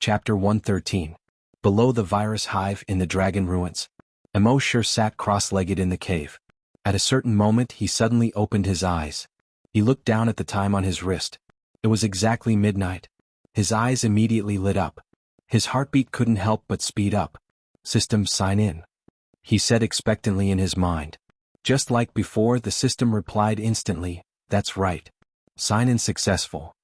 Chapter 113. Below the virus hive in the dragon ruins. Wuxia sat cross-legged in the cave. At a certain moment he suddenly opened his eyes. He looked down at the time on his wrist. It was exactly midnight. His eyes immediately lit up. His heartbeat couldn't help but speed up. "System, sign in," he said expectantly in his mind. Just like before, the system replied instantly, "That's right. Sign in successful.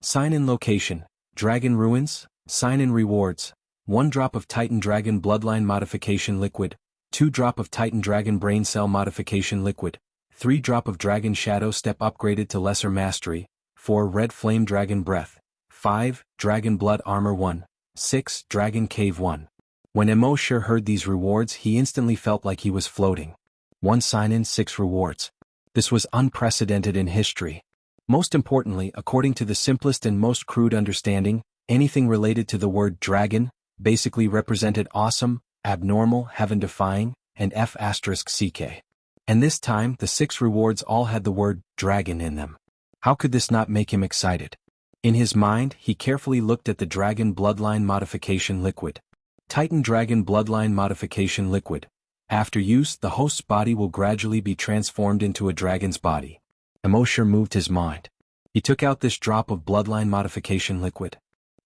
Sign in location, Dragon Ruins. Sign in rewards, 1 drop of Titan Dragon Bloodline Modification Liquid, 2 drop of Titan Dragon Brain Cell Modification Liquid, 3 drop of Dragon Shadow Step upgraded to Lesser Mastery, 4 Red Flame Dragon Breath, 5 Dragon Blood Armor 1, 6 Dragon Cave 1. When Wuxia heard these rewards, he instantly felt like he was floating. 1 sign-in, 6 rewards. This was unprecedented in history. Most importantly, according to the simplest and most crude understanding, anything related to the word dragon basically represented awesome, abnormal, heaven-defying, and F***ck. And this time, the 6 rewards all had the word dragon in them. How could this not make him excited? In his mind, he carefully looked at the Dragon Bloodline Modification Liquid. Titan Dragon Bloodline Modification Liquid. After use, the host's body will gradually be transformed into a dragon's body. Wuxia moved his mind. He took out this drop of Bloodline Modification Liquid.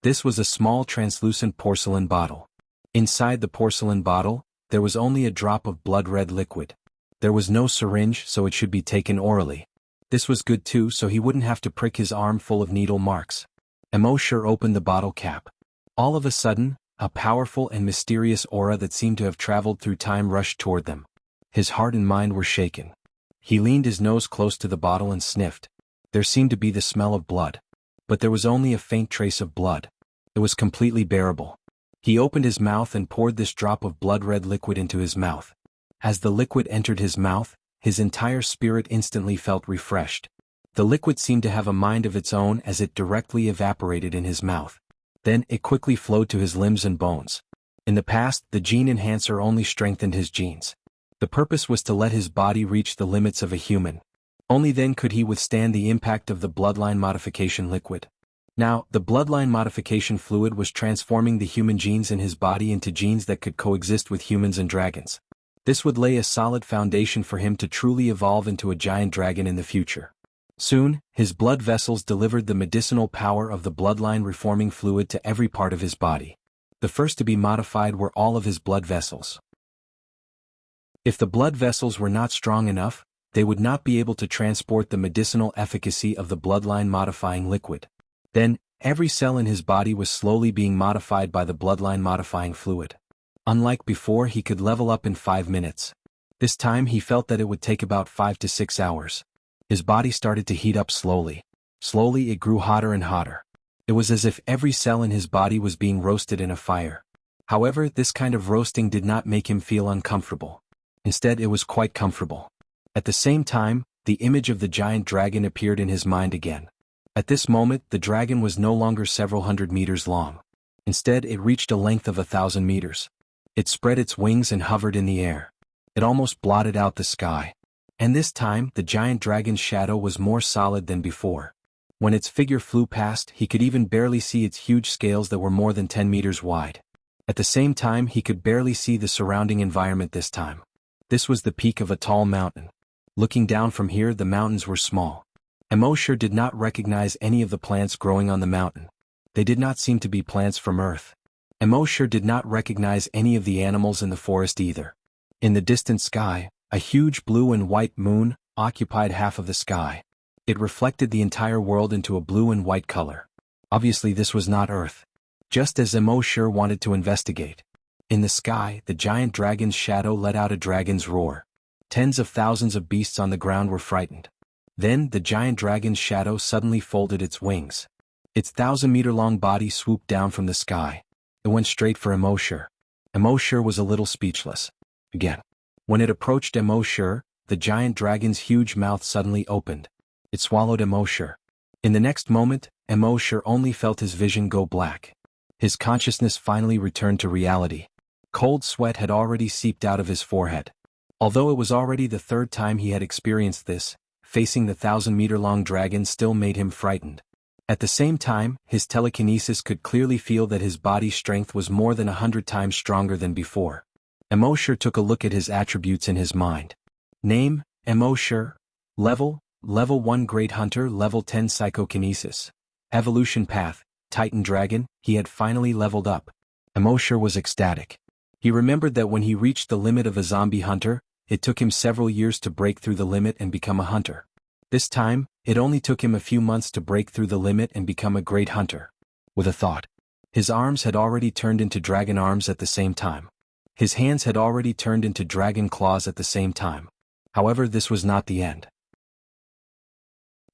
This was a small translucent porcelain bottle. Inside the porcelain bottle, there was only a drop of blood-red liquid. There was no syringe, so it should be taken orally. This was good too, so he wouldn't have to prick his arm full of needle marks. Wuxia opened the bottle cap. All of a sudden, a powerful and mysterious aura that seemed to have traveled through time rushed toward them. His heart and mind were shaken. He leaned his nose close to the bottle and sniffed. There seemed to be the smell of blood. But there was only a faint trace of blood. It was completely bearable. He opened his mouth and poured this drop of blood-red liquid into his mouth. As the liquid entered his mouth, his entire spirit instantly felt refreshed. The liquid seemed to have a mind of its own as it directly evaporated in his mouth. Then it quickly flowed to his limbs and bones. In the past, the gene enhancer only strengthened his genes. The purpose was to let his body reach the limits of a human. Only then could he withstand the impact of the bloodline modification liquid. Now, the bloodline modification fluid was transforming the human genes in his body into genes that could coexist with humans and dragons. This would lay a solid foundation for him to truly evolve into a giant dragon in the future. Soon, his blood vessels delivered the medicinal power of the bloodline reforming fluid to every part of his body. The first to be modified were all of his blood vessels. If the blood vessels were not strong enough, they would not be able to transport the medicinal efficacy of the bloodline modifying liquid. Then, every cell in his body was slowly being modified by the bloodline modifying fluid. Unlike before, he could level up in 5 minutes. This time he felt that it would take about 5 to 6 hours. His body started to heat up slowly. Slowly it grew hotter and hotter. It was as if every cell in his body was being roasted in a fire. However, this kind of roasting did not make him feel uncomfortable. Instead, it was quite comfortable. At the same time, the image of the giant dragon appeared in his mind again. At this moment, the dragon was no longer several hundred meters long. Instead, it reached a length of 1,000 meters. It spread its wings and hovered in the air. It almost blotted out the sky. And this time, the giant dragon's shadow was more solid than before. When its figure flew past, he could even barely see its huge scales that were more than 10 meters wide. At the same time, he could barely see the surrounding environment this time. This was the peak of a tall mountain. Looking down from here, the mountains were small. Wuxia did not recognize any of the plants growing on the mountain. They did not seem to be plants from Earth. Wuxia did not recognize any of the animals in the forest either. In the distant sky, a huge blue and white moon occupied half of the sky. It reflected the entire world into a blue and white color. Obviously this was not Earth. Just as Wuxia wanted to investigate. In the sky, the giant dragon's shadow let out a dragon's roar. Tens of thousands of beasts on the ground were frightened. Then, the giant dragon's shadow suddenly folded its wings. Its 1,000-meter-long body swooped down from the sky. It went straight for Wuxia. Wuxia was a little speechless. Again. When it approached Wuxia, the giant dragon's huge mouth suddenly opened. It swallowed Wuxia. In the next moment, Wuxia only felt his vision go black. His consciousness finally returned to reality. Cold sweat had already seeped out of his forehead. Although it was already the 3rd time he had experienced this, facing the 1,000-meter-long dragon still made him frightened. At the same time, his telekinesis could clearly feel that his body's strength was more than 100 times stronger than before. Emosher took a look at his attributes in his mind. Name, Emosher. Level 1 Great Hunter, Level 10 Psychokinesis. Evolution path, Titan Dragon. He had finally leveled up. Emosher was ecstatic. He remembered that when he reached the limit of a zombie hunter, it took him several years to break through the limit and become a hunter. This time, it only took him a few months to break through the limit and become a great hunter. With a thought. His arms had already turned into dragon arms at the same time. His hands had already turned into dragon claws at the same time. However, this was not the end.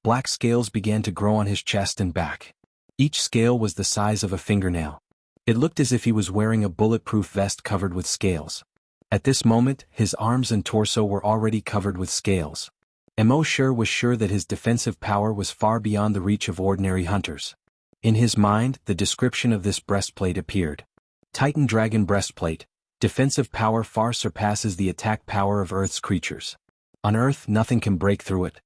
Black scales began to grow on his chest and back. Each scale was the size of a fingernail. It looked as if he was wearing a bulletproof vest covered with scales. At this moment, his arms and torso were already covered with scales. Emosher was sure that his defensive power was far beyond the reach of ordinary hunters. In his mind, the description of this breastplate appeared. Titan Dragon Breastplate. Defensive power far surpasses the attack power of Earth's creatures. On Earth, nothing can break through it.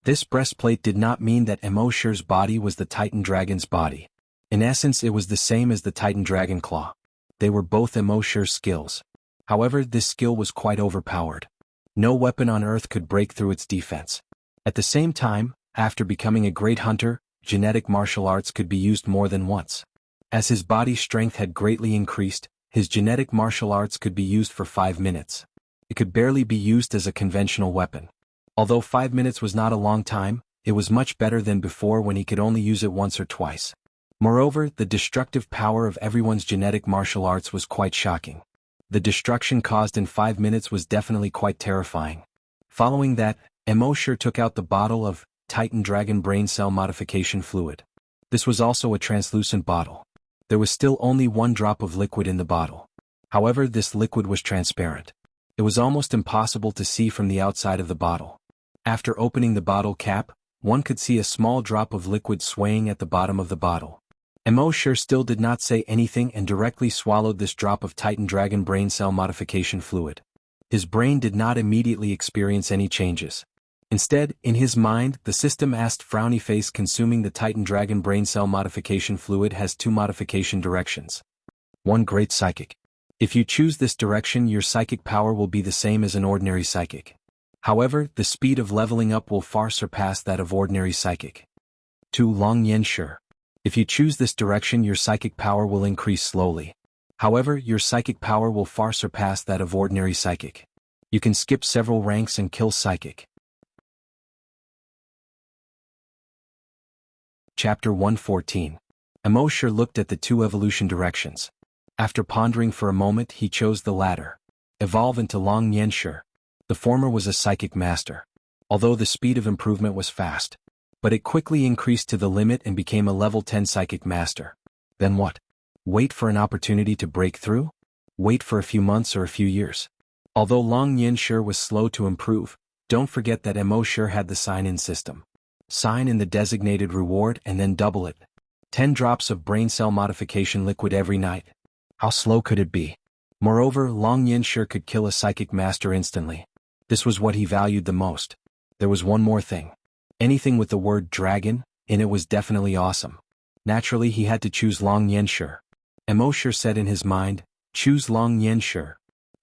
This breastplate did not mean that Emosher's body was the Titan Dragon's body. In essence, it was the same as the Titan Dragon Claw. They were both Emosher's skills. However, this skill was quite overpowered. No weapon on Earth could break through its defense. At the same time, after becoming a great hunter, genetic martial arts could be used more than once. As his body's strength had greatly increased, his genetic martial arts could be used for 5 minutes. It could barely be used as a conventional weapon. Although 5 minutes was not a long time, it was much better than before when he could only use it once or twice. Moreover, the destructive power of everyone's genetic martial arts was quite shocking. The destruction caused in 5 minutes was definitely quite terrifying. Following that, Emosher took out the bottle of Titan Dragon Brain Cell Modification Fluid. This was also a translucent bottle. There was still only 1 drop of liquid in the bottle. However, this liquid was transparent. It was almost impossible to see from the outside of the bottle. After opening the bottle cap, one could see a small drop of liquid swaying at the bottom of the bottle. Emosher still did not say anything and directly swallowed this drop of Titan Dragon Brain Cell Modification Fluid. His brain did not immediately experience any changes. Instead, in his mind, the system asked frowny face consuming the Titan Dragon Brain Cell Modification Fluid has 2 modification directions. 1 Great Psychic. If you choose this direction, your psychic power will be the same as an ordinary psychic. However, the speed of leveling up will far surpass that of ordinary psychic. 2 Long Yen Shi. If you choose this direction, your psychic power will increase slowly. However, your psychic power will far surpass that of ordinary psychic. You can skip several ranks and kill psychic. Chapter 114. Emosher looked at the 2 evolution directions. After pondering for a moment, he chose the latter. Evolve into Long Yen Shi. The former was a psychic master. Although the speed of improvement was fast. But it quickly increased to the limit and became a level 10 psychic master. Then what? Wait for an opportunity to break through? Wait for a few months or a few years. Although Long Yen Shi was slow to improve, don't forget that Emosher had the sign-in system. Sign in the designated reward and then double it. 10 drops of brain cell modification liquid every night. How slow could it be? Moreover, Long Yen Shi could kill a psychic master instantly. This was what he valued the most. There was one more thing. Anything with the word dragon in it was definitely awesome. Naturally, he had to choose Long Yen Shi. Emosher said in his mind, choose Long Yen Shi.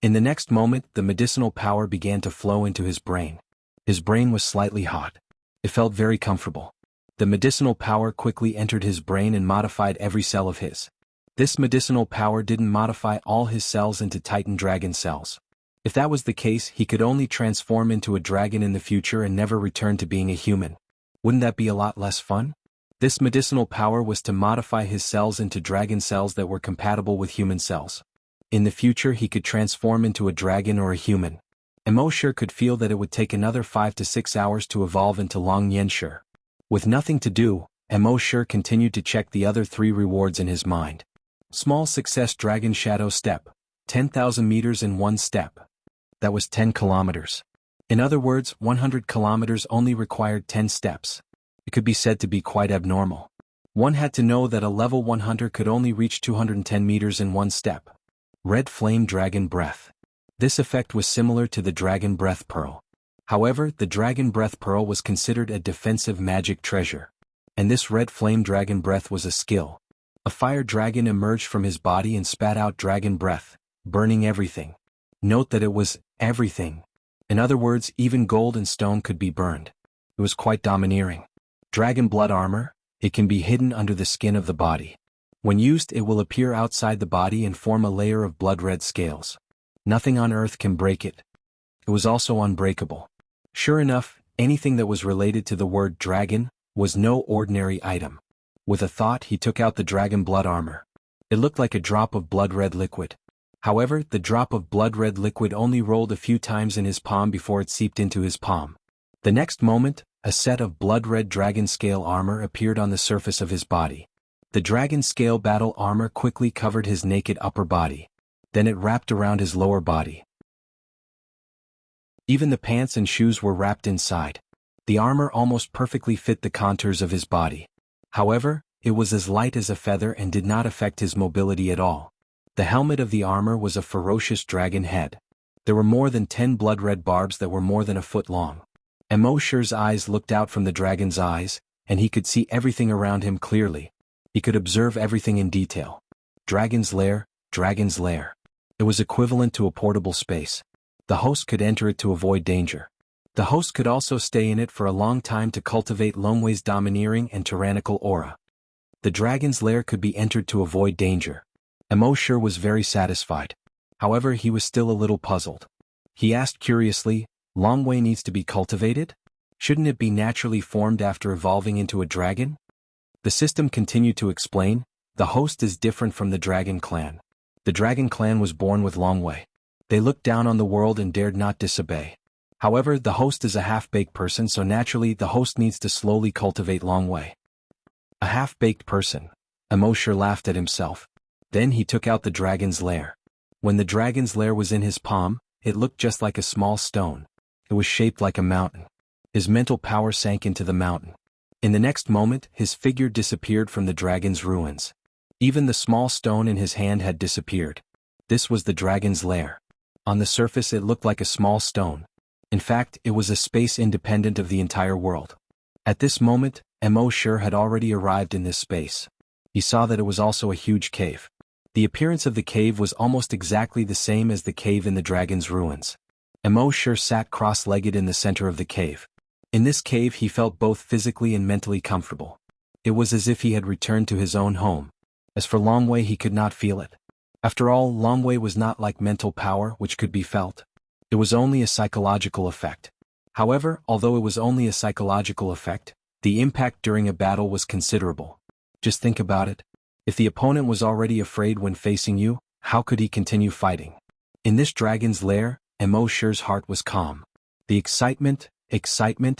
In the next moment, the medicinal power began to flow into his brain. His brain was slightly hot. It felt very comfortable. The medicinal power quickly entered his brain and modified every cell of his. This medicinal power didn't modify all his cells into Titan Dragon cells. If that was the case, he could only transform into a dragon in the future and never return to being a human. Wouldn't that be a lot less fun? This medicinal power was to modify his cells into dragon cells that were compatible with human cells. In the future, he could transform into a dragon or a human. Emosher could feel that it would take another 5 to 6 hours to evolve into Long Yen Shi. With nothing to do, Emosher continued to check the other 3 rewards in his mind. Small success Dragon Shadow Step. 10,000 meters in 1 step. That was 10 kilometers. In other words, 100 kilometers only required 10 steps. It could be said to be quite abnormal. One had to know that a level 1 hunter could only reach 210 meters in 1 step. Red Flame Dragon Breath. This effect was similar to the Dragon Breath Pearl. However, the Dragon Breath Pearl was considered a defensive magic treasure. And this red flame dragon breath was a skill. A fire dragon emerged from his body and spat out dragon breath, burning everything. Note that it was everything. In other words, even gold and stone could be burned. It was quite domineering. Dragon blood armor, it can be hidden under the skin of the body. When used, it will appear outside the body and form a layer of blood-red scales. Nothing on earth can break it. It was also unbreakable. Sure enough, anything that was related to the word dragon was no ordinary item. With a thought, he took out the dragon blood armor. It looked like a drop of blood-red liquid. However, the drop of blood-red liquid only rolled a few times in his palm before it seeped into his palm. The next moment, a set of blood-red dragon scale armor appeared on the surface of his body. The dragon scale battle armor quickly covered his naked upper body. Then it wrapped around his lower body. Even the pants and shoes were wrapped inside. The armor almost perfectly fit the contours of his body. However, it was as light as a feather and did not affect his mobility at all. The helmet of the armor was a ferocious dragon head. There were more than 10 blood-red barbs that were more than a foot long. Emosher's eyes looked out from the dragon's eyes, and he could see everything around him clearly. He could observe everything in detail. Dragon's lair, dragon's lair. It was equivalent to a portable space. The host could enter it to avoid danger. The host could also stay in it for a long time to cultivate Longwei's domineering and tyrannical aura. The dragon's lair could be entered to avoid danger. Emosher was very satisfied. However, he was still a little puzzled. He asked curiously, Longwei needs to be cultivated? Shouldn't it be naturally formed after evolving into a dragon? The system continued to explain, the host is different from the dragon clan. The dragon clan was born with Longwei. They looked down on the world and dared not disobey. However, the host is a half-baked person, so naturally the host needs to slowly cultivate Longwei. A half-baked person. Emosher laughed at himself. Then he took out the dragon's lair. When the dragon's lair was in his palm, it looked just like a small stone. It was shaped like a mountain. His mental power sank into the mountain. In the next moment, his figure disappeared from the dragon's ruins. Even the small stone in his hand had disappeared. This was the dragon's lair. On the surface it looked like a small stone. In fact, it was a space independent of the entire world. At this moment, Emosher had already arrived in this space. He saw that it was also a huge cave. The appearance of the cave was almost exactly the same as the cave in the dragon's ruins. Emosher sat cross-legged in the center of the cave. In this cave he felt both physically and mentally comfortable. It was as if he had returned to his own home. As for Longwei, he could not feel it. After all, Longwei was not like mental power, which could be felt. It was only a psychological effect. However, although it was only a psychological effect, the impact during a battle was considerable. Just think about it. If the opponent was already afraid when facing you, how could he continue fighting? In this dragon's lair, Emosher's heart was calm. The excitement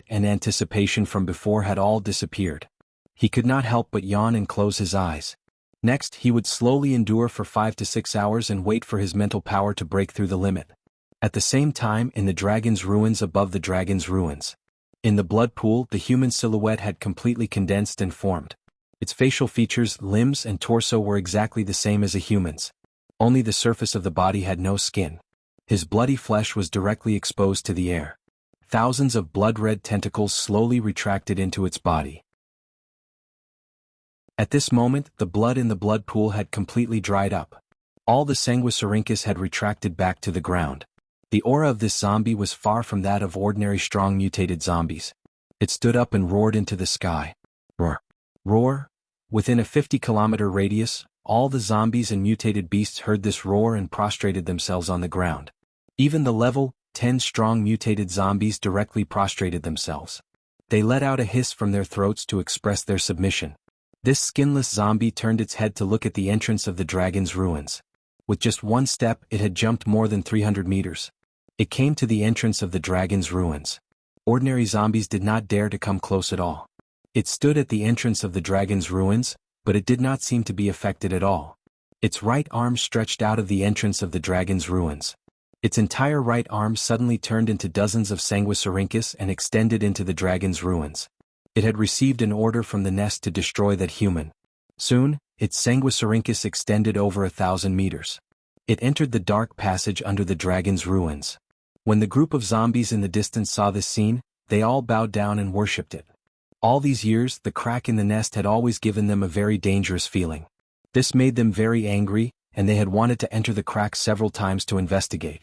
and anticipation from before had all disappeared. He could not help but yawn and close his eyes. Next, he would slowly endure for 5 to 6 hours and wait for his mental power to break through the limit. At the same time, in the dragon's ruins above the dragon's ruins. In the blood pool, the human silhouette had completely condensed and formed. Its facial features, limbs, and torso were exactly the same as a human's. Only the surface of the body had no skin. His bloody flesh was directly exposed to the air. Thousands of blood-red tentacles slowly retracted into its body. At this moment, the blood in the blood pool had completely dried up. All the Sanguisurincus had retracted back to the ground. The aura of this zombie was far from that of ordinary strong mutated zombies. It stood up and roared into the sky. Roar. Roar. Within a 50-kilometer radius, all the zombies and mutated beasts heard this roar and prostrated themselves on the ground. Even the level 10 strong mutated zombies directly prostrated themselves. They let out a hiss from their throats to express their submission. This skinless zombie turned its head to look at the entrance of the dragon's ruins. With just one step, it had jumped more than 300 meters. It came to the entrance of the dragon's ruins. Ordinary zombies did not dare to come close at all. It stood at the entrance of the dragon's ruins, but it did not seem to be affected at all. Its right arm stretched out of the entrance of the dragon's ruins. Its entire right arm suddenly turned into dozens of Sanguisurincus and extended into the dragon's ruins. It had received an order from the nest to destroy that human. Soon, its Sanguisurincus extended over 1,000 meters. It entered the dark passage under the dragon's ruins. When the group of zombies in the distance saw this scene, they all bowed down and worshipped it. All these years, the crack in the nest had always given them a very dangerous feeling. This made them very angry, and they had wanted to enter the crack several times to investigate.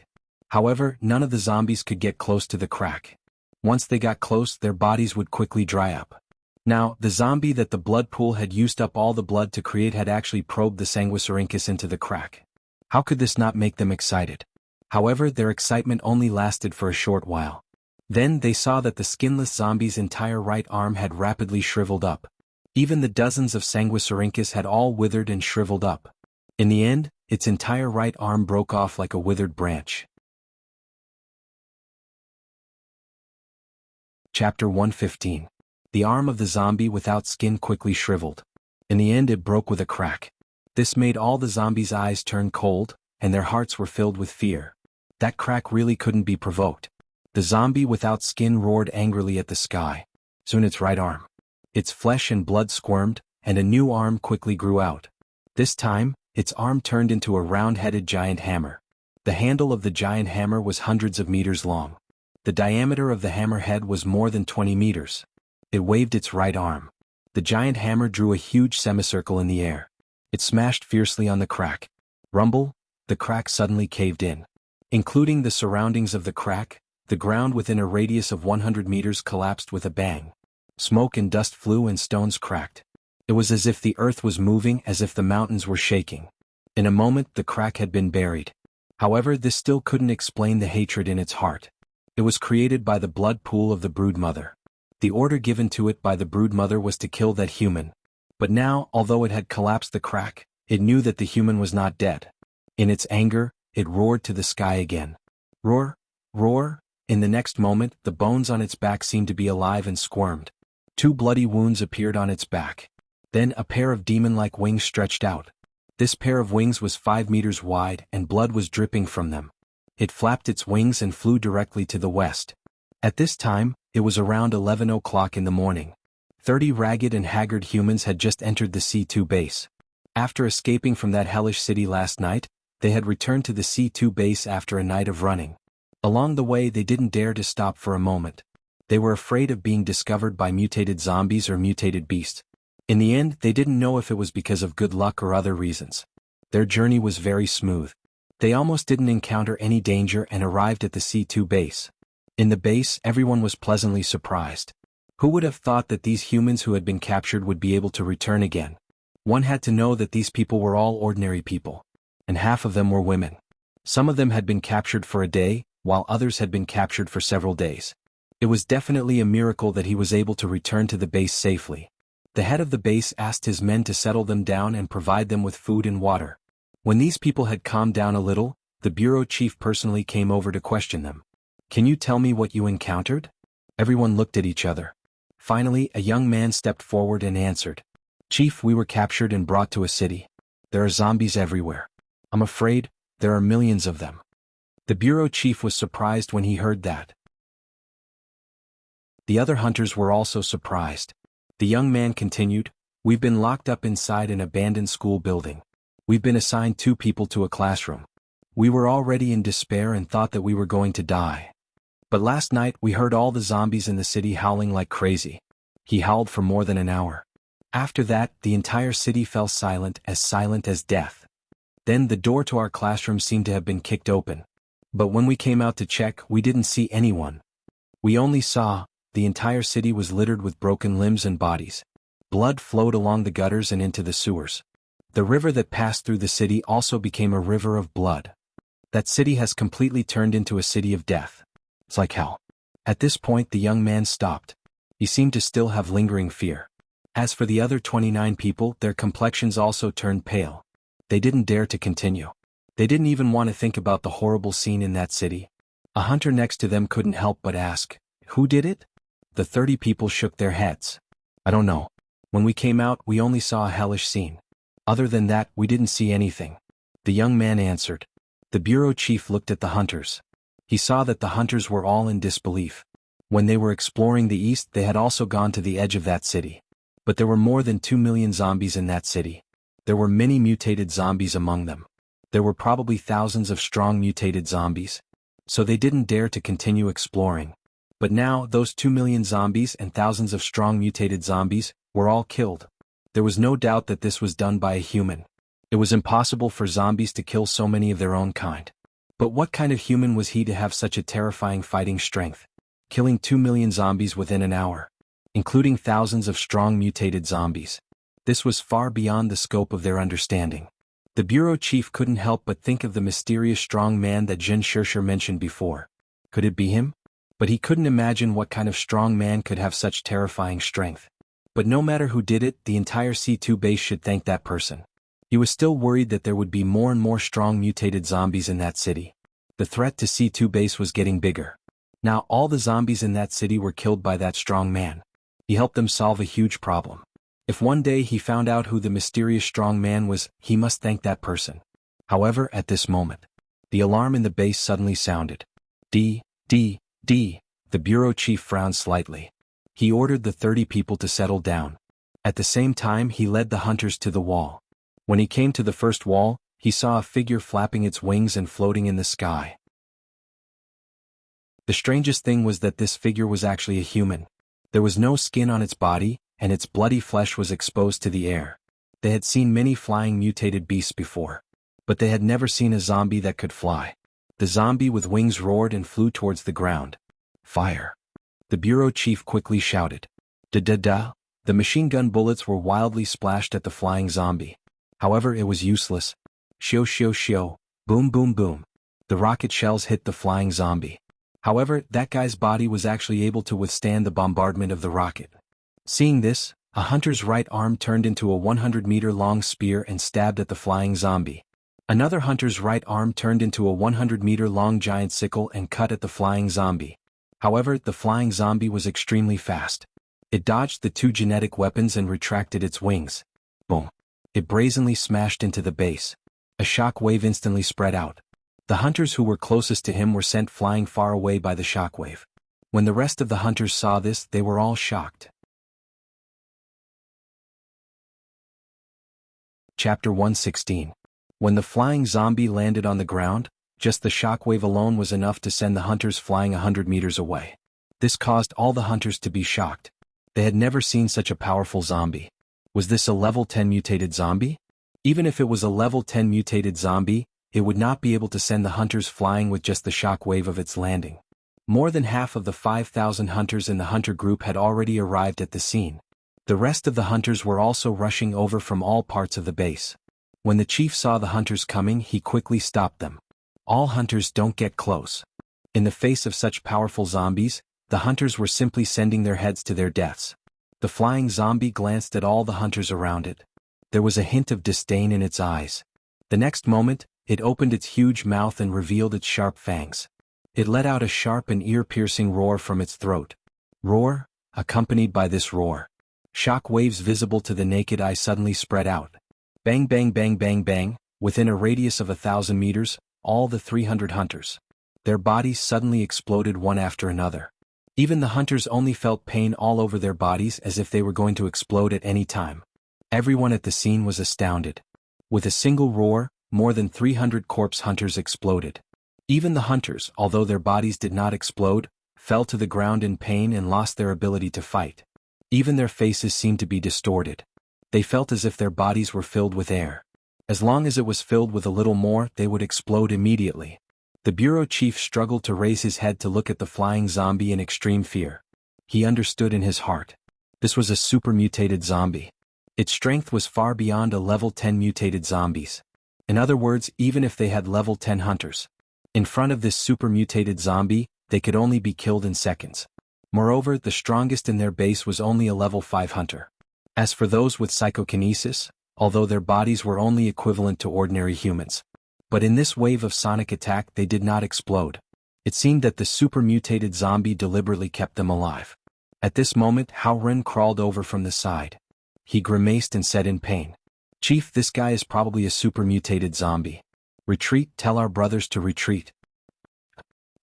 However, none of the zombies could get close to the crack. Once they got close, their bodies would quickly dry up. Now, the zombie that the blood pool had used up all the blood to create had actually probed the Sanguisurincus into the crack. How could this not make them excited? However, their excitement only lasted for a short while. Then they saw that the skinless zombie's entire right arm had rapidly shriveled up. Even the dozens of Sanguisurincus had all withered and shriveled up. In the end, its entire right arm broke off like a withered branch. Chapter 115. The arm of the zombie without skin quickly shriveled. In the end it broke with a crack. This made all the zombies' eyes turn cold, and their hearts were filled with fear. That crack really couldn't be provoked. The zombie without skin roared angrily at the sky. Soon its right arm. Its flesh and blood squirmed, and a new arm quickly grew out. This time, its arm turned into a round-headed giant hammer. The handle of the giant hammer was hundreds of meters long. The diameter of the hammer head was more than 20 meters. It waved its right arm. The giant hammer drew a huge semicircle in the air. It smashed fiercely on the crack. Rumble, the crack suddenly caved in. Including the surroundings of the crack, the ground within a radius of 100 meters collapsed with a bang. Smoke and dust flew and stones cracked. It was as if the earth was moving, as if the mountains were shaking. In a moment the crack had been buried. However, this still couldn't explain the hatred in its heart. It was created by the blood pool of the broodmother. The order given to it by the broodmother was to kill that human. But now, although it had collapsed the crack, it knew that the human was not dead. In its anger, it roared to the sky again. Roar, roar. In the next moment, the bones on its back seemed to be alive and squirmed. 2 bloody wounds appeared on its back. Then a pair of demon-like wings stretched out. This pair of wings was 5 meters wide, and blood was dripping from them. It flapped its wings and flew directly to the west. At this time, it was around 11 o'clock in the morning. 30 ragged and haggard humans had just entered the C2 base. After escaping from that hellish city last night, they had returned to the C2 base after a night of running. Along the way they didn't dare to stop for a moment. They were afraid of being discovered by mutated zombies or mutated beasts. In the end, they didn't know if it was because of good luck or other reasons. Their journey was very smooth. They almost didn't encounter any danger and arrived at the C2 base. In the base, everyone was pleasantly surprised. Who would have thought that these humans who had been captured would be able to return again? One had to know that these people were all ordinary people. And half of them were women. Some of them had been captured for a day, while others had been captured for several days. It was definitely a miracle that he was able to return to the base safely. The head of the base asked his men to settle them down and provide them with food and water. When these people had calmed down a little, the bureau chief personally came over to question them. Can you tell me what you encountered? Everyone looked at each other. Finally, a young man stepped forward and answered. Chief, we were captured and brought to a city. There are zombies everywhere. I'm afraid, there are millions of them. The bureau chief was surprised when he heard that. The other hunters were also surprised. The young man continued, We've been locked up inside an abandoned school building. We've been assigned 2 people to a classroom. We were already in despair and thought that we were going to die. But last night we heard all the zombies in the city howling like crazy. He howled for more than an hour. After that, the entire city fell silent as death. Then the door to our classroom seemed to have been kicked open. But when we came out to check, we didn't see anyone. We only saw, the entire city was littered with broken limbs and bodies. Blood flowed along the gutters and into the sewers. The river that passed through the city also became a river of blood. That city has completely turned into a city of death. It's like hell. At this point the young man stopped. He seemed to still have lingering fear. As for the other 29 people, their complexions also turned pale. They didn't dare to continue. They didn't even want to think about the horrible scene in that city. A hunter next to them couldn't help but ask, Who did it? The 30 people shook their heads. I don't know. When we came out, we only saw a hellish scene. Other than that, we didn't see anything. The young man answered. The bureau chief looked at the hunters. He saw that the hunters were all in disbelief. When they were exploring the east, they had also gone to the edge of that city. But there were more than 2 million zombies in that city. There were many mutated zombies among them. There were probably thousands of strong mutated zombies. So they didn't dare to continue exploring. But now, those 2 million zombies and thousands of strong mutated zombies were all killed. There was no doubt that this was done by a human. It was impossible for zombies to kill so many of their own kind. But what kind of human was he to have such a terrifying fighting strength? Killing 2 million zombies within an hour, including thousands of strong mutated zombies. This was far beyond the scope of their understanding. The bureau chief couldn't help but think of the mysterious strong man that Jin Shirsher mentioned before. Could it be him? But he couldn't imagine what kind of strong man could have such terrifying strength. But no matter who did it, the entire C2 base should thank that person. He was still worried that there would be more and more strong mutated zombies in that city. The threat to C2 base was getting bigger. Now all the zombies in that city were killed by that strong man. He helped them solve a huge problem. If one day he found out who the mysterious strong man was, he must thank that person. However, at this moment, the alarm in the base suddenly sounded. D. The bureau chief frowned slightly. He ordered the 30 people to settle down. At the same time, he led the hunters to the wall. When he came to the first wall, he saw a figure flapping its wings and floating in the sky. The strangest thing was that this figure was actually a human. There was no skin on its body, and its bloody flesh was exposed to the air. They had seen many flying mutated beasts before, but they had never seen a zombie that could fly. The zombie with wings roared and flew towards the ground. Fire! The bureau chief quickly shouted. Da-da-da! The machine gun bullets were wildly splashed at the flying zombie. However, it was useless. Shio shio shio, boom boom boom. The rocket shells hit the flying zombie. However, that guy's body was actually able to withstand the bombardment of the rocket. Seeing this, a hunter's right arm turned into a 100-meter-long spear and stabbed at the flying zombie. Another hunter's right arm turned into a 100-meter-long giant sickle and cut at the flying zombie. However, the flying zombie was extremely fast. It dodged the two genetic weapons and retracted its wings. Boom! It brazenly smashed into the base. A shock wave instantly spread out. The hunters who were closest to him were sent flying far away by the shock wave. When the rest of the hunters saw this, they were all shocked. Chapter 116. When the flying zombie landed on the ground, just the shockwave alone was enough to send the hunters flying 100 meters away. This caused all the hunters to be shocked. They had never seen such a powerful zombie. Was this a level 10 mutated zombie? Even if it was a level 10 mutated zombie, it would not be able to send the hunters flying with just the shockwave of its landing. More than half of the 5,000 hunters in the hunter group had already arrived at the scene. The rest of the hunters were also rushing over from all parts of the base. When the chief saw the hunters coming, he quickly stopped them. All hunters don't get close. In the face of such powerful zombies, the hunters were simply sending their heads to their deaths. The flying zombie glanced at all the hunters around it. There was a hint of disdain in its eyes. The next moment, it opened its huge mouth and revealed its sharp fangs. It let out a sharp and ear-piercing roar from its throat. Roar, accompanied by this roar. Shock waves visible to the naked eye suddenly spread out. Bang bang bang bang bang, within a radius of 1,000 meters, all the 300 hunters. Their bodies suddenly exploded one after another. Even the hunters only felt pain all over their bodies as if they were going to explode at any time. Everyone at the scene was astounded. With a single roar, more than 300 corpse hunters exploded. Even the hunters, although their bodies did not explode, fell to the ground in pain and lost their ability to fight. Even their faces seemed to be distorted. They felt as if their bodies were filled with air. As long as it was filled with a little more, they would explode immediately. The bureau chief struggled to raise his head to look at the flying zombie in extreme fear. He understood in his heart. This was a super mutated zombie. Its strength was far beyond a level 10 mutated zombies. In other words, even if they had level 10 hunters, in front of this super mutated zombie, they could only be killed in seconds. Moreover, the strongest in their base was only a level 5 hunter. As for those with psychokinesis, although their bodies were only equivalent to ordinary humans. But in this wave of sonic attack they did not explode. It seemed that the super mutated zombie deliberately kept them alive. At this moment Hao Ren crawled over from the side. He grimaced and said in pain, "Chief, this guy is probably a super mutated zombie. Retreat, tell our brothers to retreat."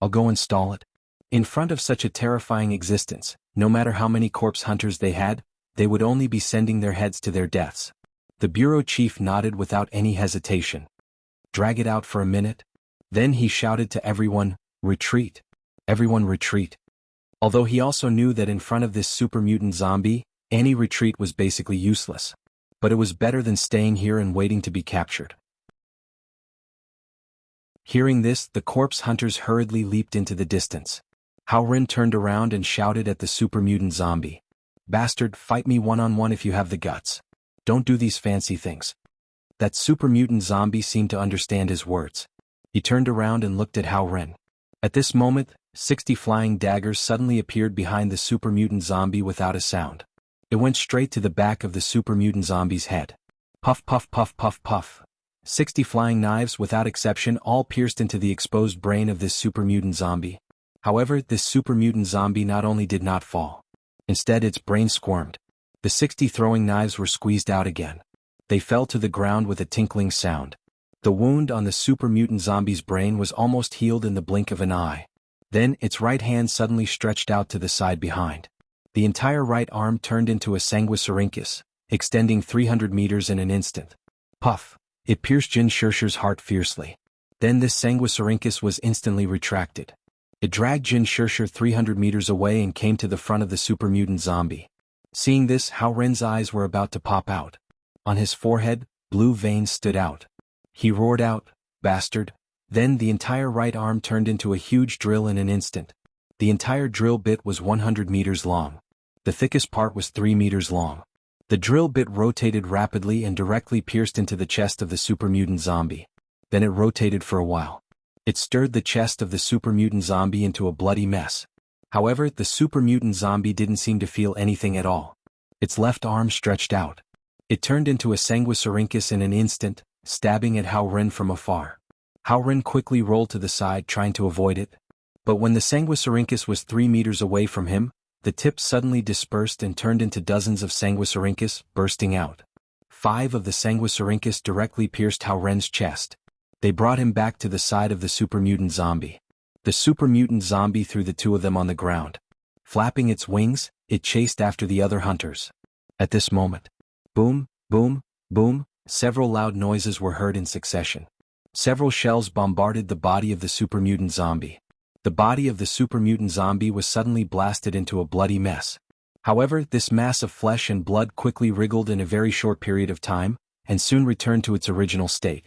"I'll go install it." In front of such a terrifying existence, no matter how many corpse hunters they had, they would only be sending their heads to their deaths. The bureau chief nodded without any hesitation. "Drag it out for a minute." Then he shouted to everyone, "Retreat! Everyone retreat!" Although he also knew that in front of this super mutant zombie, any retreat was basically useless. But it was better than staying here and waiting to be captured. Hearing this, the corpse hunters hurriedly leaped into the distance. Hao Ren turned around and shouted at the super mutant zombie. "Bastard, fight me one-on-one if you have the guts. Don't do these fancy things." That super mutant zombie seemed to understand his words. He turned around and looked at Hao Ren. At this moment, 60 flying daggers suddenly appeared behind the super mutant zombie without a sound. It went straight to the back of the super mutant zombie's head. Puff puff puff puff puff. 60 flying knives without exception all pierced into the exposed brain of this super mutant zombie. However, this super mutant zombie not only did not fall. Instead, its brain squirmed. The 60 throwing knives were squeezed out again. They fell to the ground with a tinkling sound. The wound on the super mutant zombie's brain was almost healed in the blink of an eye. Then, its right hand suddenly stretched out to the side behind. The entire right arm turned into a sanguisurincus, extending 300 meters in an instant. Puff! It pierced Jin Shirshi's heart fiercely. Then this sanguisurincus was instantly retracted. It dragged Jin Shirshi 300 meters away and came to the front of the super mutant zombie. Seeing this, Hao Ren's eyes were about to pop out. On his forehead, blue veins stood out. He roared out, "Bastard!" Then the entire right arm turned into a huge drill in an instant. The entire drill bit was 100 meters long. The thickest part was 3 meters long. The drill bit rotated rapidly and directly pierced into the chest of the super mutant zombie. Then it rotated for a while. It stirred the chest of the super mutant zombie into a bloody mess. However, the super mutant zombie didn't seem to feel anything at all. Its left arm stretched out. It turned into a sanguisurincus in an instant, stabbing at Hao Ren from afar. Hao Ren quickly rolled to the side trying to avoid it. But when the sanguisurincus was 3 meters away from him, the tip suddenly dispersed and turned into dozens of sanguisurincus, bursting out. 5 of the sanguisurincus directly pierced Hao Ren's chest. They brought him back to the side of the super mutant zombie. The super mutant zombie threw the 2 of them on the ground. Flapping its wings, it chased after the other hunters. At this moment, boom, boom, boom, several loud noises were heard in succession. Several shells bombarded the body of the super mutant zombie. The body of the super mutant zombie was suddenly blasted into a bloody mess. However, this mass of flesh and blood quickly wriggled in a very short period of time, and soon returned to its original state.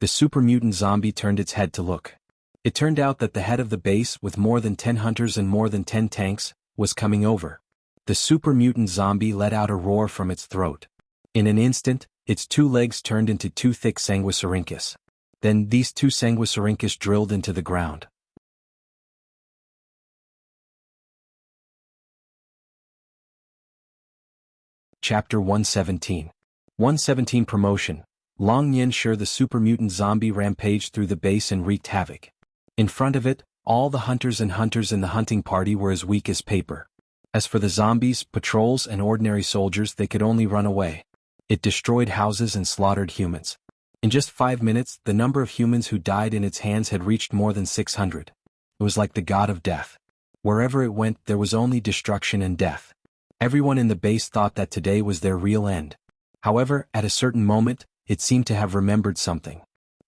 The super mutant zombie turned its head to look. It turned out that the head of the base, with more than 10 hunters and more than 10 tanks, was coming over. The super mutant zombie let out a roar from its throat. In an instant, its 2 legs turned into 2 thick sanguisurincus. Then these 2 sanguisurincus drilled into the ground. Chapter 117. 117 Promotion. Long Nianshi, the super mutant zombie, rampaged through the base and wreaked havoc. In front of it, all the hunters in the hunting party were as weak as paper. As for the zombies, patrols and ordinary soldiers, they could only run away. It destroyed houses and slaughtered humans. In just 5 minutes, the number of humans who died in its hands had reached more than 600. It was like the god of death. Wherever it went, there was only destruction and death. Everyone in the base thought that today was their real end. However, at a certain moment, it seemed to have remembered something.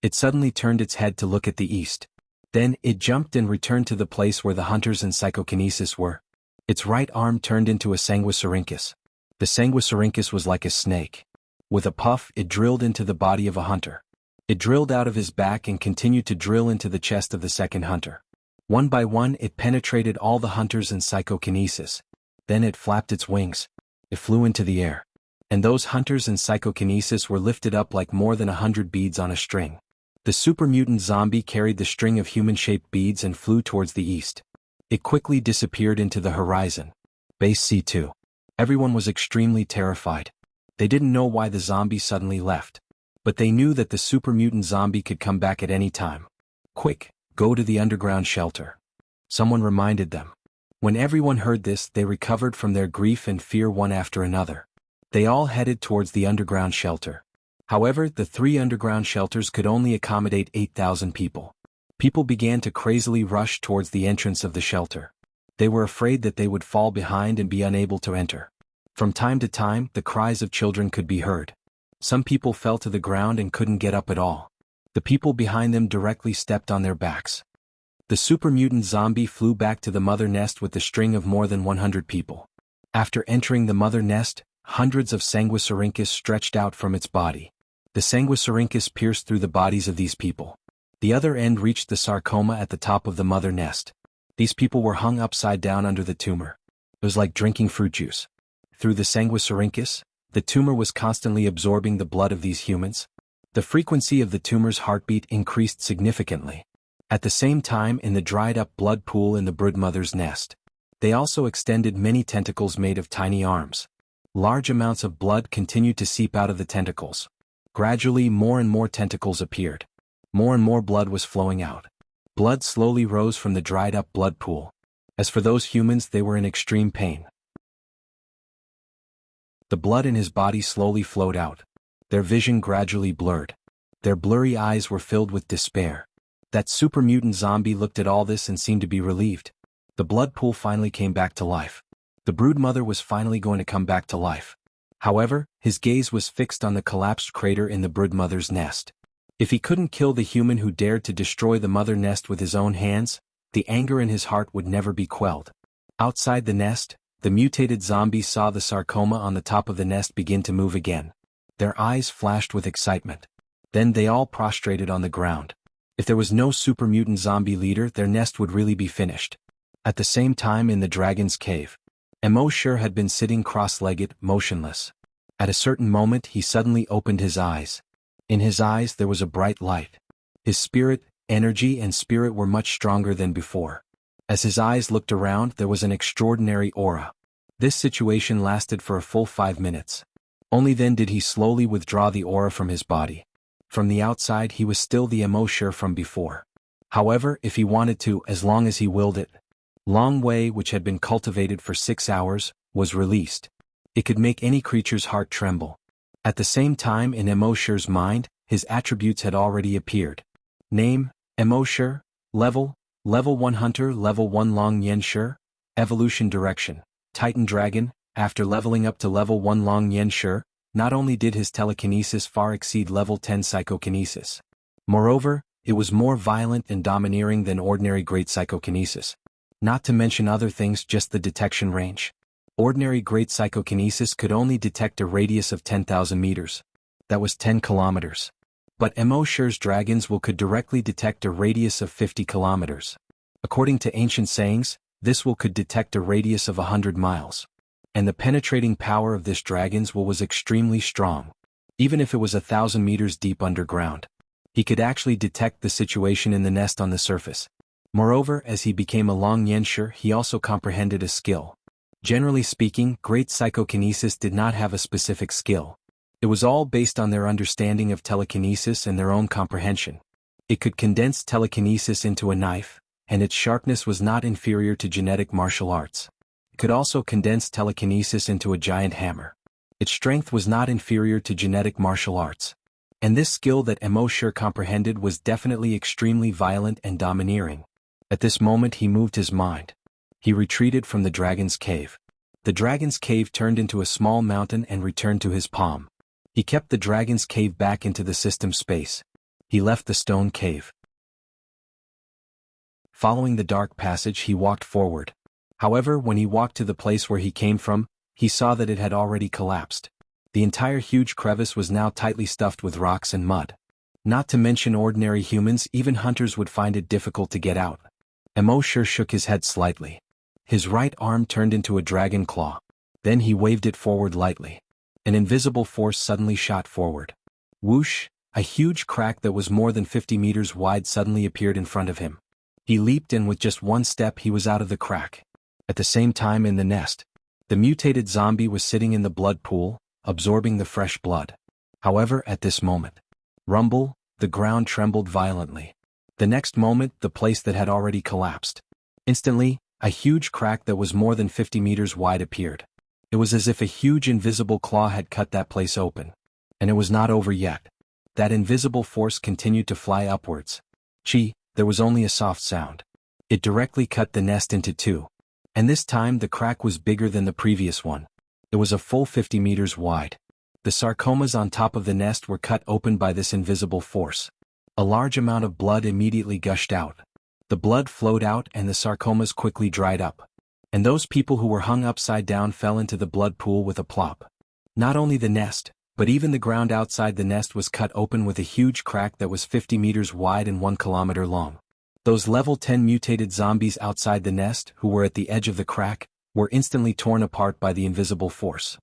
It suddenly turned its head to look at the east. Then, it jumped and returned to the place where the hunters and psychokinesis were. Its right arm turned into a sanguisurincus. The sanguisurincus was like a snake. With a puff, it drilled into the body of a hunter. It drilled out of his back and continued to drill into the chest of the second hunter. One by one, it penetrated all the hunters and psychokinesis. Then it flapped its wings. It flew into the air. And those hunters and psychokinesis were lifted up like more than 100 beads on a string. The super mutant zombie carried the string of human-shaped beads and flew towards the east. It quickly disappeared into the horizon. Base C2. Everyone was extremely terrified. They didn't know why the zombie suddenly left. But they knew that the super mutant zombie could come back at any time. Quick, go to the underground shelter. Someone reminded them. When everyone heard this, they recovered from their grief and fear one after another. They all headed towards the underground shelter. However, the 3 underground shelters could only accommodate 8,000 people. People began to crazily rush towards the entrance of the shelter. They were afraid that they would fall behind and be unable to enter. From time to time, the cries of children could be heard. Some people fell to the ground and couldn't get up at all. The people behind them directly stepped on their backs. The super mutant zombie flew back to the mother nest with the string of more than 100 people. After entering the mother nest, hundreds of sanguisurincus stretched out from its body. The sanguisurincus pierced through the bodies of these people. The other end reached the sarcoma at the top of the mother nest. These people were hung upside down under the tumor. It was like drinking fruit juice. Through the sanguisurincus, the tumor was constantly absorbing the blood of these humans. The frequency of the tumor's heartbeat increased significantly. At the same time, in the dried-up blood pool in the broodmother's nest, they also extended many tentacles made of tiny arms. Large amounts of blood continued to seep out of the tentacles. Gradually, more and more tentacles appeared. More and more blood was flowing out. Blood slowly rose from the dried-up blood pool. As for those humans, they were in extreme pain. The blood in his body slowly flowed out. Their vision gradually blurred. Their blurry eyes were filled with despair. That super mutant zombie looked at all this and seemed to be relieved. The blood pool finally came back to life. The broodmother was finally going to come back to life. However, his gaze was fixed on the collapsed crater in the broodmother's nest. If he couldn't kill the human who dared to destroy the mother nest with his own hands, the anger in his heart would never be quelled. Outside the nest, the mutated zombie saw the sarcoma on the top of the nest begin to move again. Their eyes flashed with excitement. Then they all prostrated on the ground. If there was no super mutant zombie leader, their nest would really be finished. At the same time, in the dragon's cave, embark had been sitting cross-legged, motionless. At a certain moment, he suddenly opened his eyes. In his eyes there was a bright light. His spirit, energy and spirit were much stronger than before. As his eyes looked around, there was an extraordinary aura. This situation lasted for a full 5 minutes. Only then did he slowly withdraw the aura from his body. From the outside he was still the embark from before. However, if he wanted to, as long as he willed it, Long Wei, which had been cultivated for 6 hours, was released. It could make any creature's heart tremble. At the same time, in embark's mind, his attributes had already appeared. Name, embark. Level 1 Hunter, Level 1 Long Yen Shi. Evolution direction, Titan Dragon. After leveling up to Level 1 Long Yen Shi, not only did his telekinesis far exceed Level 10 psychokinesis. Moreover, it was more violent and domineering than ordinary great psychokinesis. Not to mention other things, just the detection range. Ordinary great psychokinesis could only detect a radius of 10,000 meters. That was 10 kilometers. But embark's dragons could directly detect a radius of 50 kilometers. According to ancient sayings, this could detect a radius of 100 miles. And the penetrating power of this dragon's was extremely strong. Even if it was 1,000 meters deep underground, he could actually detect the situation in the nest on the surface. Moreover, as he became a Long Yen Shi, he also comprehended a skill. Generally speaking, great psychokinesis did not have a specific skill. It was all based on their understanding of telekinesis and their own comprehension. It could condense telekinesis into a knife, and its sharpness was not inferior to genetic martial arts. It could also condense telekinesis into a giant hammer. Its strength was not inferior to genetic martial arts. And this skill that embark comprehended was definitely extremely violent and domineering. At this moment he moved his mind. He retreated from the dragon's cave. The dragon's cave turned into a small mountain and returned to his palm. He kept the dragon's cave back into the system space. He left the stone cave. Following the dark passage, he walked forward. However, when he walked to the place where he came from, he saw that it had already collapsed. The entire huge crevice was now tightly stuffed with rocks and mud. Not to mention ordinary humans, even hunters would find it difficult to get out. embark shook his head slightly. His right arm turned into a dragon claw. Then he waved it forward lightly. An invisible force suddenly shot forward. Whoosh! A huge crack that was more than 50 meters wide suddenly appeared in front of him. He leaped and with just one step he was out of the crack. At the same time, in the nest, the mutated zombie was sitting in the blood pool, absorbing the fresh blood. However, at this moment, rumble, the ground trembled violently. The next moment, the place that had already collapsed. Instantly, a huge crack that was more than 50 meters wide appeared. It was as if a huge invisible claw had cut that place open. And it was not over yet. That invisible force continued to fly upwards. Chi, there was only a soft sound. It directly cut the nest into two. And this time the crack was bigger than the previous one. It was a full 50 meters wide. The sarcomas on top of the nest were cut open by this invisible force. A large amount of blood immediately gushed out. The blood flowed out and the sarcomas quickly dried up. And those people who were hung upside down fell into the blood pool with a plop. Not only the nest, but even the ground outside the nest was cut open with a huge crack that was 50 meters wide and 1 kilometer long. Those level 10 mutated zombies outside the nest, who were at the edge of the crack, were instantly torn apart by the invisible force.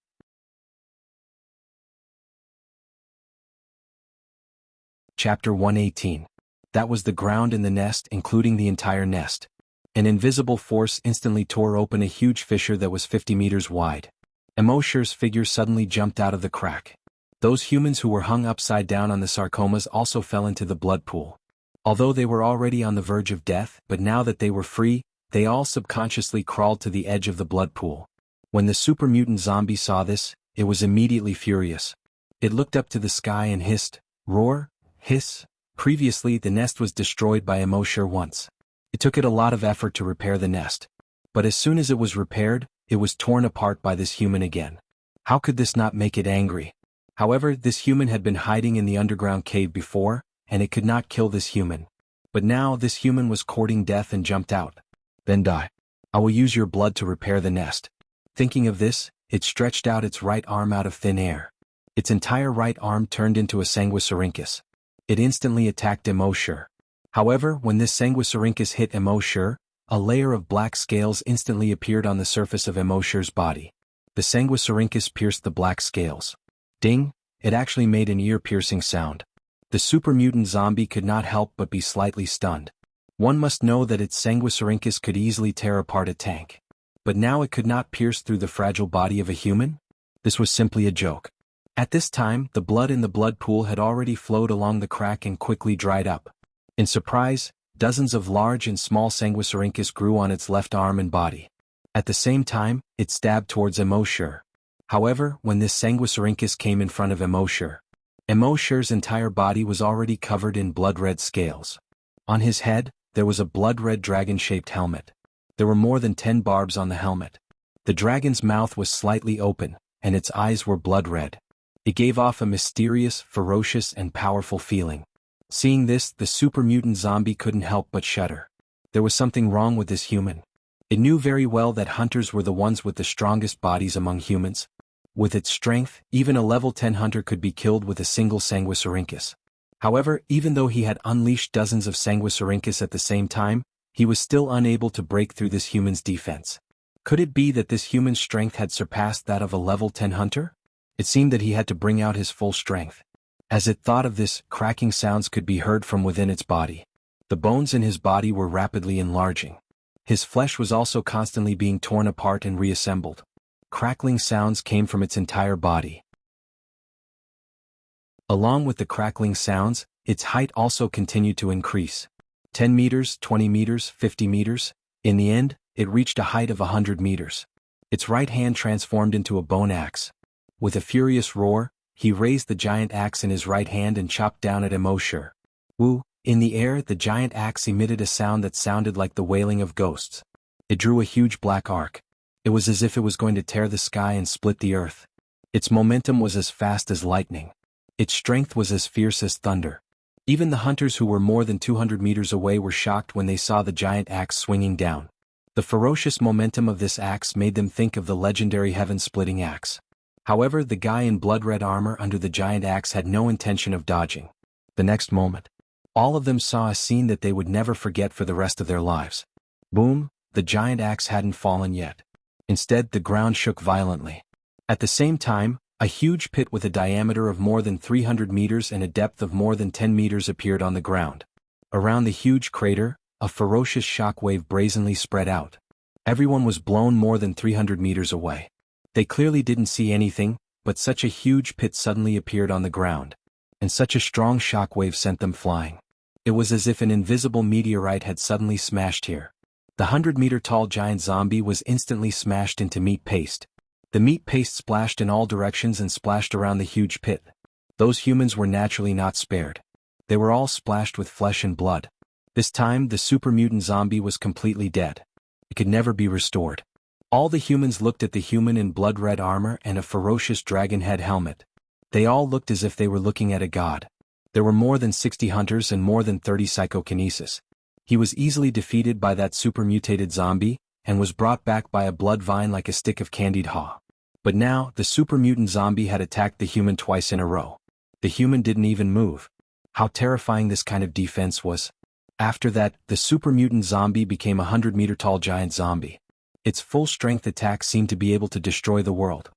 Chapter 118. That was the ground in the nest, including the entire nest. An invisible force instantly tore open a huge fissure that was 50 meters wide. Emosher's figure suddenly jumped out of the crack. Those humans who were hung upside down on the sarcomas also fell into the blood pool. Although they were already on the verge of death, but now that they were free, they all subconsciously crawled to the edge of the blood pool. When the super mutant zombie saw this, it was immediately furious. It looked up to the sky and hissed, roar, hiss. Previously, the nest was destroyed by Emosher once. It took it a lot of effort to repair the nest. But as soon as it was repaired, it was torn apart by this human again. How could this not make it angry? However, this human had been hiding in the underground cave before, and it could not kill this human. But now this human was courting death and jumped out. Then die. I will use your blood to repair the nest. Thinking of this, it stretched out its right arm out of thin air. Its entire right arm turned into a Sanguisurincus. It instantly attacked Emosher. However, when this Sanguisurincus hit Emosher, a layer of black scales instantly appeared on the surface of Emosher's body. The Sanguisurincus pierced the black scales. Ding! It actually made an ear-piercing sound. The super mutant zombie could not help but be slightly stunned. One must know that its Sanguisurincus could easily tear apart a tank. But now it could not pierce through the fragile body of a human? This was simply a joke. At this time, the blood in the blood pool had already flowed along the crack and quickly dried up. In surprise, dozens of large and small Sanguisurincus grew on its left arm and body. At the same time, it stabbed towards Emosher. However, when this Sanguisurincus came in front of Emosher, Emosher's entire body was already covered in blood-red scales. On his head, there was a blood-red dragon-shaped helmet. There were more than 10 barbs on the helmet. The dragon's mouth was slightly open, and its eyes were blood-red. It gave off a mysterious, ferocious, and powerful feeling. Seeing this, the super mutant zombie couldn't help but shudder. There was something wrong with this human. It knew very well that hunters were the ones with the strongest bodies among humans. With its strength, even a level 10 hunter could be killed with a single Sanguisurincus. However, even though he had unleashed dozens of Sanguisurincus at the same time, he was still unable to break through this human's defense. Could it be that this human's strength had surpassed that of a level 10 hunter? It seemed that he had to bring out his full strength. As it thought of this, cracking sounds could be heard from within its body. The bones in his body were rapidly enlarging. His flesh was also constantly being torn apart and reassembled. Crackling sounds came from its entire body. Along with the crackling sounds, its height also continued to increase. 10 meters, 20 meters, 50 meters. In the end, it reached a height of 100 meters. Its right hand transformed into a bone axe. With a furious roar, he raised the giant axe in his right hand and chopped down at Emosher. Woo! In the air, the giant axe emitted a sound that sounded like the wailing of ghosts. It drew a huge black arc. It was as if it was going to tear the sky and split the earth. Its momentum was as fast as lightning. Its strength was as fierce as thunder. Even the hunters who were more than 200 meters away were shocked when they saw the giant axe swinging down. The ferocious momentum of this axe made them think of the legendary heaven-splitting axe. However, the guy in blood-red armor under the giant axe had no intention of dodging. The next moment, all of them saw a scene that they would never forget for the rest of their lives. Boom! The giant axe hadn't fallen yet. Instead, the ground shook violently. At the same time, a huge pit with a diameter of more than 300 meters and a depth of more than 10 meters appeared on the ground. Around the huge crater, a ferocious shockwave brazenly spread out. Everyone was blown more than 300 meters away. They clearly didn't see anything, but such a huge pit suddenly appeared on the ground. And such a strong shockwave sent them flying. It was as if an invisible meteorite had suddenly smashed here. The 100-meter-tall giant zombie was instantly smashed into meat paste. The meat paste splashed in all directions and splashed around the huge pit. Those humans were naturally not spared. They were all splashed with flesh and blood. This time, the super mutant zombie was completely dead. It could never be restored. All the humans looked at the human in blood-red armor and a ferocious dragon head helmet. They all looked as if they were looking at a god. There were more than 60 hunters and more than 30 psychokinesis. He was easily defeated by that super-mutated zombie, and was brought back by a blood vine like a stick of candied haw. But now, the super-mutant zombie had attacked the human twice in a row. The human didn't even move. How terrifying this kind of defense was. After that, the super-mutant zombie became a 100-meter-tall giant zombie. Its full-strength attack seemed to be able to destroy the world.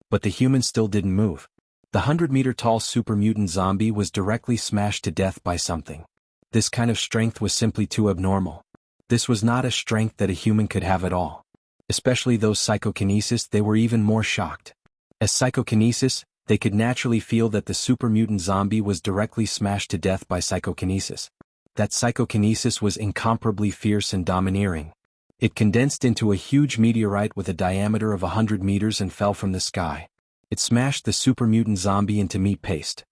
But the human still didn't move. The 100-meter-tall super-mutant zombie was directly smashed to death by something. This kind of strength was simply too abnormal. This was not a strength that a human could have at all. Especially those psychokinesis, they were even more shocked. As psychokinesis, they could naturally feel that the super-mutant zombie was directly smashed to death by psychokinesis. That psychokinesis was incomparably fierce and domineering. It condensed into a huge meteorite with a diameter of 100 meters and fell from the sky. It smashed the super-mutant zombie into meat paste.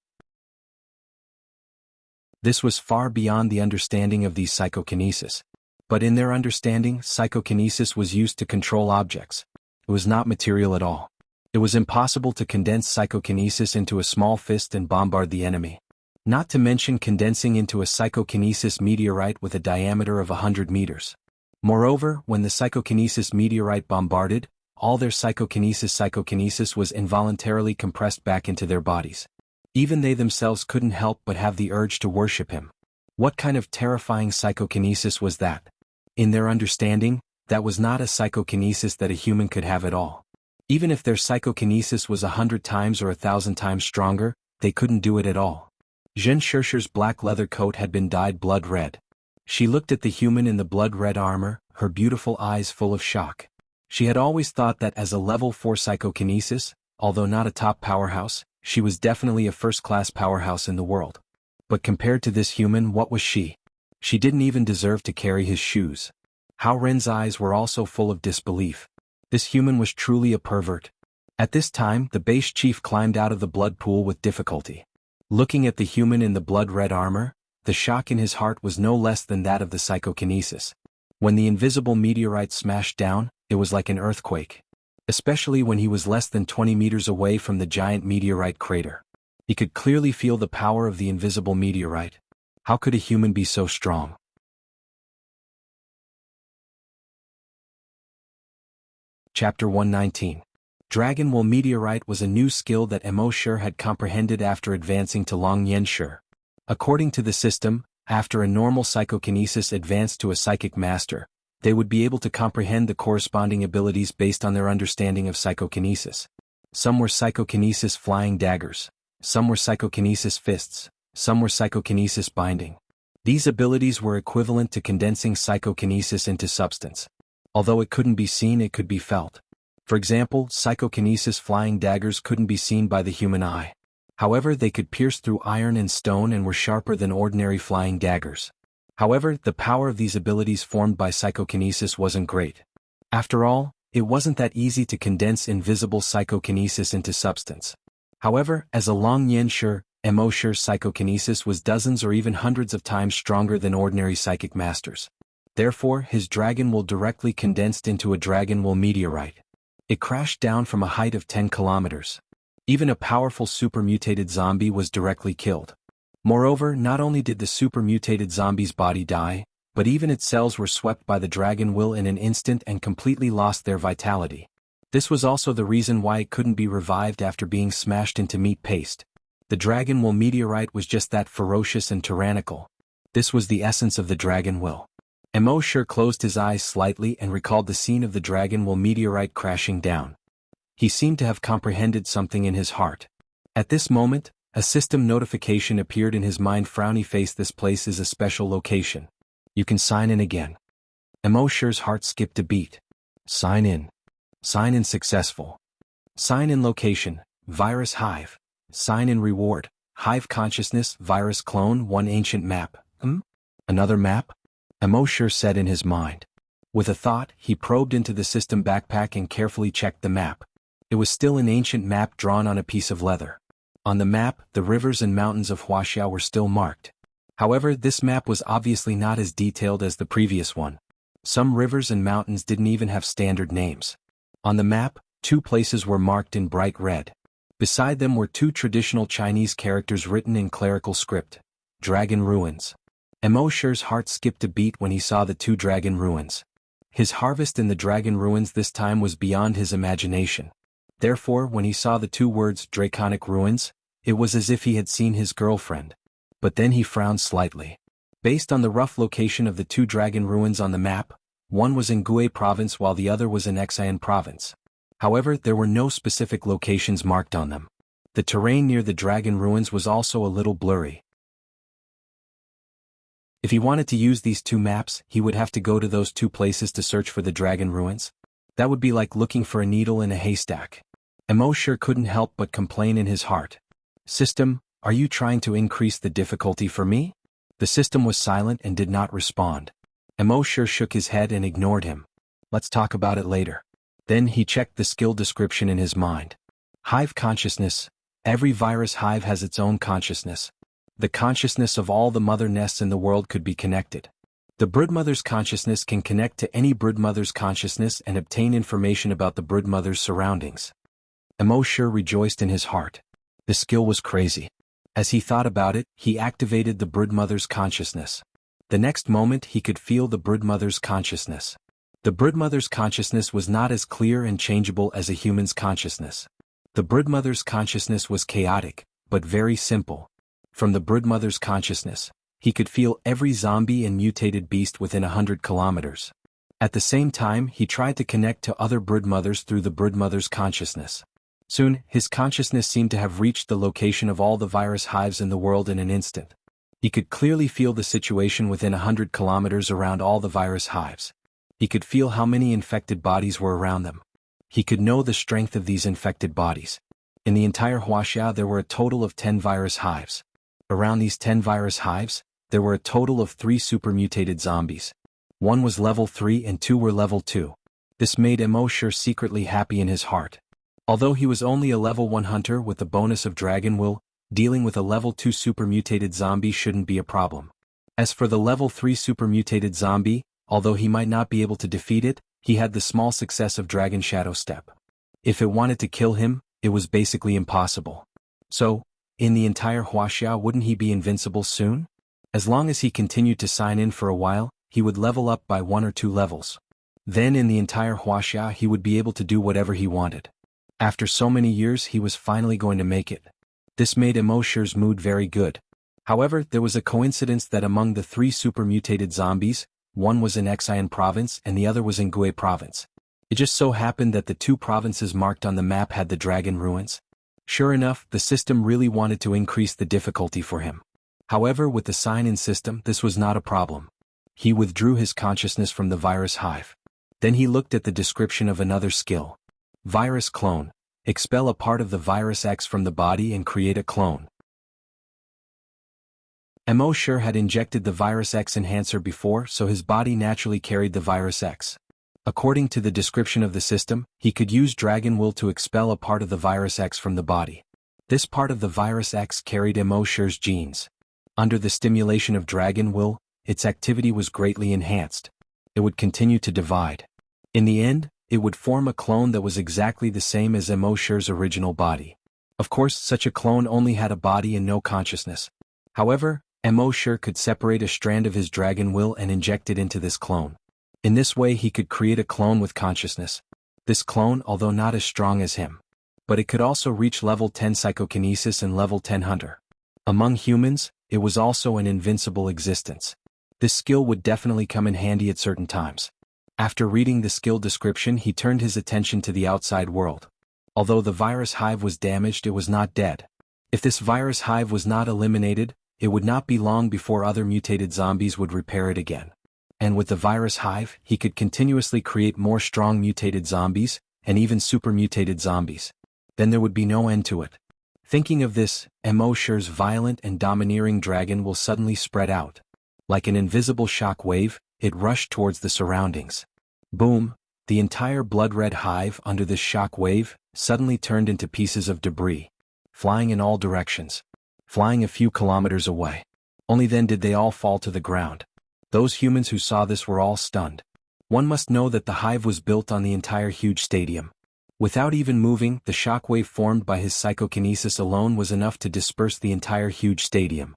This was far beyond the understanding of these psychokinesis. But in their understanding, psychokinesis was used to control objects. It was not material at all. It was impossible to condense psychokinesis into a small fist and bombard the enemy. Not to mention condensing into a psychokinesis meteorite with a diameter of 100 meters. Moreover, when the psychokinesis meteorite bombarded, all their psychokinesis was involuntarily compressed back into their bodies. Even they themselves couldn't help but have the urge to worship him. What kind of terrifying psychokinesis was that? In their understanding, that was not a psychokinesis that a human could have at all. Even if their psychokinesis was 100 times or 1,000 times stronger, they couldn't do it at all. Zhen Shishir's black leather coat had been dyed blood red. She looked at the human in the blood-red armor, her beautiful eyes full of shock. She had always thought that as a level 4 psychokinesis, although not a top powerhouse, she was definitely a first-class powerhouse in the world. But compared to this human, what was she? She didn't even deserve to carry his shoes. Hao Ren's eyes were also full of disbelief. This human was truly a pervert. At this time, the base chief climbed out of the blood pool with difficulty. Looking at the human in the blood-red armor, the shock in his heart was no less than that of the psychokinesis. When the invisible meteorite smashed down, it was like an earthquake. Especially when he was less than 20 meters away from the giant meteorite crater. He could clearly feel the power of the invisible meteorite. How could a human be so strong? Chapter 119. Dragon Wool Meteorite was a new skill that Mo Shi had comprehended after advancing to Long Yen Shi. According to the system, after a normal psychokinesis advanced to a psychic master, they would be able to comprehend the corresponding abilities based on their understanding of psychokinesis. Some were psychokinesis flying daggers, some were psychokinesis fists, some were psychokinesis binding. These abilities were equivalent to condensing psychokinesis into substance. Although it couldn't be seen, it could be felt. For example, psychokinesis flying daggers couldn't be seen by the human eye. However, they could pierce through iron and stone and were sharper than ordinary flying daggers. However, the power of these abilities formed by psychokinesis wasn't great. After all, it wasn't that easy to condense invisible psychokinesis into substance. However, as a Long Yen Shi, Mo Shi's psychokinesis was dozens or even hundreds of times stronger than ordinary psychic masters. Therefore, his dragon wool directly condensed into a dragon wool meteorite. It crashed down from a height of 10 kilometers. Even a powerful super-mutated zombie was directly killed. Moreover, not only did the super-mutated zombie's body die, but even its cells were swept by the dragon will in an instant and completely lost their vitality. This was also the reason why it couldn't be revived after being smashed into meat paste. The dragon will meteorite was just that ferocious and tyrannical. This was the essence of the dragon will. Mo Shi closed his eyes slightly and recalled the scene of the dragon will meteorite crashing down. He seemed to have comprehended something in his heart. At this moment, a system notification appeared in his mind. Frowny face, this place is a special location. You can sign in again. Mo Shi's heart skipped a beat. Sign in. Sign in successful. Sign in location, virus hive. Sign in reward, hive consciousness, virus clone, one ancient map. Another map? Mo Shi said in his mind. With a thought, he probed into the system backpack and carefully checked the map. It was still an ancient map drawn on a piece of leather. On the map, the rivers and mountains of Wuxia were still marked. However, this map was obviously not as detailed as the previous one. Some rivers and mountains didn't even have standard names. On the map, 2 places were marked in bright red. Beside them were 2 traditional Chinese characters written in clerical script. Dragon Ruins. Emosher's heart skipped a beat when he saw the two dragon ruins. His harvest in the dragon ruins this time was beyond his imagination. Therefore, when he saw the two words draconic ruins, it was as if he had seen his girlfriend. But then he frowned slightly. Based on the rough location of the two dragon ruins on the map, one was in Gui province while the other was in Xian province. However, there were no specific locations marked on them. The terrain near the dragon ruins was also a little blurry. If he wanted to use these two maps, he would have to go to those two places to search for the dragon ruins. That would be like looking for a needle in a haystack. Emosher couldn't help but complain in his heart. "System, are you trying to increase the difficulty for me?" The system was silent and did not respond. Emosher shook his head and ignored him. "Let's talk about it later." Then he checked the skill description in his mind. Hive consciousness. Every virus hive has its own consciousness. The consciousness of all the mother nests in the world could be connected. The broodmother's consciousness can connect to any broodmother's consciousness and obtain information about the broodmother's surroundings. Emosher rejoiced in his heart. The skill was crazy. As he thought about it, he activated the broodmother's consciousness. The next moment he could feel the broodmother's consciousness. The broodmother's consciousness was not as clear and changeable as a human's consciousness. The broodmother's consciousness was chaotic, but very simple. From the broodmother's consciousness, he could feel every zombie and mutated beast within 100 kilometers. At the same time, he tried to connect to other broodmothers through the broodmother's consciousness. Soon, his consciousness seemed to have reached the location of all the virus hives in the world in an instant. He could clearly feel the situation within 100 kilometers around all the virus hives. He could feel how many infected bodies were around them. He could know the strength of these infected bodies. In the entire Wuxia there were a total of 10 virus hives. Around these 10 virus hives, there were a total of 3 supermutated zombies. One was level 3 and 2 were level 2. This made Emosher secretly happy in his heart. Although he was only a level 1 hunter with the bonus of Dragon Will, dealing with a level 2 supermutated zombie shouldn't be a problem. As for the level 3 supermutated zombie, although he might not be able to defeat it, he had the small success of Dragon Shadow Step. If it wanted to kill him, it was basically impossible. So, in the entire Wuxia wouldn't he be invincible soon? As long as he continued to sign in for a while, he would level up by 1 or 2 levels. Then in the entire Wuxia he would be able to do whatever he wanted. After so many years he was finally going to make it. This made Emosher's mood very good. However, there was a coincidence that among the 3 supermutated zombies, one was in Xian province and the other was in Gui province. It just so happened that the 2 provinces marked on the map had the dragon ruins. Sure enough, the system really wanted to increase the difficulty for him. However, with the sign-in system, this was not a problem. He withdrew his consciousness from the virus hive. Then he looked at the description of another skill. Virus clone. Expel a part of the virus X from the body and create a clone. Emosher had injected the virus X enhancer before, so his body naturally carried the virus X. According to the description of the system, he could use Dragon Will to expel a part of the virus X from the body. This part of the virus X carried Emosher's genes. Under the stimulation of Dragon Will, its activity was greatly enhanced. It would continue to divide. In the end, it would form a clone that was exactly the same as Emosher's original body. Of course, such a clone only had a body and no consciousness. However, Emosher could separate a strand of his Dragon Will and inject it into this clone. In this way he could create a clone with consciousness. This clone, although not as strong as him, but it could also reach level 10 psychokinesis and level 10 hunter. Among humans, it was also an invincible existence. This skill would definitely come in handy at certain times. After reading the skill description he turned his attention to the outside world. Although the virus hive was damaged, it was not dead. If this virus hive was not eliminated, it would not be long before other mutated zombies would repair it again. And with the virus hive, he could continuously create more strong mutated zombies, and even super mutated zombies. Then there would be no end to it. Thinking of this, Emosher's violent and domineering dragon will suddenly spread out. Like an invisible shock wave, it rushed towards the surroundings. Boom! The entire blood-red hive under this shock wave suddenly turned into pieces of debris, flying in all directions, flying a few kilometers away. Only then did they all fall to the ground. Those humans who saw this were all stunned. One must know that the hive was built on the entire huge stadium. Without even moving, the shockwave formed by his psychokinesis alone was enough to disperse the entire huge stadium.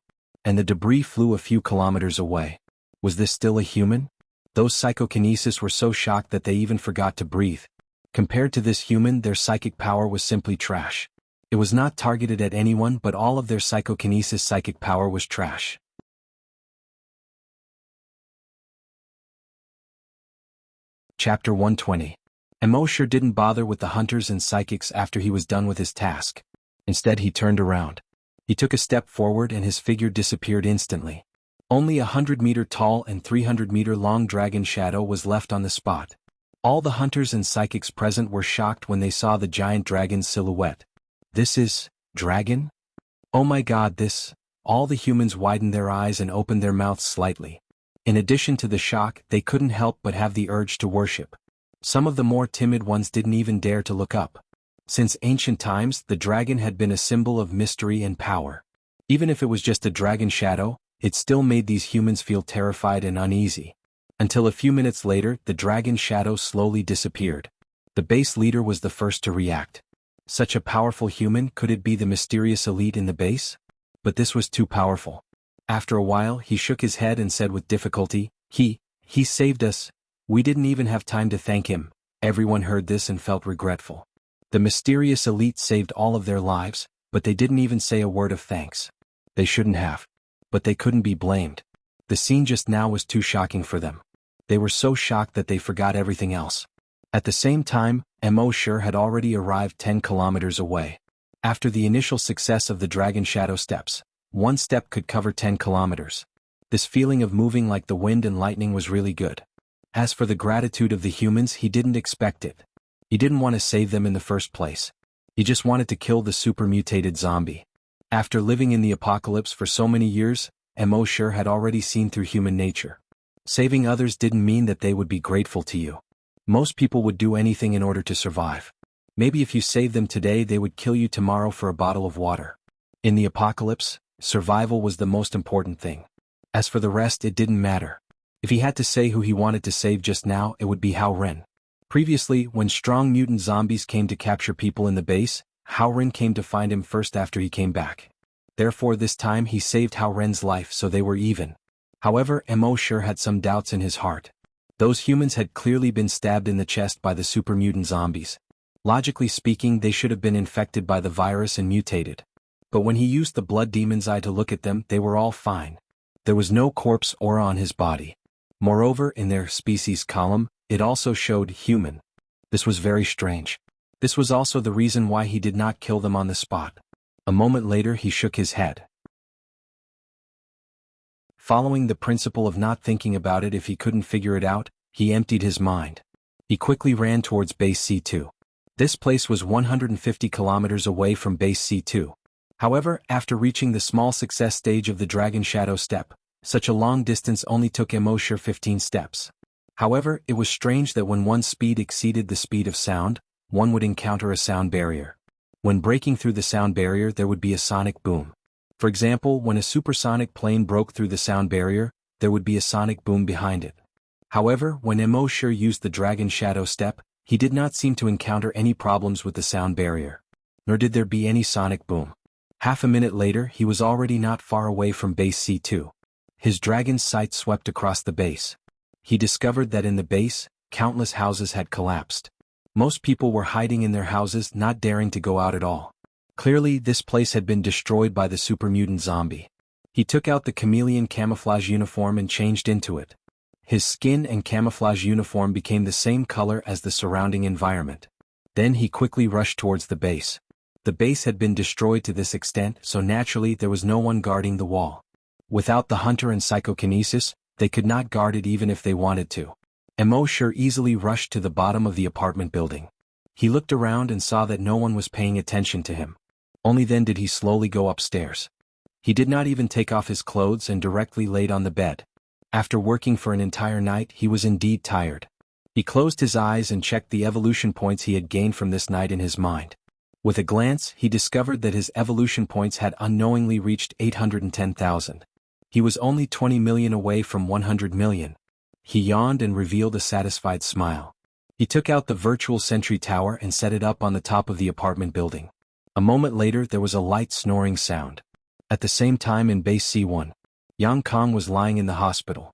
and the debris flew a few kilometers away. Was this still a human? Those psychokinesis were so shocked that they even forgot to breathe. Compared to this human, their psychic power was simply trash. It was not targeted at anyone, but all of their psychokinesis psychic power was trash. Chapter 120. Emosher didn't bother with the hunters and psychics after he was done with his task. Instead, he turned around. He took a step forward and his figure disappeared instantly. Only a 100-meter tall and 300-meter long dragon shadow was left on the spot. All the hunters and psychics present were shocked when they saw the giant dragon's silhouette. This is dragon? Oh my god, this. All the humans widened their eyes and opened their mouths slightly. In addition to the shock, they couldn't help but have the urge to worship. Some of the more timid ones didn't even dare to look up. Since ancient times, the dragon had been a symbol of mystery and power. Even if it was just a dragon shadow, it still made these humans feel terrified and uneasy. Until a few minutes later, the dragon shadow slowly disappeared. The base leader was the first to react. Such a powerful human, could it be the mysterious elite in the base? But this was too powerful. After a while, he shook his head and said with difficulty, He saved us. We didn't even have time to thank him. Everyone heard this and felt regretful. The mysterious elite saved all of their lives, but they didn't even say a word of thanks. They shouldn't have. But they couldn't be blamed. The scene just now was too shocking for them. They were so shocked that they forgot everything else. At the same time, Emosher had already arrived 10 kilometers away. After the initial success of the Dragon Shadow steps, one step could cover 10 kilometers. This feeling of moving like the wind and lightning was really good. As for the gratitude of the humans, he didn't expect it. He didn't want to save them in the first place. He just wanted to kill the super-mutated zombie. After living in the apocalypse for so many years, Emosher had already seen through human nature. Saving others didn't mean that they would be grateful to you. Most people would do anything in order to survive. Maybe if you saved them today, they would kill you tomorrow for a bottle of water. In the apocalypse, survival was the most important thing. As for the rest, it didn't matter. If he had to say who he wanted to save just now, it would be Hao Ren. Previously, when strong mutant zombies came to capture people in the base, Hao Ren came to find him first after he came back. Therefore this time he saved Hao Ren's life, so they were even. However, Emosher had some doubts in his heart. Those humans had clearly been stabbed in the chest by the super mutant zombies. Logically speaking, they should have been infected by the virus and mutated. But when he used the blood demon's eye to look at them, they were all fine. There was no corpse aura on his body. Moreover, in their species column, it also showed human. This was very strange. This was also the reason why he did not kill them on the spot. A moment later he shook his head. Following the principle of not thinking about it if he couldn't figure it out, he emptied his mind. He quickly ran towards base C2. This place was 150 kilometers away from base C2. However, after reaching the small success stage of the Dragon Shadow step, such a long distance only took Emosher 15 steps. However, it was strange that when one's speed exceeded the speed of sound, one would encounter a sound barrier. When breaking through the sound barrier, there would be a sonic boom. For example, when a supersonic plane broke through the sound barrier, there would be a sonic boom behind it. However, when Emosher used the Dragon Shadow step, he did not seem to encounter any problems with the sound barrier. Nor did there be any sonic boom. Half a minute later, he was already not far away from base C2. His dragon's sight swept across the base. He discovered that in the base, countless houses had collapsed. Most people were hiding in their houses, not daring to go out at all. Clearly, this place had been destroyed by the super mutant zombie. He took out the chameleon camouflage uniform and changed into it. His skin and camouflage uniform became the same color as the surrounding environment. Then he quickly rushed towards the base. The base had been destroyed to this extent, so naturally there was no one guarding the wall. Without the hunter and psychokinesis, they could not guard it even if they wanted to. Emosher easily rushed to the bottom of the apartment building. He looked around and saw that no one was paying attention to him. Only then did he slowly go upstairs. He did not even take off his clothes and directly laid on the bed. After working for an entire night, he was indeed tired. He closed his eyes and checked the evolution points he had gained from this night in his mind. With a glance, he discovered that his evolution points had unknowingly reached 810,000. He was only 20 million away from 100 million. He yawned and revealed a satisfied smile. He took out the virtual sentry tower and set it up on the top of the apartment building. A moment later there was a light snoring sound. At the same time in base C1, Yang Kong was lying in the hospital.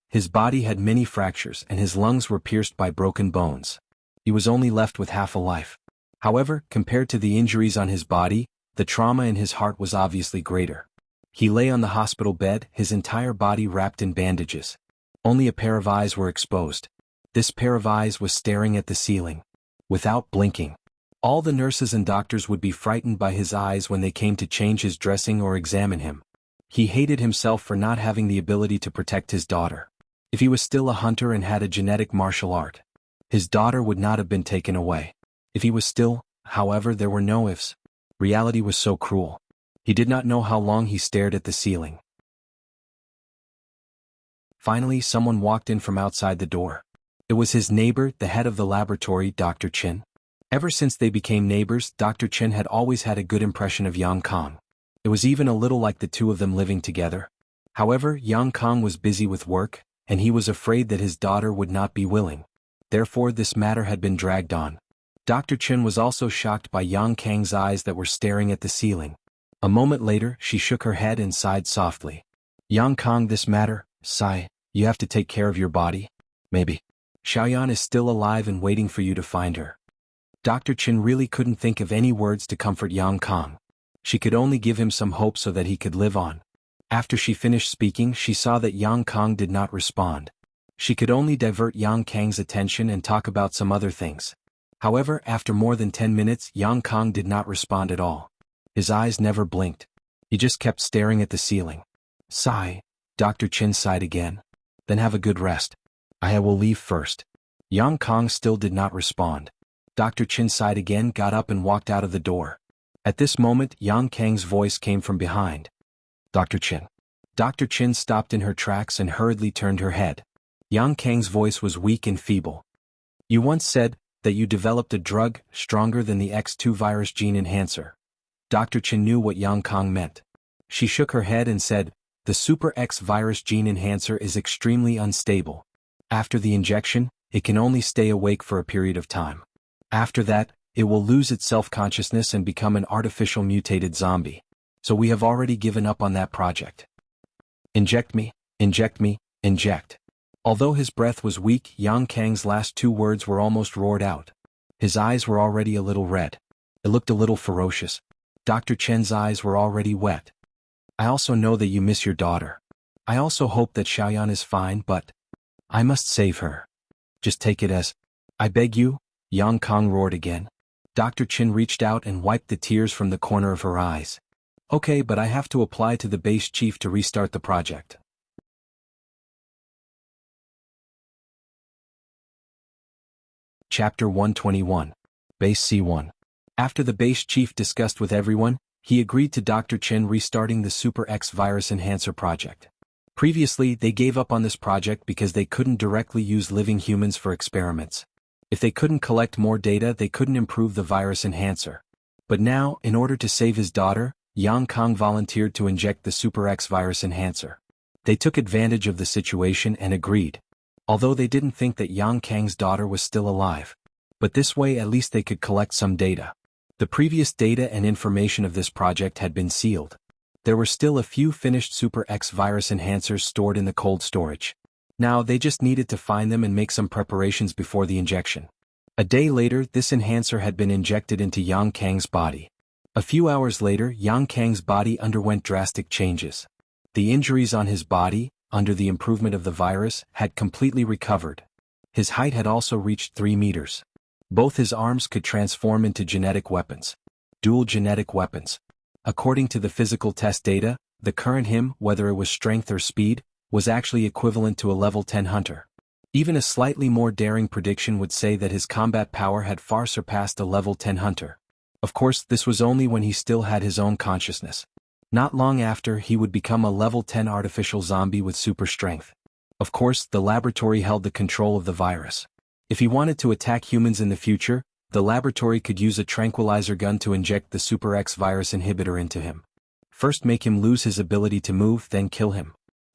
His body had many fractures and his lungs were pierced by broken bones. He was only left with half a life. However, compared to the injuries on his body, the trauma in his heart was obviously greater. He lay on the hospital bed, his entire body wrapped in bandages. Only a pair of eyes were exposed. This pair of eyes was staring at the ceiling, without blinking. All the nurses and doctors would be frightened by his eyes when they came to change his dressing or examine him. He hated himself for not having the ability to protect his daughter. If he was still a hunter and had a genetic martial art, his daughter would not have been taken away. If he was still, however, there were no ifs. Reality was so cruel. He did not know how long he stared at the ceiling. Finally, someone walked in from outside the door. It was his neighbor, the head of the laboratory, Dr. Chin. Ever since they became neighbors, Dr. Chin had always had a good impression of Yang Kong. It was even a little like the two of them living together. However, Yang Kong was busy with work, and he was afraid that his daughter would not be willing. Therefore, this matter had been dragged on. Dr. Chin was also shocked by Yang Kang's eyes that were staring at the ceiling. A moment later, she shook her head and sighed softly. Yang Kong, this matter, sigh, you have to take care of your body? Maybe. Xiaoyan is still alive and waiting for you to find her. Dr. Chin really couldn't think of any words to comfort Yang Kong. She could only give him some hope so that he could live on. After she finished speaking, she saw that Yang Kong did not respond. She could only divert Yang Kang's attention and talk about some other things. However, after more than 10 minutes, Yang Kong did not respond at all. His eyes never blinked. He just kept staring at the ceiling. Sigh. Dr. Chin sighed again. Then have a good rest. I will leave first. Yang Kong still did not respond. Dr. Chin sighed again, got up and walked out of the door. At this moment, Yang Kang's voice came from behind. Dr. Chin. Dr. Chin stopped in her tracks and hurriedly turned her head. Yang Kang's voice was weak and feeble. You once said that you developed a drug stronger than the X2 virus gene enhancer. Dr. Chin knew what Yang Kong meant. She shook her head and said, the Super X virus gene enhancer is extremely unstable. After the injection, it can only stay awake for a period of time. After that, it will lose its self-consciousness and become an artificial mutated zombie. So we have already given up on that project. Inject me, inject me, inject. Although his breath was weak, Yang Kang's last two words were almost roared out. His eyes were already a little red. It looked a little ferocious. Dr. Chen's eyes were already wet. I also know that you miss your daughter. I also hope that Xiaoyan is fine, but I must save her. Just take it as, I beg you, Yang Kong roared again. Dr. Chin reached out and wiped the tears from the corner of her eyes. Okay, but I have to apply to the base chief to restart the project. Chapter 121. Base C1. After the base chief discussed with everyone, he agreed to Dr. Chin restarting the Super X virus enhancer project. Previously, they gave up on this project because they couldn't directly use living humans for experiments. If they couldn't collect more data, they couldn't improve the virus enhancer. But now, in order to save his daughter, Yang Kong volunteered to inject the Super X virus enhancer. They took advantage of the situation and agreed. Although they didn't think that Yang Kang's daughter was still alive. But this way at least they could collect some data. The previous data and information of this project had been sealed. There were still a few finished Super X virus enhancers stored in the cold storage. Now they just needed to find them and make some preparations before the injection. A day later, this enhancer had been injected into Yang Kang's body. A few hours later, Yang Kang's body underwent drastic changes. The injuries on his body, under the improvement of the virus, had completely recovered. His height had also reached 3 meters. Both his arms could transform into genetic weapons. Dual genetic weapons. According to the physical test data, the current him, whether it was strength or speed, was actually equivalent to a level 10 hunter. Even a slightly more daring prediction would say that his combat power had far surpassed a level 10 hunter. Of course, this was only when he still had his own consciousness. Not long after, he would become a level 10 artificial zombie with super strength. Of course, the laboratory held the control of the virus. If he wanted to attack humans in the future, the laboratory could use a tranquilizer gun to inject the Super X virus inhibitor into him. First make him lose his ability to move, then kill him.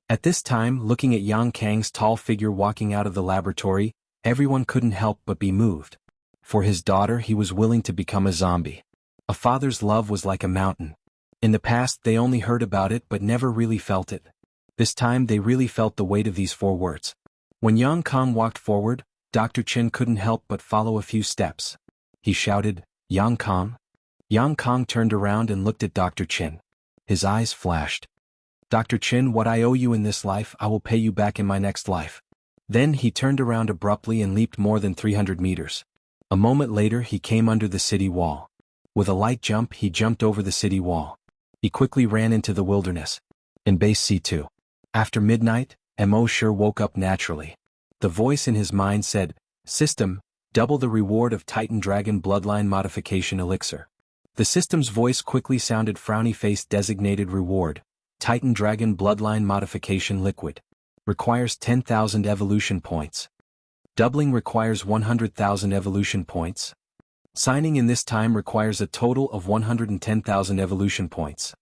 At this time, looking at Yang Kang's tall figure walking out of the laboratory, everyone couldn't help but be moved. For his daughter, he was willing to become a zombie. A father's love was like a mountain. In the past, they only heard about it but never really felt it. This time they really felt the weight of these 4 words. When Yang Kong walked forward, Dr. Chen couldn't help but follow a few steps. He shouted, "Yang Kong?" Yang Kong turned around and looked at Dr. Chen. His eyes flashed. "Dr. Chen, what I owe you in this life I will pay you back in my next life." Then he turned around abruptly and leaped more than 300 meters. A moment later he came under the city wall. With a light jump he jumped over the city wall. He quickly ran into the wilderness. In base C2. After midnight, Mo Sure woke up naturally. The voice in his mind said, "System, double the reward of Titan Dragon Bloodline Modification Elixir." The system's voice quickly sounded frowny face designated reward, Titan Dragon Bloodline Modification Liquid. Requires 10,000 evolution points. Doubling requires 100,000 evolution points. Signing in this time requires a total of 110,000 evolution points.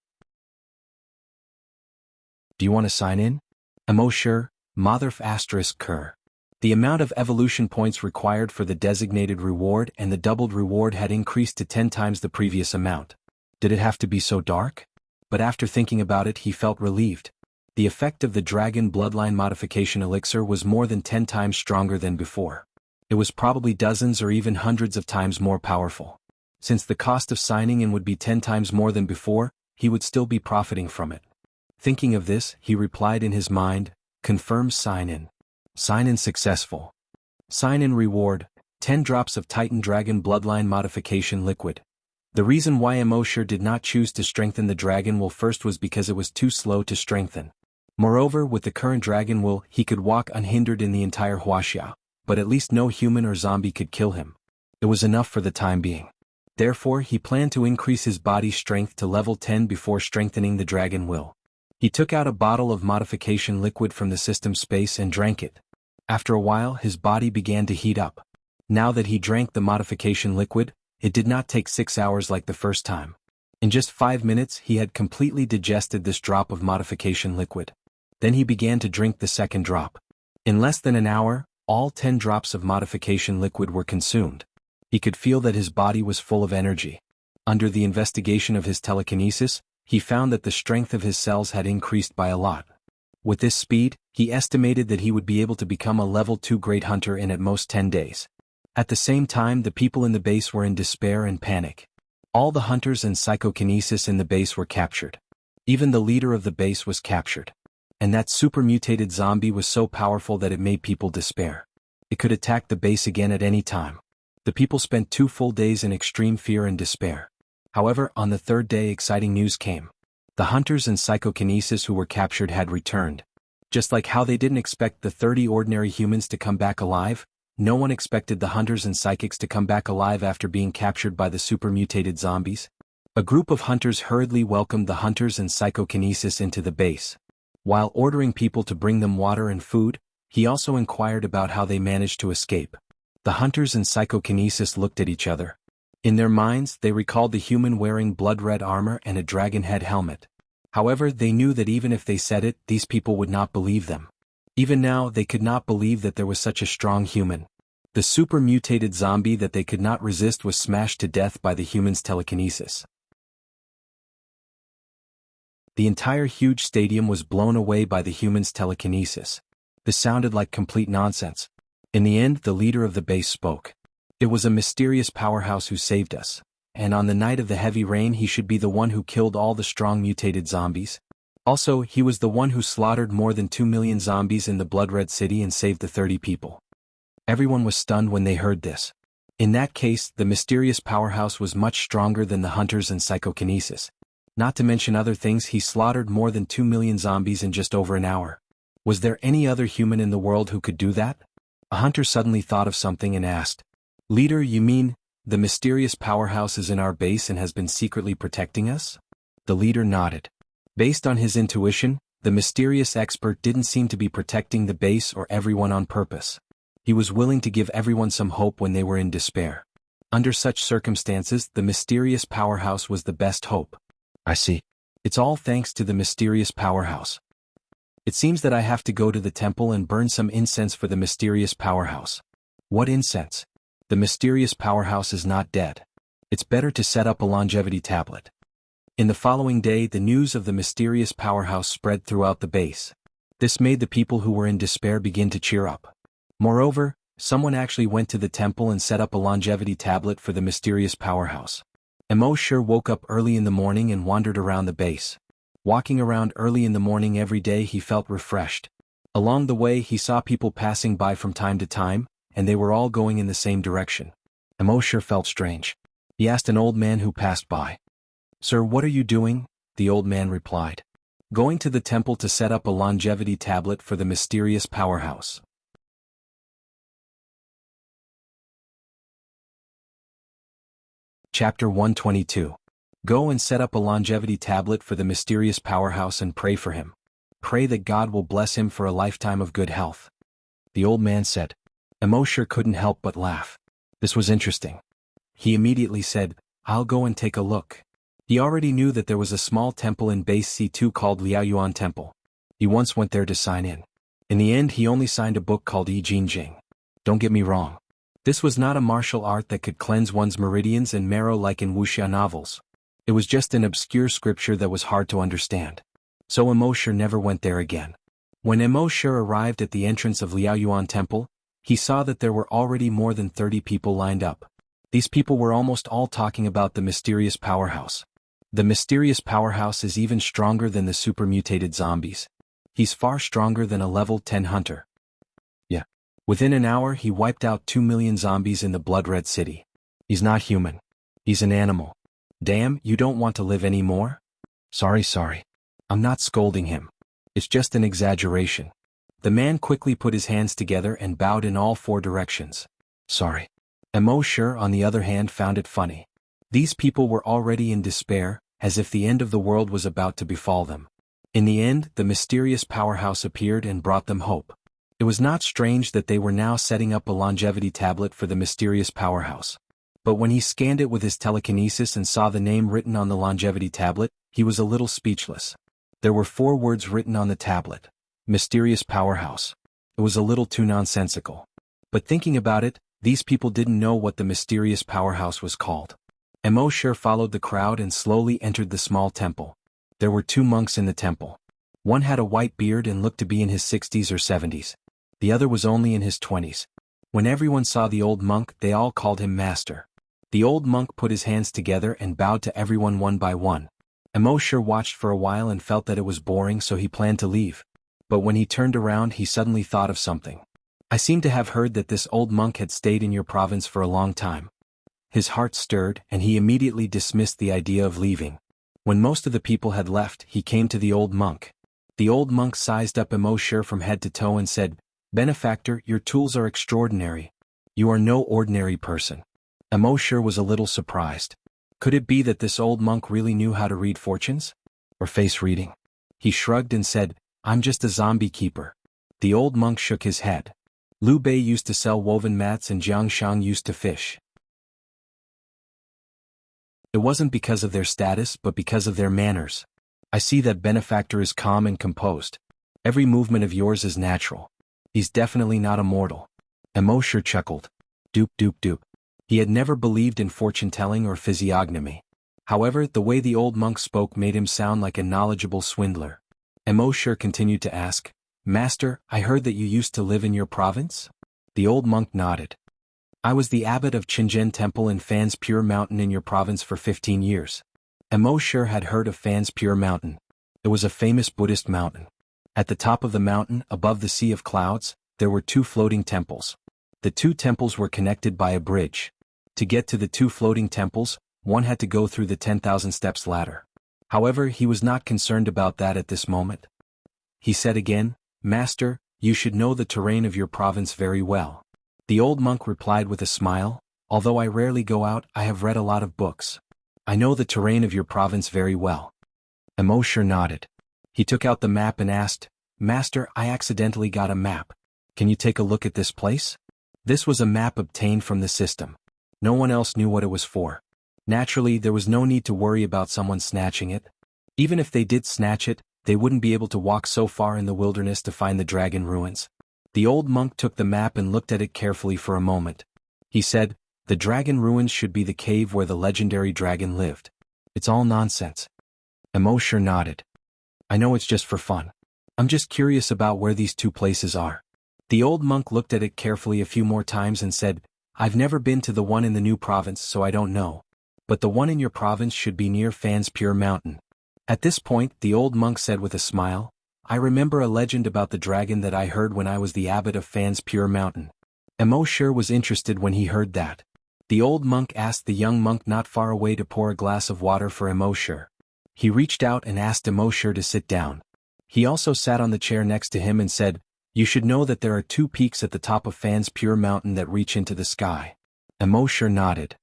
Do you want to sign in? Mo Sure, Motherf asterisk Kerr. The amount of evolution points required for the designated reward and the doubled reward had increased to 10 times the previous amount. Did it have to be so dark? But after thinking about it he felt relieved. The effect of the Dragon Bloodline Modification Elixir was more than 10 times stronger than before. It was probably dozens or even hundreds of times more powerful. Since the cost of signing in would be 10 times more than before, he would still be profiting from it. Thinking of this, he replied in his mind, "Confirm sign in." Sign in successful. Sign in reward, 10 drops of Titan Dragon Bloodline Modification Liquid. The reason why Mo Sure did not choose to strengthen the Dragon Will first was because it was too slow to strengthen. Moreover, with the current Dragon Will, he could walk unhindered in the entire Wuxia, but at least no human or zombie could kill him. It was enough for the time being. Therefore, he planned to increase his body strength to level 10 before strengthening the Dragon Will. He took out a bottle of modification liquid from the system space and drank it. After a while, his body began to heat up. Now that he drank the modification liquid, it did not take 6 hours like the first time. In just 5 minutes, he had completely digested this drop of modification liquid. Then he began to drink the second drop. In less than an hour, all 10 drops of modification liquid were consumed. He could feel that his body was full of energy. Under the investigation of his telekinesis, he found that the strength of his cells had increased by a lot. With this speed, he estimated that he would be able to become a level 2 great hunter in at most 10 days. At the same time, the people in the base were in despair and panic. All the hunters and psychokinesis in the base were captured. Even the leader of the base was captured. And that super mutated zombie was so powerful that it made people despair. It could attack the base again at any time. The people spent 2 full days in extreme fear and despair. However, on the 3rd day exciting news came. The hunters and psychokinesis who were captured had returned. Just like how they didn't expect the 30 ordinary humans to come back alive, no one expected the hunters and psychics to come back alive after being captured by the super mutated zombies. A group of hunters hurriedly welcomed the hunters and psychokinesis into the base. While ordering people to bring them water and food, he also inquired about how they managed to escape. The hunters and psychokinesis looked at each other. In their minds, they recalled the human wearing blood-red armor and a dragon head helmet. However, they knew that even if they said it, these people would not believe them. Even now, they could not believe that there was such a strong human. The super mutated zombie that they could not resist was smashed to death by the human's telekinesis. The entire huge stadium was blown away by the human's telekinesis. This sounded like complete nonsense. In the end, the leader of the base spoke. It was a mysterious powerhouse who saved us, and on the night of the heavy rain he should be the one who killed all the strong mutated zombies. Also, he was the one who slaughtered more than 2 million zombies in the Blood-Red City and saved the 30 people. Everyone was stunned when they heard this. In that case, the mysterious powerhouse was much stronger than the hunters and psychokinesis. Not to mention other things, he slaughtered more than 2 million zombies in just over an hour. Was there any other human in the world who could do that? A hunter suddenly thought of something and asked, "Leader, you mean, the mysterious powerhouse is in our base and has been secretly protecting us?" The leader nodded. Based on his intuition, the mysterious expert didn't seem to be protecting the base or everyone on purpose. He was willing to give everyone some hope when they were in despair. Under such circumstances, the mysterious powerhouse was the best hope. I see. It's all thanks to the mysterious powerhouse. It seems that I have to go to the temple and burn some incense for the mysterious powerhouse. What incense? The mysterious powerhouse is not dead. It's better to set up a longevity tablet. In the following day, the news of the mysterious powerhouse spread throughout the base. This made the people who were in despair begin to cheer up. Moreover, someone actually went to the temple and set up a longevity tablet for the mysterious powerhouse. Emosure woke up early in the morning and wandered around the base. Walking around early in the morning every day, he felt refreshed. Along the way, he saw people passing by from time to time, and they were all going in the same direction. Emosure felt strange. He asked an old man who passed by. "Sir, what are you doing?" The old man replied. "Going to the temple to set up a longevity tablet for the mysterious powerhouse." Chapter 122. Go and set up a longevity tablet for the mysterious powerhouse and pray for him. Pray that God will bless him for a lifetime of good health. The old man said. Emosure couldn't help but laugh. This was interesting. He immediately said, "I'll go and take a look." He already knew that there was a small temple in base C2 called Liaoyuan Temple. He once went there to sign in. In the end, he only signed a book called Yi Jinjing. Don't get me wrong. This was not a martial art that could cleanse one's meridians and marrow like in Wuxia novels. It was just an obscure scripture that was hard to understand. So Emosure never went there again. When Emosure arrived at the entrance of Liaoyuan Temple, he saw that there were already more than 30 people lined up. These people were almost all talking about the mysterious powerhouse. The mysterious powerhouse is even stronger than the super-mutated zombies. He's far stronger than a level 10 hunter. Yeah. Within an hour he wiped out 2 million zombies in the Blood-Red City. He's not human. He's an animal. Damn, you don't want to live anymore? Sorry. I'm not scolding him. It's just an exaggeration. The man quickly put his hands together and bowed in all 4 directions. Sorry. Emosure, on the other hand, found it funny. These people were already in despair, as if the end of the world was about to befall them. In the end, the mysterious powerhouse appeared and brought them hope. It was not strange that they were now setting up a longevity tablet for the mysterious powerhouse. But when he scanned it with his telekinesis and saw the name written on the longevity tablet, he was a little speechless. There were 4 words written on the tablet. Mysterious powerhouse. It was a little too nonsensical. But thinking about it, these people didn't know what the mysterious powerhouse was called. Emosure followed the crowd and slowly entered the small temple. There were 2 monks in the temple. One had a white beard and looked to be in his 60s or 70s. The other was only in his 20s. When everyone saw the old monk, they all called him master. The old monk put his hands together and bowed to everyone one by one. Emosure watched for a while and felt that it was boring, so he planned to leave. But when he turned around, he suddenly thought of something. "I seem to have heard that this old monk had stayed in your province for a long time." His heart stirred, and he immediately dismissed the idea of leaving. When most of the people had left, he came to the old monk. The old monk sized up Emosure from head to toe and said, "Benefactor, your tools are extraordinary. You are no ordinary person." Emosure was a little surprised. Could it be that this old monk really knew how to read fortunes? Or face reading? He shrugged and said, "I'm just a zombie keeper." The old monk shook his head. Liu Bei used to sell woven mats and Jiang Shang used to fish. It wasn't because of their status but because of their manners. I see that Benefactor is calm and composed. Every movement of yours is natural. He's definitely not a mortal. Emosure chuckled. Doop. He had never believed in fortune-telling or physiognomy. However, the way the old monk spoke made him sound like a knowledgeable swindler. Emosure continued to ask, "Master, I heard that you used to live in your province?" The old monk nodded. "I was the abbot of Qingzhen Temple in Fan's Pure Mountain in your province for 15 years. Emosure had heard of Fan's Pure Mountain. It was a famous Buddhist mountain. At the top of the mountain, above the sea of clouds, there were 2 floating temples. The 2 temples were connected by a bridge. To get to the 2 floating temples, one had to go through the 10,000 steps ladder. However, he was not concerned about that at this moment. He said again, "Master, you should know the terrain of your province very well." The old monk replied with a smile, "Although I rarely go out, I have read a lot of books. I know the terrain of your province very well." Emosure nodded. He took out the map and asked, "Master, I accidentally got a map. Can you take a look at this place?" This was a map obtained from the system. No one else knew what it was for. Naturally, there was no need to worry about someone snatching it. Even if they did snatch it, they wouldn't be able to walk so far in the wilderness to find the dragon ruins. The old monk took the map and looked at it carefully for a moment. He said, "The dragon ruins should be the cave where the legendary dragon lived. It's all nonsense." Emosure nodded. "I know it's just for fun. I'm just curious about where these two places are. The old monk looked at it carefully a few more times and said, I've never been to the one in the new province, so I don't know. But the one in your province should be near Fan's Pure Mountain. At this point, the old monk said with a smile, I remember a legend about the dragon that I heard when I was the abbot of Fan's Pure Mountain. Emosher was interested when he heard that. The old monk asked the young monk not far away to pour a glass of water for Emosher. He reached out and asked Emosher to sit down. He also sat on the chair next to him and said, You should know that there are two peaks at the top of Fan's Pure Mountain that reach into the sky. Emosher nodded.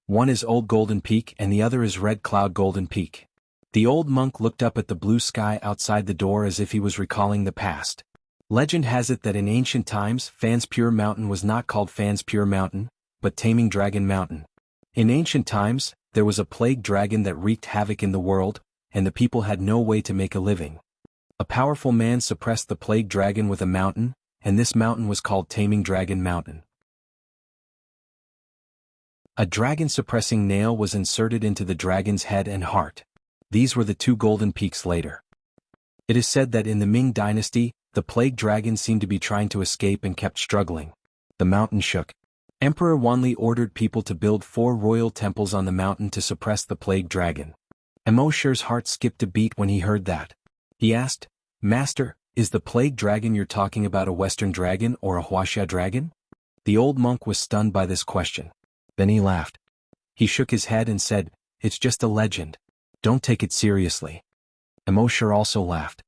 One is Old Golden Peak and the other is Red Cloud Golden Peak. The old monk looked up at the blue sky outside the door as if he was recalling the past. Legend has it that in ancient times, Fan's Pure Mountain was not called Fan's Pure Mountain, but Taming Dragon Mountain. In ancient times, there was a plague dragon that wreaked havoc in the world, and the people had no way to make a living. A powerful man suppressed the plague dragon with a mountain, and this mountain was called Taming Dragon Mountain. A dragon-suppressing nail was inserted into the dragon's head and heart. These were the two golden peaks later. It is said that in the Ming dynasty, the plague dragon seemed to be trying to escape and kept struggling. The mountain shook. Emperor Wanli ordered people to build 4 royal temples on the mountain to suppress the plague dragon. Emosher's heart skipped a beat when he heard that. He asked, Master, is the plague dragon you're talking about a Western dragon or a Wuxia dragon? The old monk was stunned by this question. Then he laughed. He shook his head and said, It's just a legend. Don't take it seriously. Emosher also laughed.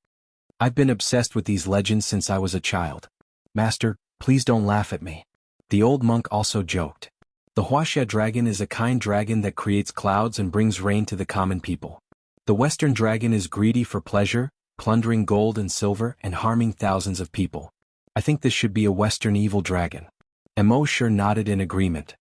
I've been obsessed with these legends since I was a child. Master, please don't laugh at me. The old monk also joked. The Wuxia dragon is a kind dragon that creates clouds and brings rain to the common people. The Western dragon is greedy for pleasure, plundering gold and silver and harming thousands of people. I think this should be a Western evil dragon. Emosher nodded in agreement.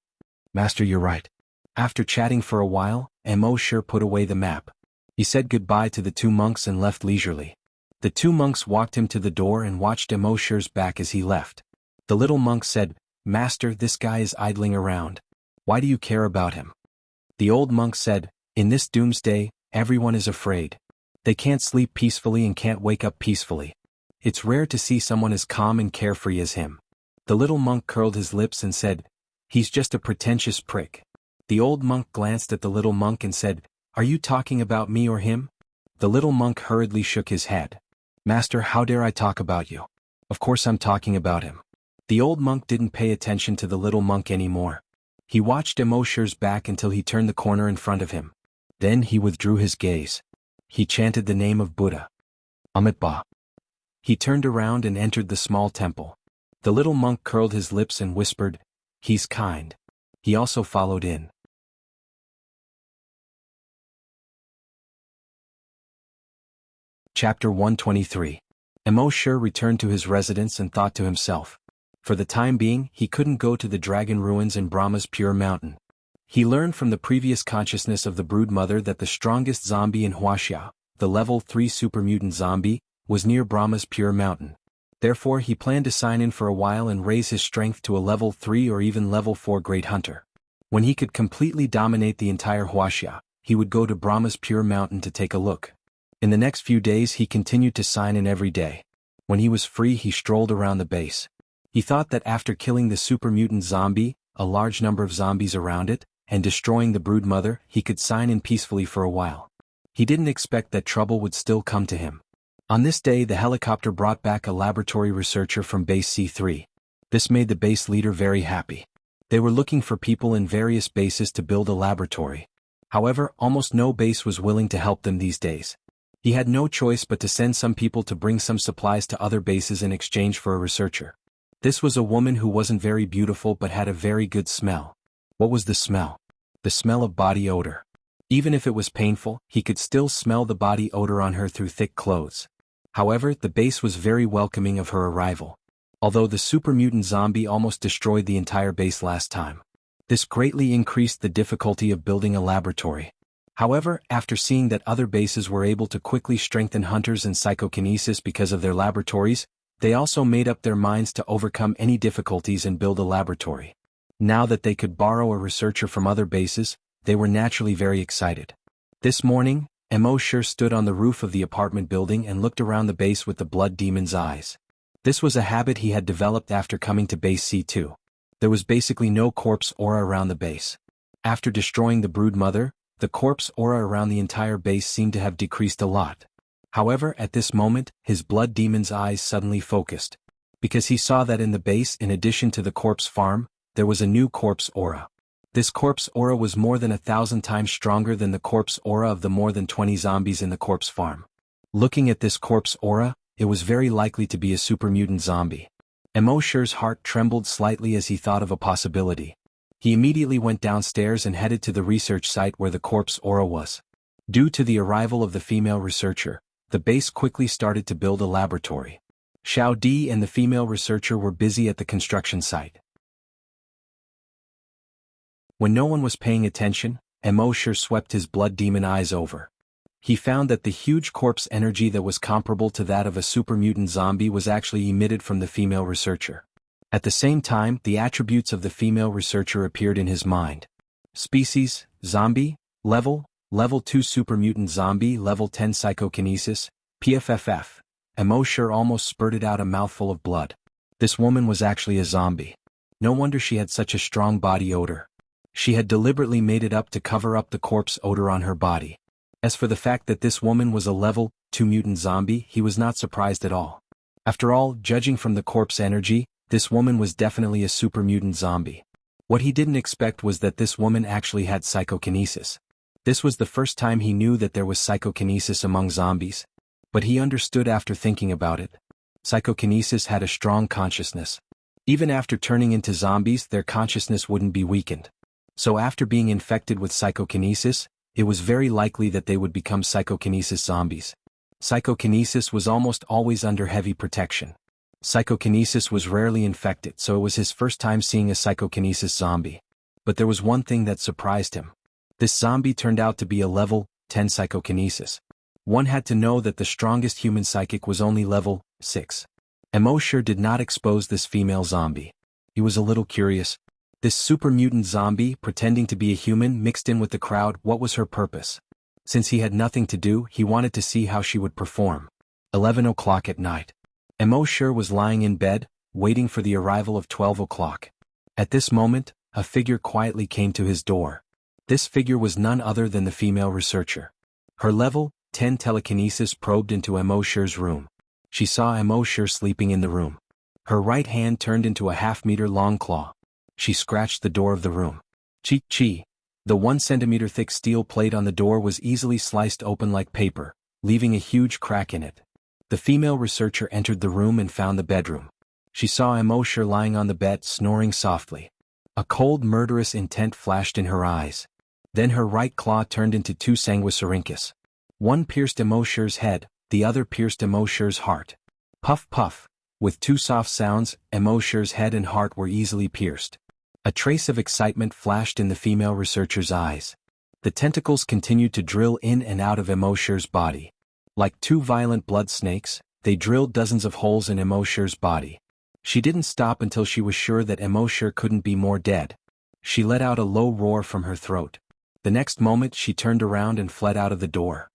Master, you're right. After chatting for a while, Emosher put away the map. He said goodbye to the two monks and left leisurely. The two monks walked him to the door and watched Emosher's back as he left. The little monk said, Master, this guy is idling around. Why do you care about him? The old monk said, In this doomsday, everyone is afraid. They can't sleep peacefully and can't wake up peacefully. It's rare to see someone as calm and carefree as him. The little monk curled his lips and said, He's just a pretentious prick. The old monk glanced at the little monk and said, Are you talking about me or him? The little monk hurriedly shook his head. Master, how dare I talk about you? Of course I'm talking about him. The old monk didn't pay attention to the little monk anymore. He watched Emosher's back until he turned the corner in front of him. Then he withdrew his gaze. He chanted the name of Buddha. Amitabha. He turned around and entered the small temple. The little monk curled his lips and whispered, He's kind. He also followed in. Chapter 123. Emosher returned to his residence and thought to himself. For the time being, he couldn't go to the dragon ruins in Brahma's Pure Mountain. He learned from the previous consciousness of the brood mother that the strongest zombie in Wuxia, the level 3 supermutant zombie, was near Brahma's Pure Mountain. Therefore he planned to sign in for a while and raise his strength to a level 3 or even level 4 Great Hunter. When he could completely dominate the entire Wuxia, he would go to Brahma's Pure Mountain to take a look. In the next few days he continued to sign in every day. When he was free he strolled around the base. He thought that after killing the supermutant zombie, a large number of zombies around it, and destroying the brood mother, he could sign in peacefully for a while. He didn't expect that trouble would still come to him. On this day the helicopter brought back a laboratory researcher from base C3. This made the base leader very happy. They were looking for people in various bases to build a laboratory. However, almost no base was willing to help them these days. He had no choice but to send some people to bring some supplies to other bases in exchange for a researcher. This was a woman who wasn't very beautiful but had a very good smell. What was the smell? The smell of body odor. Even if it was painful, he could still smell the body odor on her through thick clothes. However, the base was very welcoming of her arrival. Although the super mutant zombie almost destroyed the entire base last time. This greatly increased the difficulty of building a laboratory. However, after seeing that other bases were able to quickly strengthen hunters and psychokinesis because of their laboratories, they also made up their minds to overcome any difficulties and build a laboratory. Now that they could borrow a researcher from other bases, they were naturally very excited. This morning, Emosure stood on the roof of the apartment building and looked around the base with the blood demon's eyes. This was a habit he had developed after coming to base C2. There was basically no corpse aura around the base. After destroying the brood mother, the corpse aura around the entire base seemed to have decreased a lot. However, at this moment, his blood demon's eyes suddenly focused. Because he saw that in the base, in addition to the corpse farm, there was a new corpse aura. This corpse aura was more than 1,000 times stronger than the corpse aura of the more than 20 zombies in the corpse farm. Looking at this corpse aura, it was very likely to be a super mutant zombie. Emosure's heart trembled slightly as he thought of a possibility. He immediately went downstairs and headed to the research site where the corpse aura was. Due to the arrival of the female researcher, the base quickly started to build a laboratory. Xiao Di and the female researcher were busy at the construction site. When no one was paying attention, Emosure swept his blood demon eyes over. He found that the huge corpse energy that was comparable to that of a super mutant zombie was actually emitted from the female researcher. At the same time, the attributes of the female researcher appeared in his mind. Species, zombie, level 2 super mutant zombie, level 10 psychokinesis, PFFF. Emosure almost spurted out a mouthful of blood. This woman was actually a zombie. No wonder she had such a strong body odor. She had deliberately made it up to cover up the corpse odor on her body. As for the fact that this woman was a level 2 mutant zombie, he was not surprised at all. After all, judging from the corpse energy, this woman was definitely a super mutant zombie. What he didn't expect was that this woman actually had psychokinesis. This was the first time he knew that there was psychokinesis among zombies. But he understood after thinking about it. Psychokinesis had a strong consciousness. Even after turning into zombies, their consciousness wouldn't be weakened. So after being infected with psychokinesis, it was very likely that they would become psychokinesis zombies. Psychokinesis was almost always under heavy protection. Psychokinesis was rarely infected, so it was his first time seeing a psychokinesis zombie. But there was one thing that surprised him. This zombie turned out to be a level 10 psychokinesis. One had to know that the strongest human psychic was only level 6. Emosure did not expose this female zombie. He was a little curious. This super mutant zombie, pretending to be a human, mixed in with the crowd. What was her purpose? Since he had nothing to do, he wanted to see how she would perform. 11 o'clock at night. Emosure was lying in bed, waiting for the arrival of 12 o'clock. At this moment, a figure quietly came to his door. This figure was none other than the female researcher. Her level 10 telekinesis probed into Emosure's room. She saw Emosure sleeping in the room. Her right hand turned into a half-meter-long claw. She scratched the door of the room. Chi. The 1 centimeter thick steel plate on the door was easily sliced open like paper, leaving a huge crack in it. The female researcher entered the room and found the bedroom. She saw Emosure lying on the bed, snoring softly. A cold, murderous intent flashed in her eyes. Then her right claw turned into 2 sanguisurincus. One pierced Emosure's head, the other pierced Emosure's heart. Puff puff. With 2 soft sounds, Emosure's head and heart were easily pierced. A trace of excitement flashed in the female researcher's eyes. The tentacles continued to drill in and out of Emosure's body. Like 2 violent blood snakes, they drilled dozens of holes in Emosure's body. She didn't stop until she was sure that Emosure couldn't be more dead. She let out a low roar from her throat. The next moment she turned around and fled out of the door.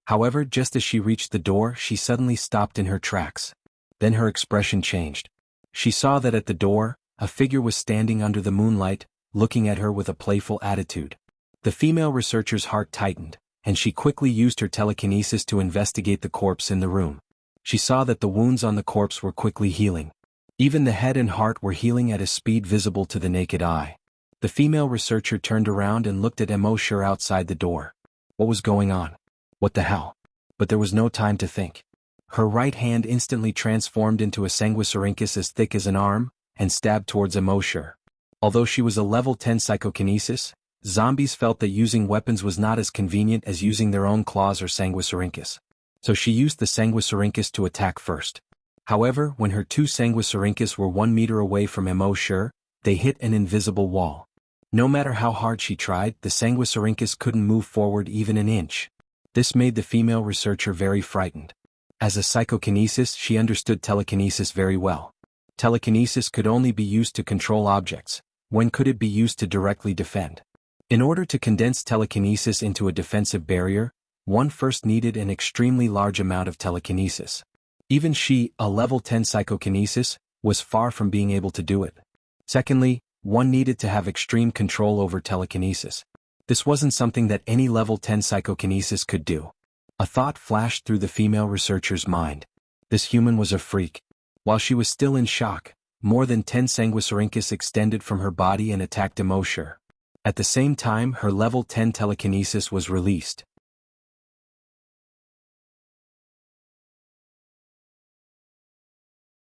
However, just as she reached the door, she suddenly stopped in her tracks. Then her expression changed. She saw that at the door, a figure was standing under the moonlight, looking at her with a playful attitude. The female researcher's heart tightened, and she quickly used her telekinesis to investigate the corpse in the room. She saw that the wounds on the corpse were quickly healing. Even the head and heart were healing at a speed visible to the naked eye. The female researcher turned around and looked at Emosure outside the door. What was going on? What the hell? But there was no time to think. Her right hand instantly transformed into a sanguisurincus as thick as an arm, and stabbed towards Emosure. Although she was a level 10 psychokinesis, zombies felt that using weapons was not as convenient as using their own claws or sanguisurincus. So she used the sanguisurincus to attack first. However, when her 2 sanguisurincus were 1 meter away from Emosure, they hit an invisible wall. No matter how hard she tried, the sanguisurincus couldn't move forward even an inch. This made the female researcher very frightened. As a psychokinesis, she understood telekinesis very well. Telekinesis could only be used to control objects. When could it be used to directly defend? In order to condense telekinesis into a defensive barrier, one first needed an extremely large amount of telekinesis. Even she, a level 10 psychokinesis, was far from being able to do it. Secondly, one needed to have extreme control over telekinesis. This wasn't something that any level 10 psychokinesis could do. A thought flashed through the female researcher's mind. This human was a freak. While she was still in shock, more than 10 sanguisurincus extended from her body and attacked Emoshur. At the same time, her level 10 telekinesis was released.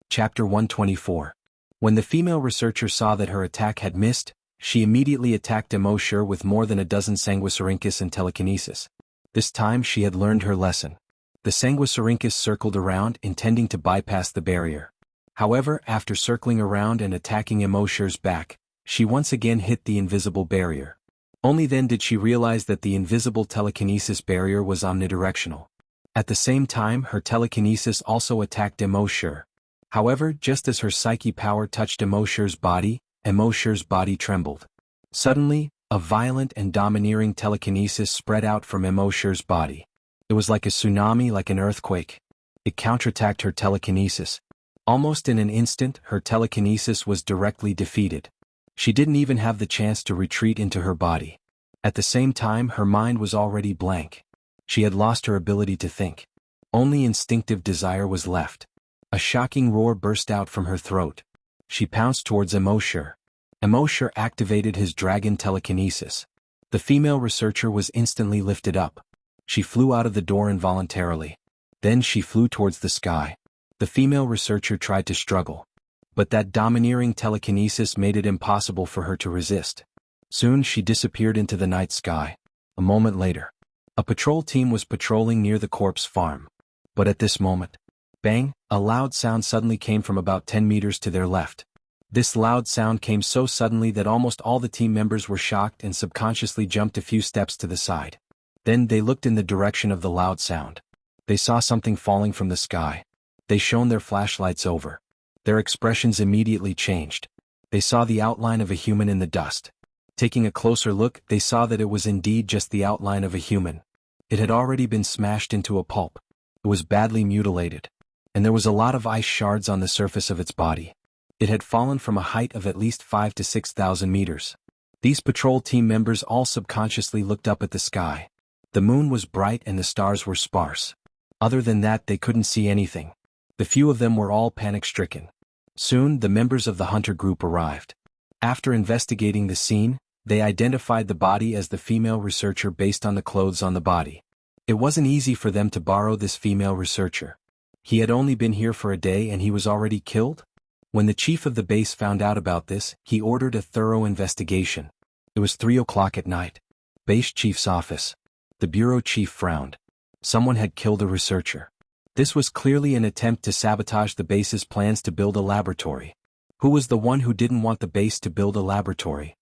Chapter 124. When the female researcher saw that her attack had missed, she immediately attacked Emoshur with more than a dozen sanguisurincus and telekinesis. This time she had learned her lesson. The sanguisurincus circled around, intending to bypass the barrier. However, after circling around and attacking Emoshur's back, she once again hit the invisible barrier. Only then did she realize that the invisible telekinesis barrier was omnidirectional. At the same time, her telekinesis also attacked Emoshur. However, just as her psyche power touched Emoshur's body trembled. Suddenly, a violent and domineering telekinesis spread out from Emoshur's body. It was like a tsunami, like an earthquake. It counterattacked her telekinesis. Almost in an instant, her telekinesis was directly defeated. She didn't even have the chance to retreat into her body. At the same time, her mind was already blank. She had lost her ability to think. Only instinctive desire was left. A shocking roar burst out from her throat. She pounced towards Emoshur. Emoshur activated his dragon telekinesis. The female researcher was instantly lifted up. She flew out of the door involuntarily. Then she flew towards the sky. The female researcher tried to struggle. But that domineering telekinesis made it impossible for her to resist. Soon she disappeared into the night sky. A moment later, a patrol team was patrolling near the corpse farm. But at this moment, bang, a loud sound suddenly came from about 10 meters to their left. This loud sound came so suddenly that almost all the team members were shocked and subconsciously jumped a few steps to the side. Then they looked in the direction of the loud sound. They saw something falling from the sky. They shone their flashlights over. Their expressions immediately changed. They saw the outline of a human in the dust. Taking a closer look, they saw that it was indeed just the outline of a human. It had already been smashed into a pulp. It was badly mutilated. And there was a lot of ice shards on the surface of its body. It had fallen from a height of at least 5,000 to 6,000 meters. These patrol team members all subconsciously looked up at the sky. The moon was bright and the stars were sparse. Other than that, they couldn't see anything. The few of them were all panic-stricken. Soon, the members of the hunter group arrived. After investigating the scene, they identified the body as the female researcher based on the clothes on the body. It wasn't easy for them to borrow this female researcher. He had only been here for a day and he was already killed? When the chief of the base found out about this, he ordered a thorough investigation. It was 3 o'clock at night. Base chief's office. The bureau chief frowned. Someone had killed a researcher. This was clearly an attempt to sabotage the base's plans to build a laboratory. Who was the one who didn't want the base to build a laboratory?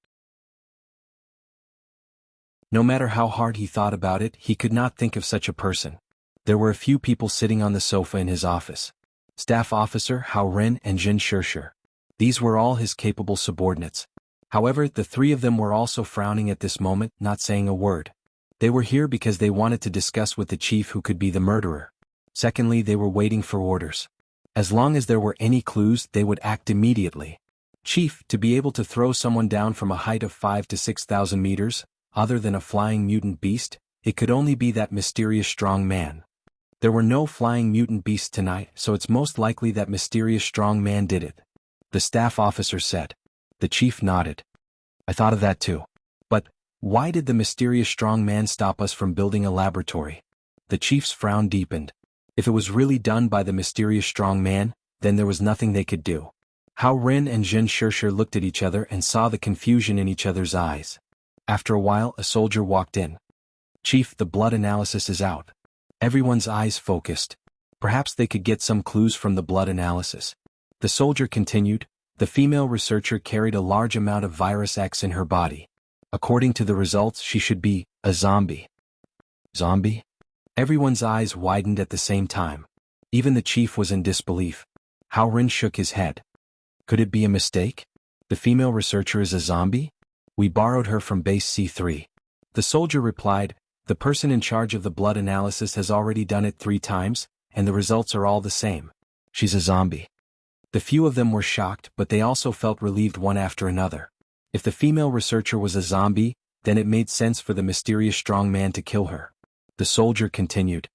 No matter how hard he thought about it, he could not think of such a person. There were a few people sitting on the sofa in his office. Staff Officer Hao Ren and Jin Shirshir. These were all his capable subordinates. However, the three of them were also frowning at this moment, not saying a word. They were here because they wanted to discuss with the chief who could be the murderer. Secondly, they were waiting for orders. As long as there were any clues, they would act immediately. Chief, to be able to throw someone down from a height of 5,000 to 6,000 meters, other than a flying mutant beast, it could only be that mysterious strong man. There were no flying mutant beasts tonight, so it's most likely that mysterious strong man did it. The staff officer said. The chief nodded. I thought of that too. But, why did the mysterious strong man stop us from building a laboratory? The chief's frown deepened. If it was really done by the mysterious strong man, then there was nothing they could do. Hao Ren and Jin Shirshir looked at each other and saw the confusion in each other's eyes. After a while, a soldier walked in. Chief, the blood analysis is out. Everyone's eyes focused. Perhaps they could get some clues from the blood analysis. The soldier continued. The female researcher carried a large amount of virus X in her body. According to the results, she should be a zombie. Zombie? Everyone's eyes widened at the same time. Even the chief was in disbelief. Hao Ren shook his head. Could it be a mistake? The female researcher is a zombie? We borrowed her from base C3. The soldier replied, the person in charge of the blood analysis has already done it 3 times, and the results are all the same. She's a zombie. The few of them were shocked, but they also felt relieved one after another. If the female researcher was a zombie, then it made sense for the mysterious strong man to kill her. The soldier continued.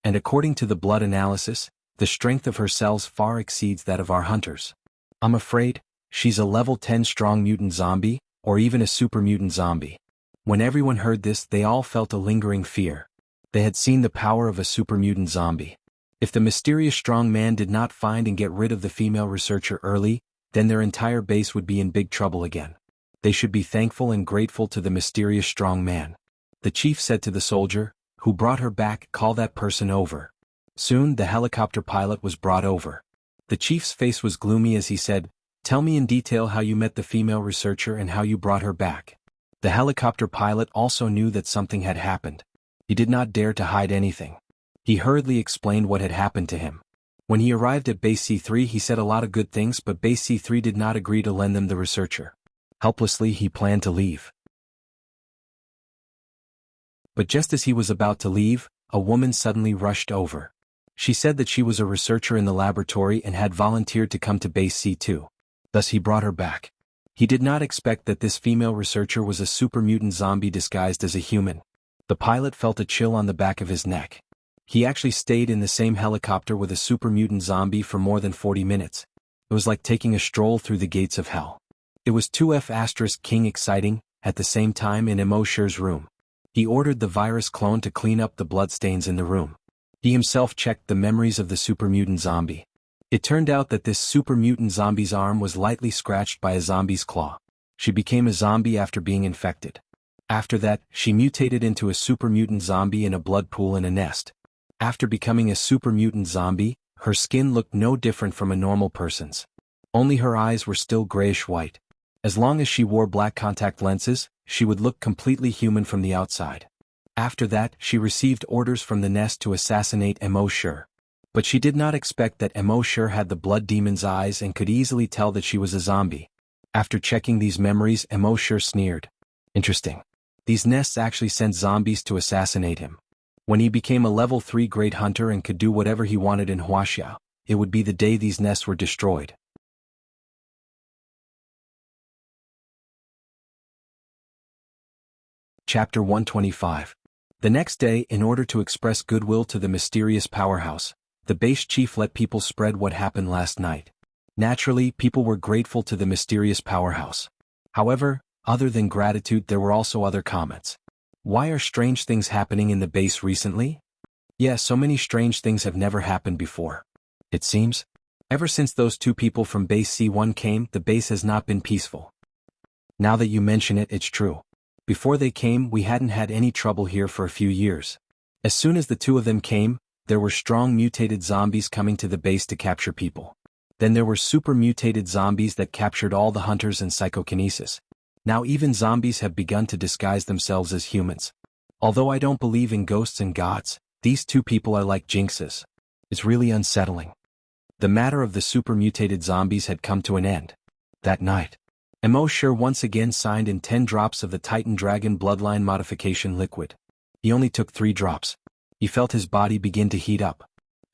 And according to the blood analysis, the strength of her cells far exceeds that of our hunters. I'm afraid, she's a level 10 strong mutant zombie, or even a super mutant zombie. When everyone heard this, they all felt a lingering fear. They had seen the power of a super mutant zombie. If the mysterious strong man did not find and get rid of the female researcher early, then their entire base would be in big trouble again. They should be thankful and grateful to the mysterious strong man. The chief said to the soldier, who brought her back, call that person over. Soon the helicopter pilot was brought over. The chief's face was gloomy as he said, tell me in detail how you met the female researcher and how you brought her back. The helicopter pilot also knew that something had happened. He did not dare to hide anything. He hurriedly explained what had happened to him. When he arrived at base C3, he said a lot of good things, but base C3 did not agree to lend them the researcher. Helplessly, he planned to leave. But just as he was about to leave, a woman suddenly rushed over. She said that she was a researcher in the laboratory and had volunteered to come to base C2. Thus he brought her back. He did not expect that this female researcher was a super mutant zombie disguised as a human. The pilot felt a chill on the back of his neck. He actually stayed in the same helicopter with a super mutant zombie for more than 40 minutes. It was like taking a stroll through the gates of hell. It was 2F** King exciting. At the same time, in Emosher's room, he ordered the virus clone to clean up the bloodstains in the room. He himself checked the memories of the super mutant zombie. It turned out that this super mutant zombie's arm was lightly scratched by a zombie's claw. She became a zombie after being infected. After that, she mutated into a super mutant zombie in a blood pool in a nest. After becoming a super mutant zombie, her skin looked no different from a normal person's. Only her eyes were still grayish-white. As long as she wore black contact lenses, she would look completely human from the outside. After that, she received orders from the nest to assassinate Emosher. But she did not expect that Emosher had the blood demon's eyes and could easily tell that she was a zombie. After checking these memories, Emosher sneered. Interesting. These nests actually sent zombies to assassinate him. When he became a level 3 great hunter and could do whatever he wanted in Wuxia, it would be the day these nests were destroyed. Chapter 125. The next day, in order to express goodwill to the mysterious powerhouse, the base chief let people spread what happened last night. Naturally, people were grateful to the mysterious powerhouse. However, other than gratitude, there were also other comments. Why are strange things happening in the base recently? Yeah, so many strange things have never happened before. It seems. Ever since those 2 people from base C1 came, the base has not been peaceful. Now that you mention it, it's true. Before they came, we hadn't had any trouble here for a few years. As soon as the 2 of them came, there were strong mutated zombies coming to the base to capture people. Then there were super mutated zombies that captured all the hunters and psychokinesis. Now even zombies have begun to disguise themselves as humans. Although I don't believe in ghosts and gods, these 2 people are like jinxes. It's really unsettling. The matter of the super mutated zombies had come to an end. That night, Emosher once again signed in 10 drops of the Titan Dragon bloodline modification liquid. He only took 3 drops. He felt his body begin to heat up.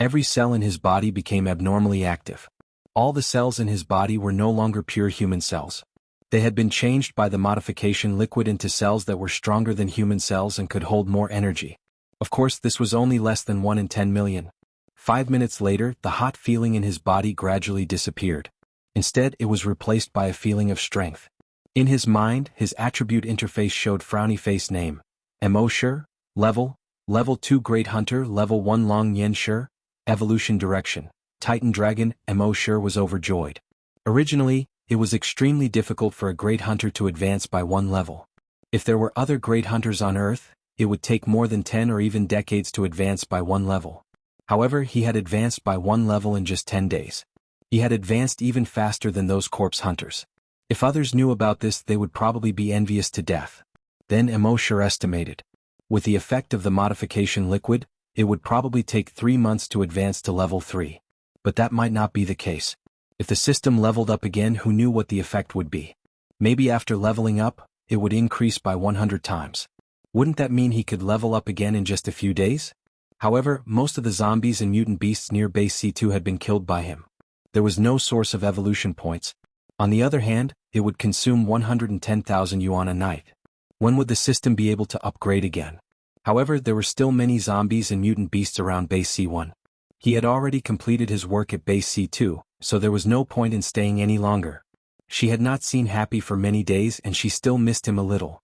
Every cell in his body became abnormally active. All the cells in his body were no longer pure human cells. They had been changed by the modification liquid into cells that were stronger than human cells and could hold more energy. Of course, this was only less than 1 in 10 million. 5 minutes later, the hot feeling in his body gradually disappeared. Instead, it was replaced by a feeling of strength. In his mind, his attribute interface showed frowny face name. Emosher, Level 2 Great Hunter, Level 1 Long Yensher, Evolution Direction, Titan Dragon. Emosher was overjoyed. Originally, it was extremely difficult for a Great Hunter to advance by 1 level. If there were other Great Hunters on Earth, it would take more than 10 or even decades to advance by 1 level. However, he had advanced by 1 level in just 10 days. He had advanced even faster than those corpse hunters. If others knew about this, they would probably be envious to death. Then Emosher estimated. With the effect of the modification liquid, it would probably take 3 months to advance to level 3. But that might not be the case. If the system leveled up again, who knew what the effect would be? Maybe after leveling up, it would increase by 100 times. Wouldn't that mean he could level up again in just a few days? However, most of the zombies and mutant beasts near base C2 had been killed by him. There was no source of evolution points. On the other hand, it would consume 110,000 yuan a night. When would the system be able to upgrade again? However, there were still many zombies and mutant beasts around base C1. He had already completed his work at base C2, so there was no point in staying any longer. She had not seen Happy for many days and she still missed him a little.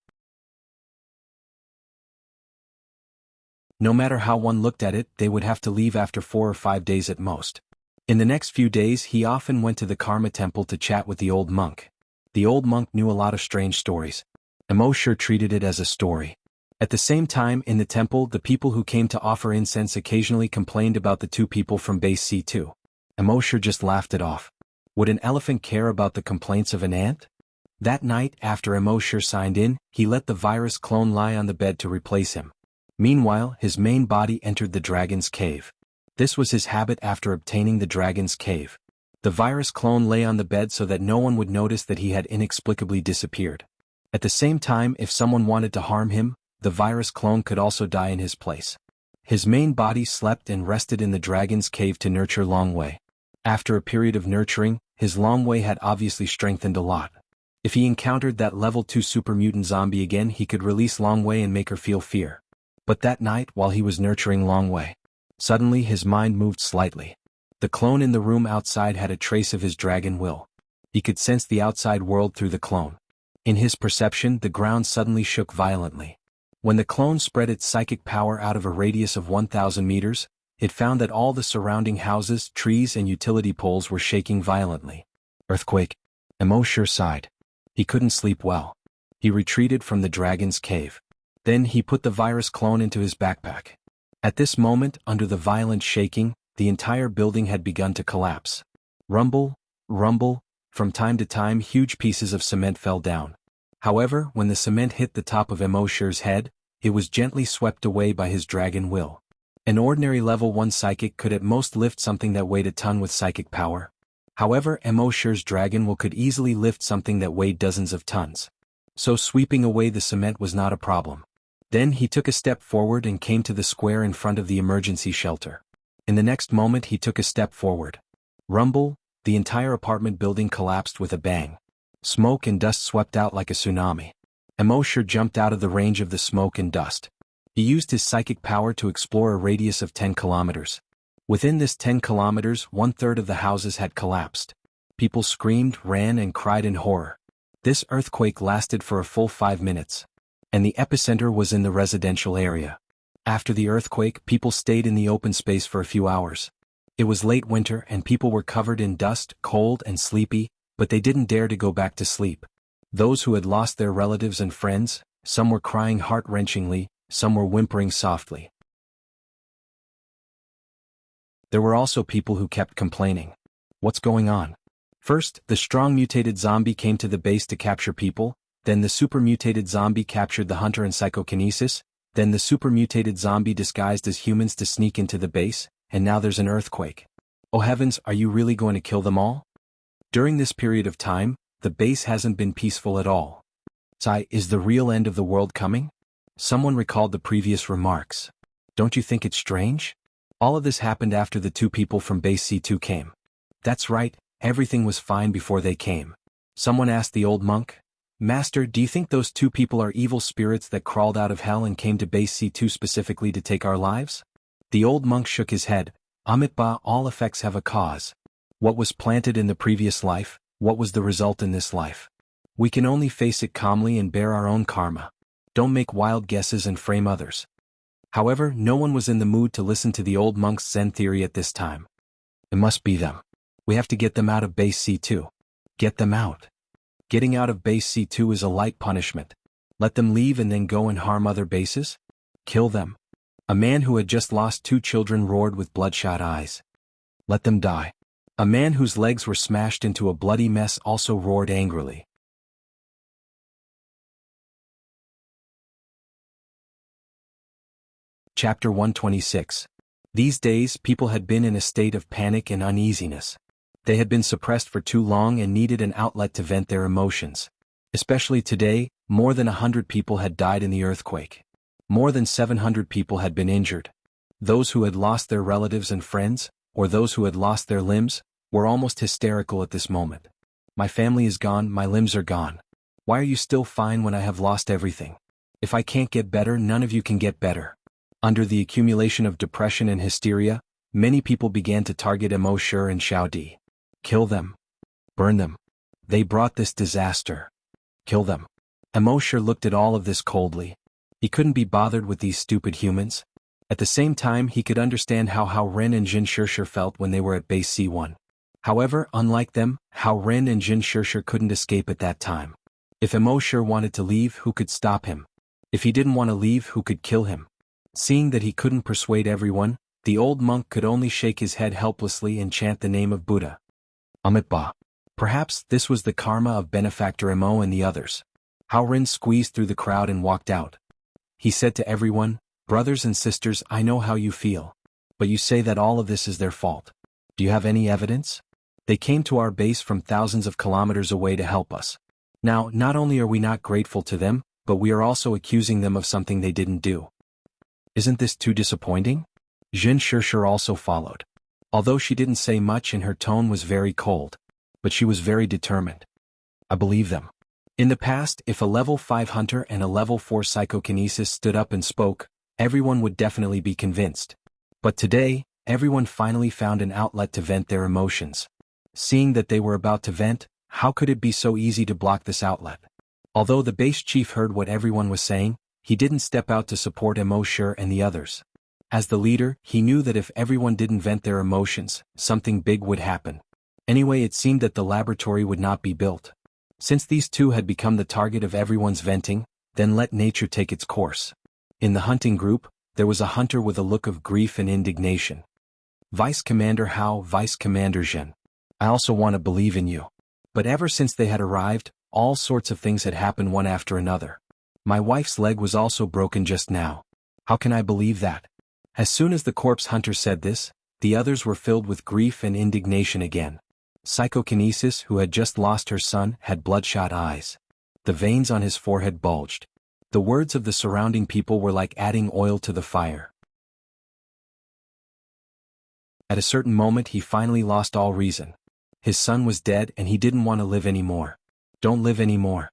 No matter how one looked at it, they would have to leave after 4 or 5 days at most. In the next few days he often went to the Karma Temple to chat with the old monk. The old monk knew a lot of strange stories. Emo sure treated it as a story. At the same time, in the temple, the people who came to offer incense occasionally complained about the 2 people from base C2. Emo sure just laughed it off. Would an elephant care about the complaints of an ant? That night, after Emo sure signed in, he let the virus clone lie on the bed to replace him. Meanwhile, his main body entered the dragon's cave. This was his habit after obtaining the dragon's cave. The virus clone lay on the bed so that no one would notice that he had inexplicably disappeared. At the same time, if someone wanted to harm him, the virus clone could also die in his place. His main body slept and rested in the dragon's cave to nurture Longwei. After a period of nurturing, his Longwei had obviously strengthened a lot. If he encountered that level 2 super mutant zombie again, he could release Longwei and make her feel fear. But that night, while he was nurturing Longwei, suddenly his mind moved slightly. The clone in the room outside had a trace of his dragon will. He could sense the outside world through the clone. In his perception, the ground suddenly shook violently. When the clone spread its psychic power out of a radius of 1,000 meters, it found that all the surrounding houses, trees and utility poles were shaking violently. Earthquake. Emo sure sighed. He couldn't sleep well. He retreated from the dragon's cave. Then he put the virus clone into his backpack. At this moment, under the violent shaking, the entire building had begun to collapse. Rumble, rumble, from time to time huge pieces of cement fell down. However, when the cement hit the top of Emo sure's head, it was gently swept away by his dragon will. An ordinary level 1 psychic could at most lift something that weighed a ton with psychic power. However, Emo sure's dragon will could easily lift something that weighed dozens of tons. So sweeping away the cement was not a problem. Then he took a step forward and came to the square in front of the emergency shelter. In the next moment he took a step forward. Rumble, the entire apartment building collapsed with a bang. Smoke and dust swept out like a tsunami. Emo sure jumped out of the range of the smoke and dust. He used his psychic power to explore a radius of 10 kilometers. Within this 10 kilometers, 1/3 of the houses had collapsed. People screamed, ran and cried in horror. This earthquake lasted for a full 5 minutes. And the epicenter was in the residential area. After the earthquake, people stayed in the open space for a few hours. It was late winter and people were covered in dust, cold and sleepy, but they didn't dare to go back to sleep. Those who had lost their relatives and friends, some were crying heart-wrenchingly, some were whimpering softly. There were also people who kept complaining. What's going on? First, the strong mutated zombie came to the base to capture people, then the super mutated zombie captured the hunter and psychokinesis, then the super mutated zombie disguised as humans to sneak into the base, and now there's an earthquake. Oh heavens, are you really going to kill them all? During this period of time, the base hasn't been peaceful at all. Sai, is the real end of the world coming? Someone recalled the previous remarks. Don't you think it's strange? All of this happened after the 2 people from base C2 came. That's right, everything was fine before they came. Someone asked the old monk, Master, do you think those 2 people are evil spirits that crawled out of hell and came to base C2 specifically to take our lives? The old monk shook his head. Amitba, all effects have a cause. What was planted in the previous life, what was the result in this life? We can only face it calmly and bear our own karma. Don't make wild guesses and frame others. However, no one was in the mood to listen to the old monk's Zen theory at this time. It must be them. We have to get them out of base C2. Get them out. Getting out of base C2 is a light punishment. Let them leave and then go and harm other bases? Kill them. A man who had just lost 2 children roared with bloodshot eyes. Let them die. A man whose legs were smashed into a bloody mess also roared angrily. Chapter 126. These days, people had been in a state of panic and uneasiness. They had been suppressed for too long and needed an outlet to vent their emotions. Especially today, More than 100 people had died in the earthquake. More than 700 people had been injured. Those who had lost their relatives and friends, or those who had lost their limbs, were almost hysterical at this moment. My family is gone, my limbs are gone. Why are you still fine when I have lost everything? If I can't get better, none of you can get better. Under the accumulation of depression and hysteria, many people began to target Emo Sher and Xiao Di. Kill them. Burn them. They brought this disaster. Kill them. Emo Sher looked at all of this coldly. He couldn't be bothered with these stupid humans. At the same time, he could understand how Hao Ren and Jin Shishir felt when they were at base C1. However, unlike them, Hao Ren and Jin Shishir couldn't escape at that time. If Emo Sher wanted to leave, who could stop him? If he didn't want to leave, who could kill him? Seeing that he couldn't persuade everyone, the old monk could only shake his head helplessly and chant the name of Buddha. Amitabha. Perhaps this was the karma of benefactor Emo and the others. Hao Ren squeezed through the crowd and walked out. He said to everyone, "Brothers and sisters, I know how you feel. But you say that all of this is their fault. Do you have any evidence? They came to our base from thousands of kilometers away to help us. Now, not only are we not grateful to them, but we are also accusing them of something they didn't do. Isn't this too disappointing?" Jin Shishir also followed. Although she didn't say much and her tone was very cold, but she was very determined. I believe them. In the past, if a level 5 hunter and a level 4 psychokinesis stood up and spoke, everyone would definitely be convinced. But today, everyone finally found an outlet to vent their emotions. Seeing that they were about to vent, how could it be so easy to block this outlet? Although the base chief heard what everyone was saying, he didn't step out to support Emo Sher and the others. As the leader, he knew that if everyone didn't vent their emotions, something big would happen. Anyway, it seemed that the laboratory would not be built. Since these two had become the target of everyone's venting, then let nature take its course. In the hunting group, there was a hunter with a look of grief and indignation. Vice Commander Hao, Vice Commander Zhen. I also want to believe in you. But ever since they had arrived, all sorts of things had happened one after another. My wife's leg was also broken just now. How can I believe that? As soon as the corpse hunter said this, the others were filled with grief and indignation again. Psychokinesis, who had just lost her son, had bloodshot eyes. The veins on his forehead bulged. The words of the surrounding people were like adding oil to the fire. At a certain moment he finally lost all reason. His son was dead and he didn't want to live anymore. Don't live anymore.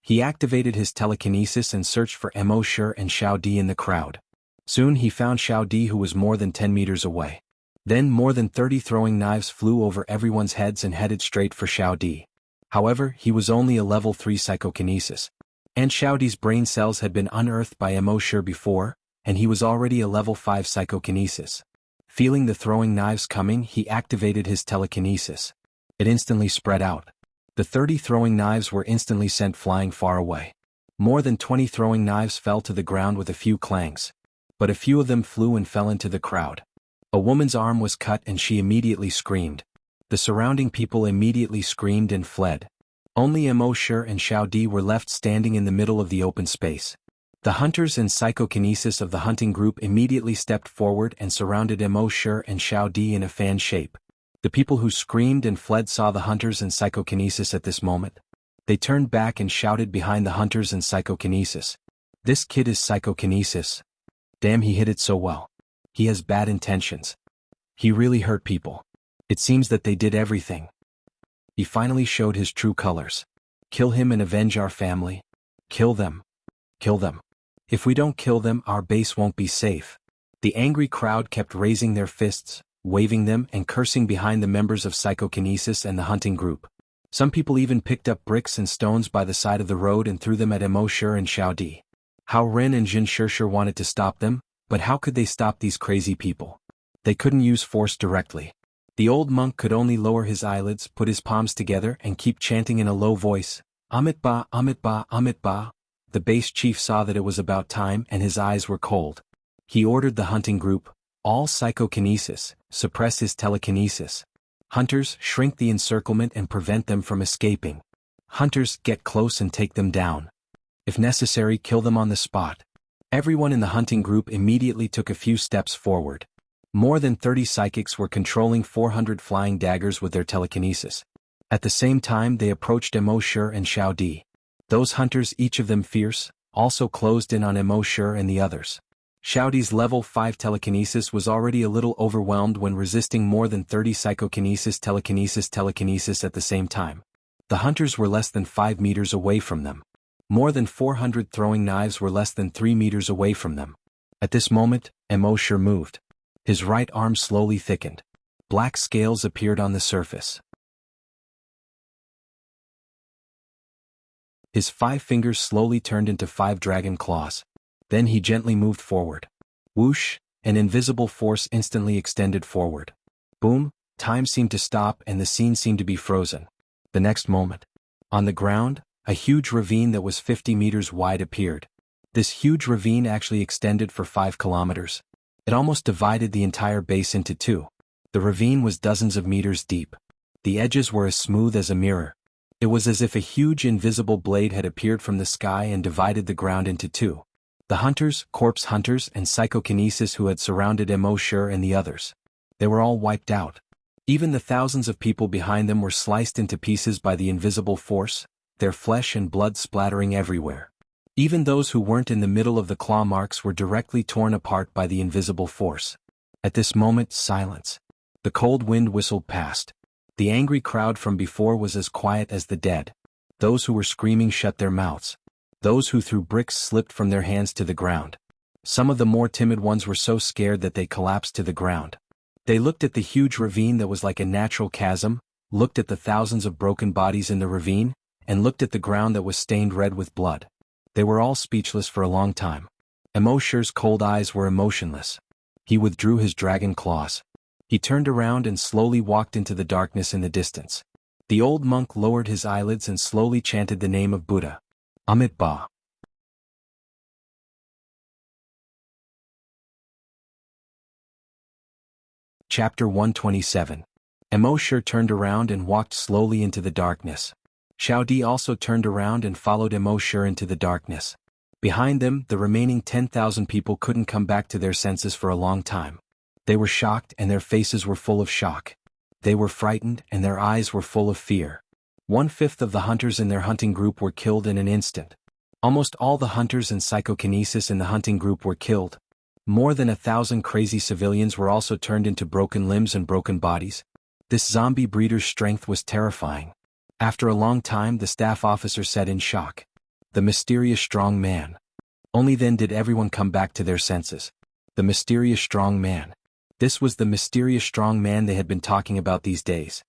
He activated his telekinesis and searched for Emo Sher and Xiao Di in the crowd. Soon he found Xiao Di, who was more than 10 meters away. Then more than 30 throwing knives flew over everyone's heads and headed straight for Xiao Di. However, he was only a level 3 psychokinesis. And Xiao Di's brain cells had been unearthed by Emo Sher before, and he was already a level 5 psychokinesis. Feeling the throwing knives coming, he activated his telekinesis. It instantly spread out. The 30 throwing knives were instantly sent flying far away. More than 20 throwing knives fell to the ground with a few clangs. But a few of them flew and fell into the crowd. A woman's arm was cut and she immediately screamed. The surrounding people immediately screamed and fled. Only Emo Sher and Xiao Di were left standing in the middle of the open space. The hunters and psychokinesis of the hunting group immediately stepped forward and surrounded Emo Sher and Xiao Di in a fan shape. The people who screamed and fled saw the hunters and psychokinesis at this moment. They turned back and shouted behind the hunters and psychokinesis. This kid is psychokinesis. Damn, he hit it so well. He has bad intentions. He really hurt people. It seems that they did everything. He finally showed his true colors. Kill him and avenge our family. Kill them. Kill them. If we don't kill them, our base won't be safe. The angry crowd kept raising their fists, waving them and cursing behind the members of psychokinesis and the hunting group. Some people even picked up bricks and stones by the side of the road and threw them at Emo Sher and Xiao Di. Hao Ren and Jin Shishir wanted to stop them, but how could they stop these crazy people? They couldn't use force directly. The old monk could only lower his eyelids, put his palms together and keep chanting in a low voice, Amitabha, Amitabha, Amitabha. The base chief saw that it was about time and his eyes were cold. He ordered the hunting group, all psychokinesis, suppress his telekinesis. Hunters, shrink the encirclement and prevent them from escaping. Hunters, get close and take them down. If necessary, kill them on the spot. Everyone in the hunting group immediately took a few steps forward. More than 30 psychics were controlling 400 flying daggers with their telekinesis. At the same time, they approached Emo Sher and Xiao Di. Those hunters, each of them fierce, also closed in on Emoshur and the others. Xiaodi's level 5 telekinesis was already a little overwhelmed when resisting more than 30 telekinesis at the same time. The hunters were less than 5 meters away from them. More than 400 throwing knives were less than 3 meters away from them. At this moment, Emoshur moved. His right arm slowly thickened. Black scales appeared on the surface. His 5 fingers slowly turned into 5 dragon claws. Then he gently moved forward. Whoosh, an invisible force instantly extended forward. Boom, time seemed to stop and the scene seemed to be frozen. The next moment, on the ground, a huge ravine that was 50 meters wide appeared. This huge ravine actually extended for 5 kilometers. It almost divided the entire base into 2. The ravine was dozens of meters deep. The edges were as smooth as a mirror. It was as if a huge invisible blade had appeared from the sky and divided the ground into 2. The hunters, corpse hunters, and psychokinesis who had surrounded Emoshur and the others. They were all wiped out. Even the thousands of people behind them were sliced into pieces by the invisible force, their flesh and blood splattering everywhere. Even those who weren't in the middle of the claw marks were directly torn apart by the invisible force. At this moment, silence. The cold wind whistled past. The angry crowd from before was as quiet as the dead. Those who were screaming shut their mouths. Those who threw bricks slipped from their hands to the ground. Some of the more timid ones were so scared that they collapsed to the ground. They looked at the huge ravine that was like a natural chasm, looked at the thousands of broken bodies in the ravine, and looked at the ground that was stained red with blood. They were all speechless for a long time. Emoshur's cold eyes were emotionless. He withdrew his dragon claws. He turned around and slowly walked into the darkness in the distance. The old monk lowered his eyelids and slowly chanted the name of Buddha. Amit Ba. Chapter 127. Emoshur turned around and walked slowly into the darkness. Xiaodi also turned around and followed Emoshur into the darkness. Behind them, the remaining 10,000 people couldn't come back to their senses for a long time. They were shocked and their faces were full of shock. They were frightened and their eyes were full of fear. 1/5 of the hunters in their hunting group were killed in an instant. Almost all the hunters and psychokinesis in the hunting group were killed. More than 1,000 crazy civilians were also turned into broken limbs and broken bodies. This zombie breeder's strength was terrifying. After a long time, the staff officer said in shock, "The mysterious strong man." Only then did everyone come back to their senses. The mysterious strong man. This was the mysterious strong man they had been talking about these days.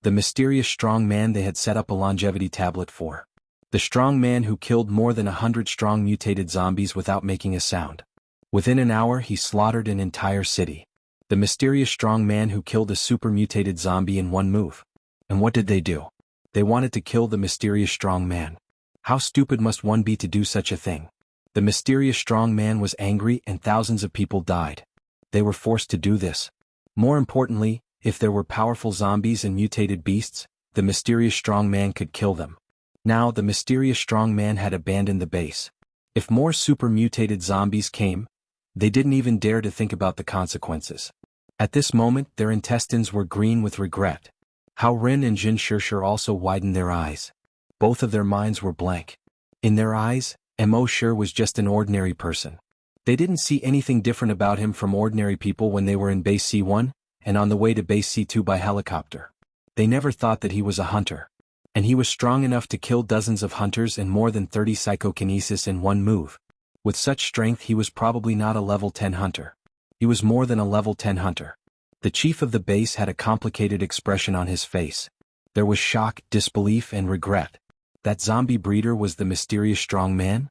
The mysterious strong man they had set up a longevity tablet for. The strong man who killed more than 100 strong mutated zombies without making a sound. Within an hour he slaughtered an entire city. The mysterious strong man who killed a super mutated zombie in one move. And what did they do? They wanted to kill the mysterious strong man. How stupid must one be to do such a thing? The mysterious strong man was angry and thousands of people died. They were forced to do this. More importantly, if there were powerful zombies and mutated beasts, the mysterious strong man could kill them. Now the mysterious strong man had abandoned the base. If more super mutated zombies came, they didn't even dare to think about the consequences. At this moment their intestines were green with regret. Hao Ren and Jin Shirshir also widened their eyes. Both of their minds were blank. In their eyes, Emoshur was just an ordinary person. They didn't see anything different about him from ordinary people when they were in base C1, and on the way to base C2 by helicopter. They never thought that he was a hunter. And he was strong enough to kill dozens of hunters and more than 30 psychokinesis in one move. With such strength he was probably not a level 10 hunter. He was more than a level 10 hunter. The chief of the base had a complicated expression on his face. There was shock, disbelief, and regret. That zombie breeder was the mysterious strong man?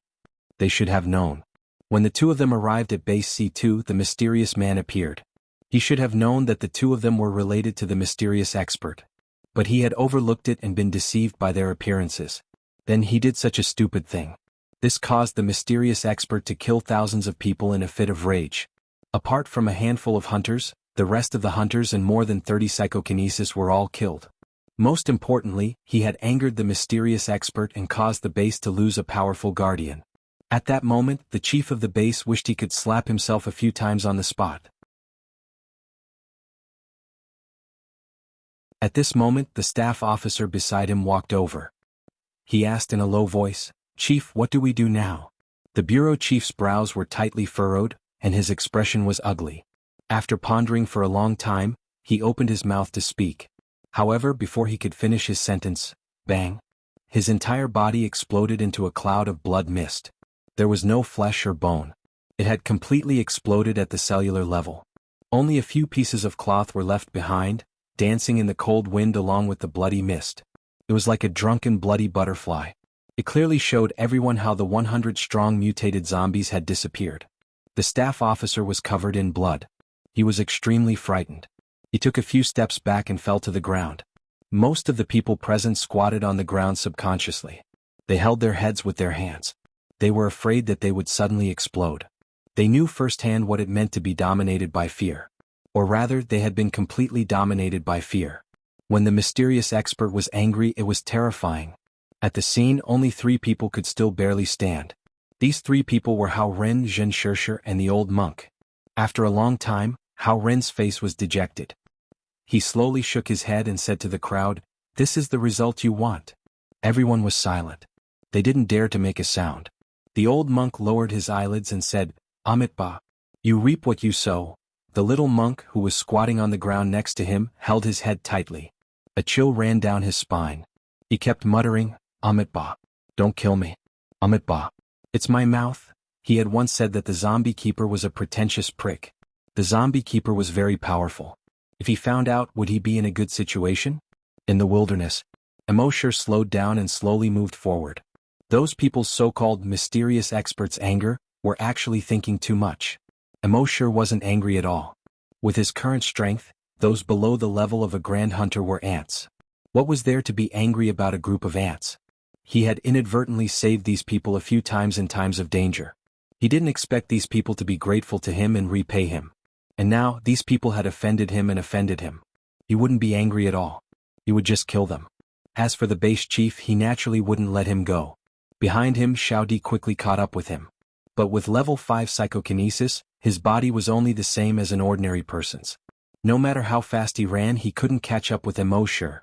They should have known. When the two of them arrived at base C2, the mysterious man appeared. He should have known that the two of them were related to the mysterious expert. But he had overlooked it and been deceived by their appearances. Then he did such a stupid thing. This caused the mysterious expert to kill thousands of people in a fit of rage. Apart from a handful of hunters, the rest of the hunters and more than 30 psychokinesis were all killed. Most importantly, he had angered the mysterious expert and caused the base to lose a powerful guardian. At that moment, the chief of the base wished he could slap himself a few times on the spot. At this moment, the staff officer beside him walked over. He asked in a low voice, "Chief, what do we do now?" The bureau chief's brows were tightly furrowed, and his expression was ugly. After pondering for a long time, he opened his mouth to speak. However, before he could finish his sentence, bang! His entire body exploded into a cloud of blood mist. There was no flesh or bone. It had completely exploded at the cellular level. Only a few pieces of cloth were left behind, dancing in the cold wind along with the bloody mist. It was like a drunken bloody butterfly. It clearly showed everyone how the 100-strong mutated zombies had disappeared. The staff officer was covered in blood. He was extremely frightened. He took a few steps back and fell to the ground. Most of the people present squatted on the ground subconsciously. They held their heads with their hands. They were afraid that they would suddenly explode. They knew firsthand what it meant to be dominated by fear. Or rather, they had been completely dominated by fear. When the mysterious expert was angry, it was terrifying. At the scene, only 3 people could still barely stand. These 3 people were Hao Ren, Zhen Shirshir, and the old monk. After a long time, Hao Ren's face was dejected. He slowly shook his head and said to the crowd, "This is the result you want." Everyone was silent. They didn't dare to make a sound. The old monk lowered his eyelids and said, "Amitabha, you reap what you sow." The little monk, who was squatting on the ground next to him, held his head tightly. A chill ran down his spine. He kept muttering, "Amitabha, don't kill me. Amitabha, it's my mouth." He had once said that the zombie keeper was a pretentious prick. The zombie keeper was very powerful. If he found out, would he be in a good situation? In the wilderness, Emoshir slowed down and slowly moved forward. Those people's so-called mysterious experts' anger were actually thinking too much. Emoshir wasn't angry at all. With his current strength, those below the level of a grand hunter were ants. What was there to be angry about a group of ants? He had inadvertently saved these people a few times in times of danger. He didn't expect these people to be grateful to him and repay him. And now, these people had offended him and offended him. He wouldn't be angry at all. He would just kill them. As for the base chief, he naturally wouldn't let him go. Behind him, Xiao Di quickly caught up with him. But with level 5 psychokinesis, his body was only the same as an ordinary person's. No matter how fast he ran, he couldn't catch up with Emoshir.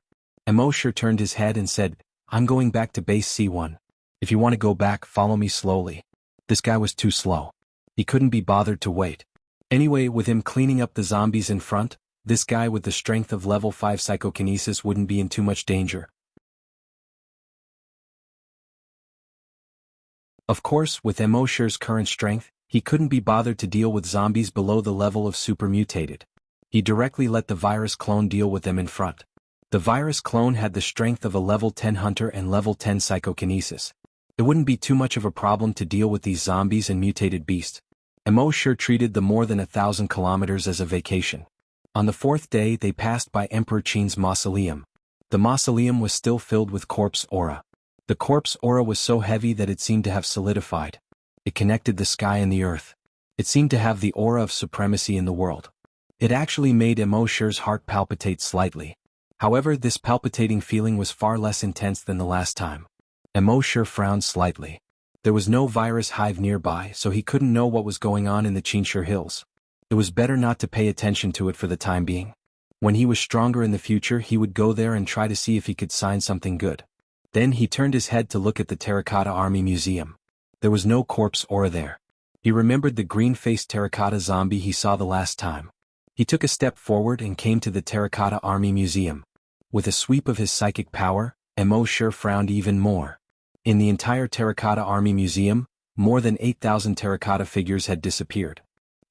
Emoshir turned his head and said, "I'm going back to base C1. If you want to go back, follow me slowly." This guy was too slow. He couldn't be bothered to wait. Anyway, with him cleaning up the zombies in front, this guy with the strength of level 5 psychokinesis wouldn't be in too much danger. Of course, with Emoshir's current strength, he couldn't be bothered to deal with zombies below the level of super mutated. He directly let the virus clone deal with them in front. The virus clone had the strength of a level 10 hunter and level 10 psychokinesis. It wouldn't be too much of a problem to deal with these zombies and mutated beasts. Emoshir treated the more than 1,000 kilometers as a vacation. On the 4th day, they passed by Emperor Qin's mausoleum. The mausoleum was still filled with corpse aura. The corpse aura was so heavy that it seemed to have solidified. It connected the sky and the earth. It seemed to have the aura of supremacy in the world. It actually made Emoshir's heart palpitate slightly. However, this palpitating feeling was far less intense than the last time. Emoshir frowned slightly. There was no virus hive nearby, so he couldn't know what was going on in the Qinshur Hills. It was better not to pay attention to it for the time being. When he was stronger in the future, he would go there and try to see if he could sign something good. Then he turned his head to look at the Terracotta Army Museum. There was no corpse aura there. He remembered the green-faced terracotta zombie he saw the last time. He took a step forward and came to the Terracotta Army Museum. With a sweep of his psychic power, Emoshir frowned even more. In the entire Terracotta Army Museum, more than 8,000 terracotta figures had disappeared.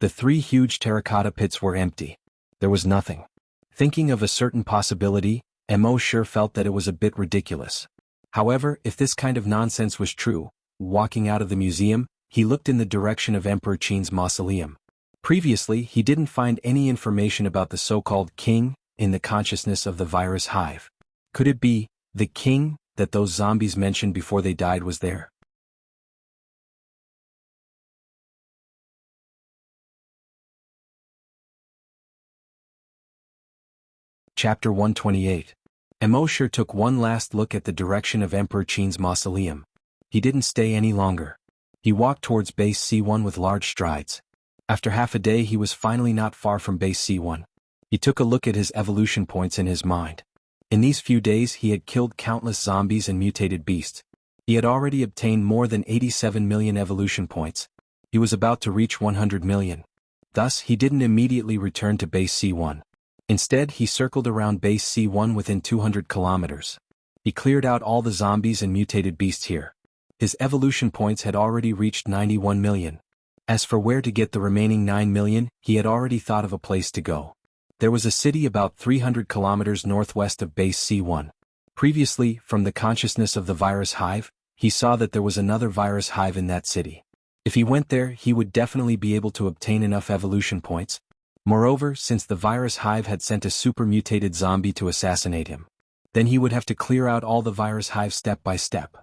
The 3 huge terracotta pits were empty. There was nothing. Thinking of a certain possibility, Emoshir felt that it was a bit ridiculous. However, if this kind of nonsense was true, walking out of the museum, he looked in the direction of Emperor Qin's mausoleum. Previously, he didn't find any information about the so-called king in the consciousness of the virus hive. Could it be the king that those zombies mentioned before they died was there? Chapter 128. Emoshir took one last look at the direction of Emperor Qin's mausoleum. He didn't stay any longer. He walked towards base C1 with large strides. After half a day, he was finally not far from base C1. He took a look at his evolution points in his mind. In these few days, he had killed countless zombies and mutated beasts. He had already obtained more than 87 million evolution points. He was about to reach 100 million. Thus, he didn't immediately return to base C1. Instead, he circled around base C1 within 200 kilometers. He cleared out all the zombies and mutated beasts here. His evolution points had already reached 91 million. As for where to get the remaining 9 million, he had already thought of a place to go. There was a city about 300 kilometers northwest of base C1. Previously, from the consciousness of the virus hive, he saw that there was another virus hive in that city. If he went there, he would definitely be able to obtain enough evolution points. Moreover, since the virus hive had sent a super mutated zombie to assassinate him, then he would have to clear out all the virus hive step by step.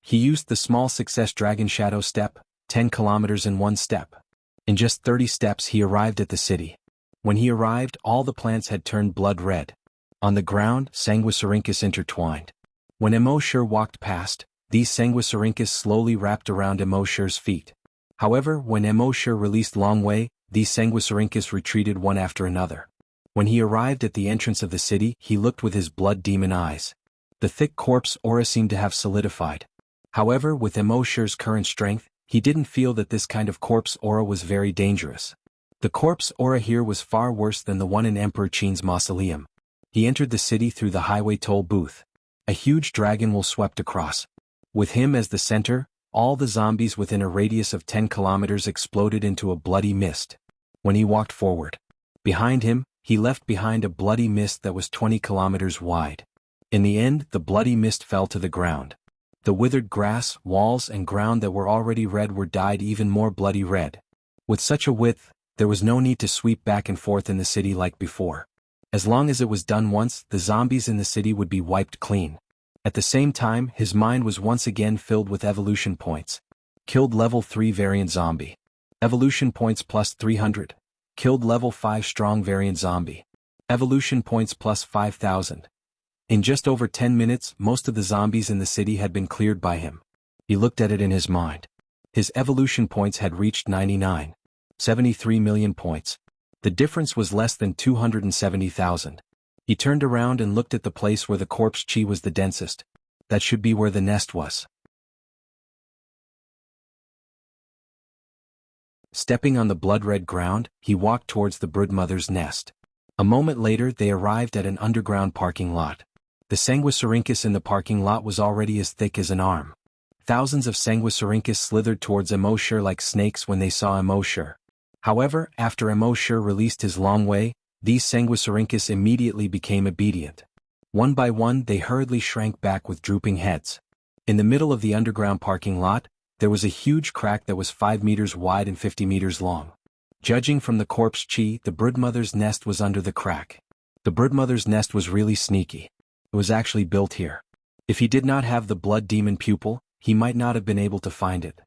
He used the small success dragon shadow step, 10 kilometers in one step. In just 30 steps he arrived at the city. When he arrived, all the plants had turned blood red. On the ground, Sanguisurincus intertwined. When Emoshur walked past, these Sanguisurincus slowly wrapped around Emoshur's feet. However, when Emoshur released Longwei, these Sanguisurincus retreated one after another. When he arrived at the entrance of the city, he looked with his blood demon eyes. The thick corpse aura seemed to have solidified. However, with Emoshur's current strength, he didn't feel that this kind of corpse aura was very dangerous. The corpse aura here was far worse than the one in Emperor Qin's mausoleum. He entered the city through the highway toll booth. A huge dragon will swept across. With him as the center, all the zombies within a radius of 10 kilometers exploded into a bloody mist. When he walked forward, behind him, he left behind a bloody mist that was 20 kilometers wide. In the end, the bloody mist fell to the ground. The withered grass, walls and ground that were already red were dyed even more bloody red. With such a width, there was no need to sweep back and forth in the city like before. As long as it was done once, the zombies in the city would be wiped clean. At the same time, his mind was once again filled with evolution points. Killed level 3 variant zombie. Evolution points plus 300. Killed level 5 strong variant zombie. Evolution points plus 5,000. In just over 10 minutes, most of the zombies in the city had been cleared by him. He looked at it in his mind. His evolution points had reached 99. 73 million points. The difference was less than 270,000. He turned around and looked at the place where the corpse chi was the densest. That should be where the nest was. Stepping on the blood-red ground, he walked towards the broodmother's nest. A moment later they arrived at an underground parking lot. The Sanguisurincus in the parking lot was already as thick as an arm. Thousands of Sanguisurincus slithered towards Emoshur like snakes when they saw Emoshur. However, after Emoshur released his Longwei, these Sanguisurincus immediately became obedient. One by one they hurriedly shrank back with drooping heads. In the middle of the underground parking lot, there was a huge crack that was 5 meters wide and 50 meters long. Judging from the corpse chi, the broodmother's nest was under the crack. The broodmother's nest was really sneaky. It was actually built here. If he did not have the blood demon pupil, he might not have been able to find it.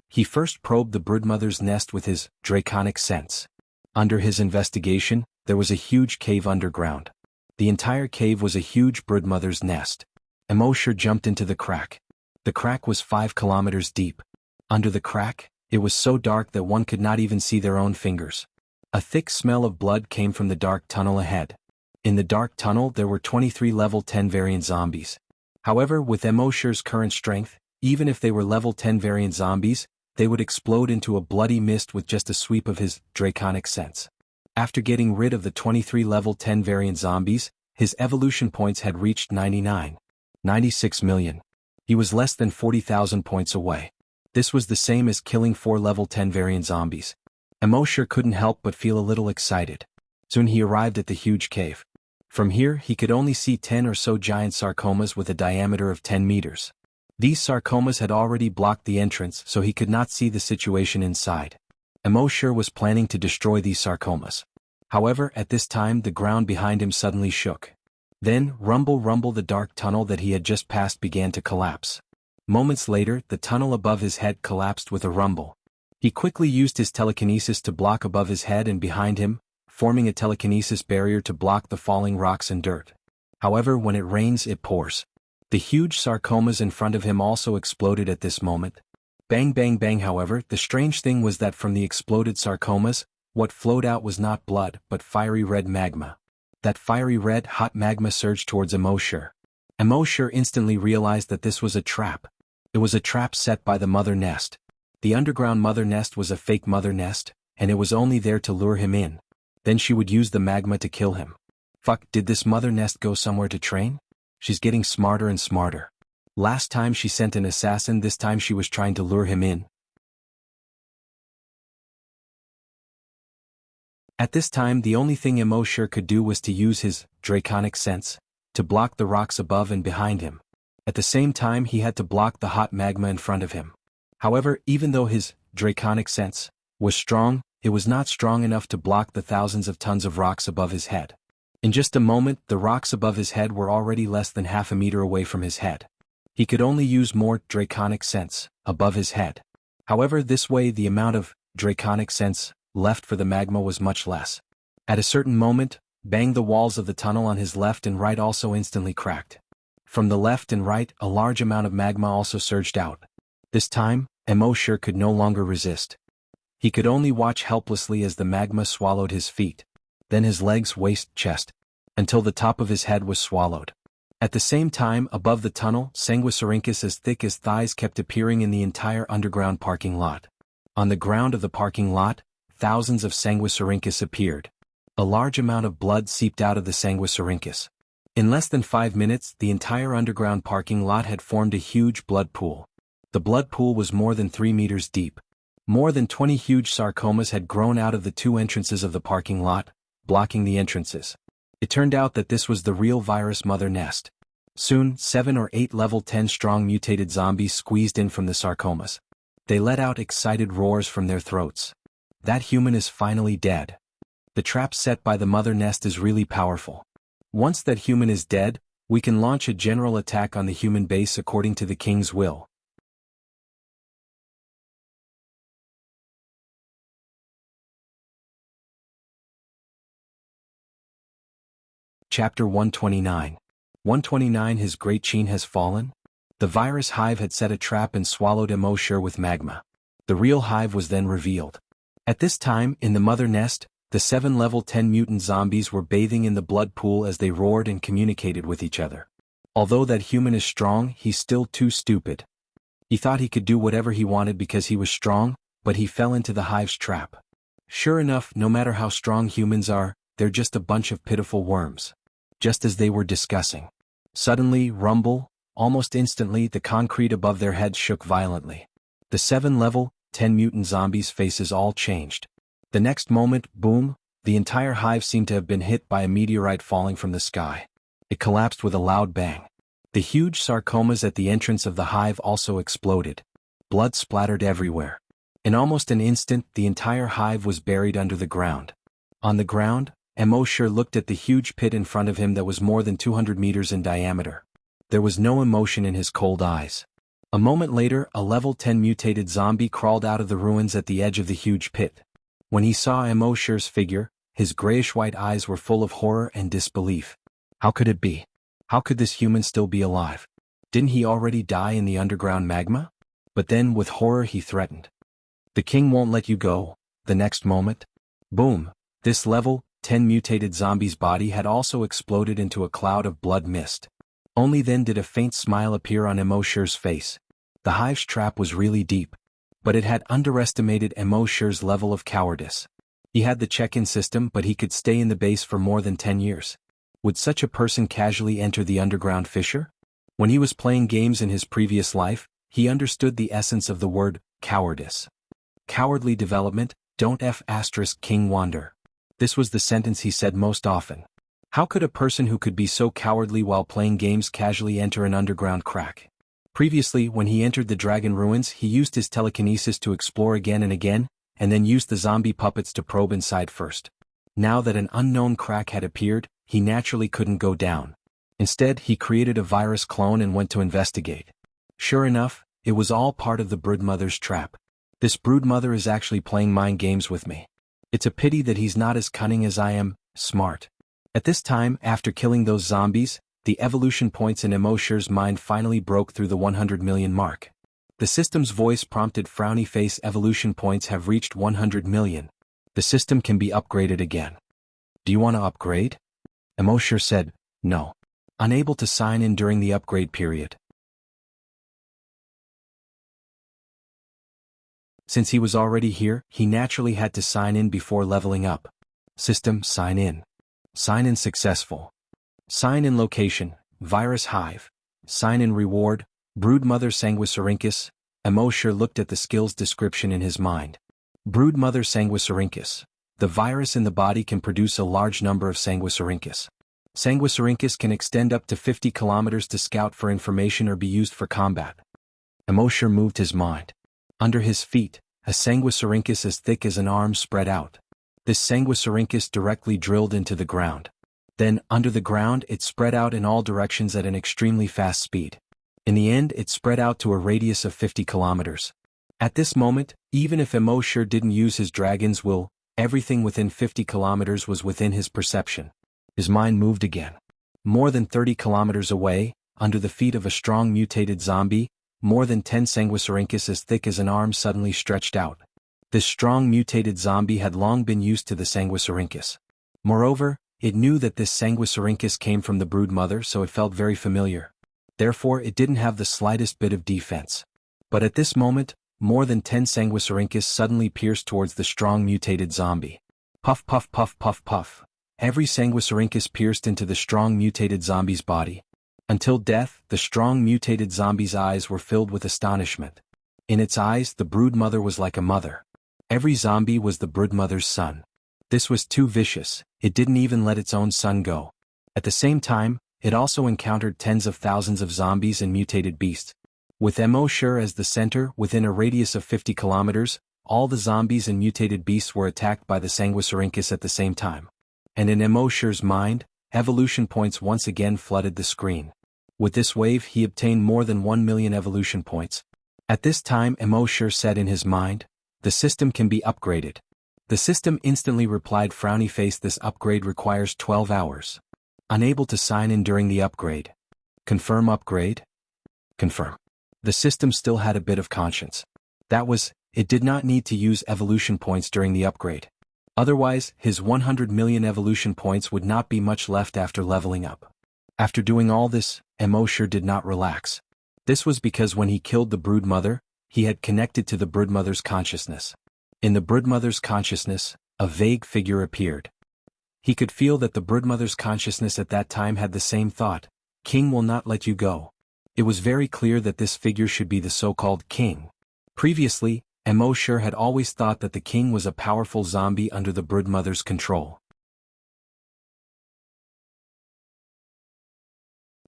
He first probed the broodmother's nest with his draconic sense. Under his investigation, there was a huge cave underground. The entire cave was a huge broodmother's nest. Emoshur jumped into the crack. The crack was 5 kilometers deep. Under the crack, it was so dark that one could not even see their own fingers. A thick smell of blood came from the dark tunnel ahead. In the dark tunnel there were 23 level 10 variant zombies. However, with Emoshur's current strength, even if they were level 10 variant zombies, they would explode into a bloody mist with just a sweep of his draconic sense. After getting rid of the 23 level 10 variant zombies, his evolution points had reached 99. 96 million. He was less than 40,000 points away. This was the same as killing 4 level 10 variant zombies. Emoshur couldn't help but feel a little excited. Soon he arrived at the huge cave. From here he could only see 10 or so giant sarcomas with a diameter of 10 meters. These sarcomas had already blocked the entrance, so he could not see the situation inside. Emoshur was planning to destroy these sarcomas. However, at this time the ground behind him suddenly shook. Then, rumble rumble, the dark tunnel that he had just passed began to collapse. Moments later, the tunnel above his head collapsed with a rumble. He quickly used his telekinesis to block above his head and behind him, forming a telekinesis barrier to block the falling rocks and dirt. However, when it rains, it pours. The huge sarcomas in front of him also exploded at this moment. Bang bang bang. However, the strange thing was that from the exploded sarcomas, what flowed out was not blood, but fiery red magma. That fiery red, hot magma surged towards Emoshur. Emoshur instantly realized that this was a trap. It was a trap set by the mother nest. The underground mother nest was a fake mother nest, and it was only there to lure him in. Then she would use the magma to kill him. Fuck, did this mother nest go somewhere to train? She's getting smarter and smarter. Last time she sent an assassin, this time she was trying to lure him in. At this time, the only thing Emosure could do was to use his draconic sense to block the rocks above and behind him. At the same time, he had to block the hot magma in front of him. However, even though his draconic sense was strong, it was not strong enough to block the thousands of tons of rocks above his head. In just a moment, the rocks above his head were already less than half a meter away from his head. He could only use more draconic sense above his head. However, this way the amount of draconic sense left for the magma was much less. At a certain moment, bang, the walls of the tunnel on his left and right also instantly cracked. From the left and right, a large amount of magma also surged out. This time, Emosure could no longer resist. He could only watch helplessly as the magma swallowed his feet, then his legs, waist, chest, until the top of his head was swallowed. At the same time, above the tunnel, sanguisurincus as thick as thighs kept appearing in the entire underground parking lot. On the ground of the parking lot, thousands of sanguisurincus appeared. A large amount of blood seeped out of the sanguisurincus. In less than 5 minutes, the entire underground parking lot had formed a huge blood pool. The blood pool was more than 3 meters deep. More than 20 huge sarcomas had grown out of the 2 entrances of the parking lot, blocking the entrances. It turned out that this was the real virus mother nest. Soon, 7 or 8 level 10 strong mutated zombies squeezed in from the sarcomas. They let out excited roars from their throats. That human is finally dead. The trap set by the mother nest is really powerful. Once that human is dead, we can launch a general attack on the human base according to the king's will. Chapter 129. 129 His great chain has fallen? The virus hive had set a trap and swallowed Emosure with magma. The real hive was then revealed. At this time, in the mother nest, the 7 level 10 mutant zombies were bathing in the blood pool as they roared and communicated with each other. Although that human is strong, he's still too stupid. He thought he could do whatever he wanted because he was strong, but he fell into the hive's trap. Sure enough, no matter how strong humans are, they're just a bunch of pitiful worms. Just as they were discussing. Suddenly, rumble, almost instantly the concrete above their heads shook violently. The 7 level 10 mutant zombies' faces all changed. The next moment, boom, the entire hive seemed to have been hit by a meteorite falling from the sky. It collapsed with a loud bang. The huge sarcomas at the entrance of the hive also exploded. Blood splattered everywhere. In almost an instant, the entire hive was buried under the ground. On the ground, Emosure looked at the huge pit in front of him that was more than 200 meters in diameter. There was no emotion in his cold eyes. A moment later, a level 10 mutated zombie crawled out of the ruins at the edge of the huge pit. When he saw Emosure's figure, his grayish-white eyes were full of horror and disbelief. How could it be? How could this human still be alive? Didn't he already die in the underground magma? But then, with horror, he threatened. The king won't let you go. The next moment, boom, this level 10 mutated zombie's body had also exploded into a cloud of blood mist. Only then did a faint smile appear on Emosure's face. The hive's trap was really deep, but it had underestimated Emosure's level of cowardice. He had the check-in system, but he could stay in the base for more than 10 years. Would such a person casually enter the underground fissure? When he was playing games in his previous life, he understood the essence of the word cowardice. Cowardly development, don't King wander. This was the sentence he said most often. How could a person who could be so cowardly while playing games casually enter an underground crack? Previously, when he entered the dragon ruins, he used his telekinesis to explore again and again, and then used the zombie puppets to probe inside first. Now that an unknown crack had appeared, he naturally couldn't go down. Instead, he created a virus clone and went to investigate. Sure enough, it was all part of the broodmother's trap. This broodmother is actually playing mind games with me. It's a pity that he's not as cunning as I am, smart. At this time, after killing those zombies, the evolution points in Emosure's mind finally broke through the 100 million mark. The system's voice prompted frowny face evolution points have reached 100 million. The system can be upgraded again. Do you want to upgrade? Emosure said, no. Unable to sign in during the upgrade period. Since he was already here, he naturally had to sign in before leveling up. System, sign in. Sign in successful. Sign in location, virus hive. Sign in reward, broodmother sanguisurincus. Emosher looked at the skills description in his mind. Broodmother sanguisurincus. The virus in the body can produce a large number of sanguisurincus. Sanguisurincus can extend up to 50 kilometers to scout for information or be used for combat. Emosher moved his mind. Under his feet, a sanguisurincus as thick as an arm spread out. This sanguisurincus directly drilled into the ground. Then, under the ground, it spread out in all directions at an extremely fast speed. In the end, it spread out to a radius of 50 kilometers. At this moment, even if Emosher didn't use his dragon's will, everything within 50 kilometers was within his perception. His mind moved again. More than 30 kilometers away, under the feet of a strong mutated zombie, more than 10 sanguisurincus as thick as an arm suddenly stretched out. This strong mutated zombie had long been used to the sanguisurincus. Moreover, it knew that this sanguisurincus came from the broodmother, so it felt very familiar. Therefore, it didn't have the slightest bit of defense. But at this moment, more than 10 sanguisurincus suddenly pierced towards the strong mutated zombie. Puff puff puff puff puff. Every sanguisurincus pierced into the strong mutated zombie's body. Until death, the strong mutated zombie's eyes were filled with astonishment. In its eyes, the broodmother was like a mother. Every zombie was the broodmother's son. This was too vicious, it didn't even let its own son go. At the same time, it also encountered tens of thousands of zombies and mutated beasts. With Emosher as the center, within a radius of 50 kilometers, all the zombies and mutated beasts were attacked by the sanguisurincus at the same time. And in Emosher's mind, evolution points once again flooded the screen. With this wave he obtained more than 1 million evolution points. At this time Emosher said in his mind, "The system can be upgraded." The system instantly replied, frowny face, "This upgrade requires 12 hours. Unable to sign in during the upgrade. Confirm upgrade?" Confirm. The system still had a bit of conscience. That was, it did not need to use evolution points during the upgrade. Otherwise, his 100 million evolution points would not be much left after leveling up. After doing all this, Emosher did not relax. This was because when he killed the broodmother, he had connected to the broodmother's consciousness. In the broodmother's consciousness, a vague figure appeared. He could feel that the broodmother's consciousness at that time had the same thought: "King will not let you go." It was very clear that this figure should be the so-called king. Previously, Emosher had always thought that the king was a powerful zombie under the broodmother's control.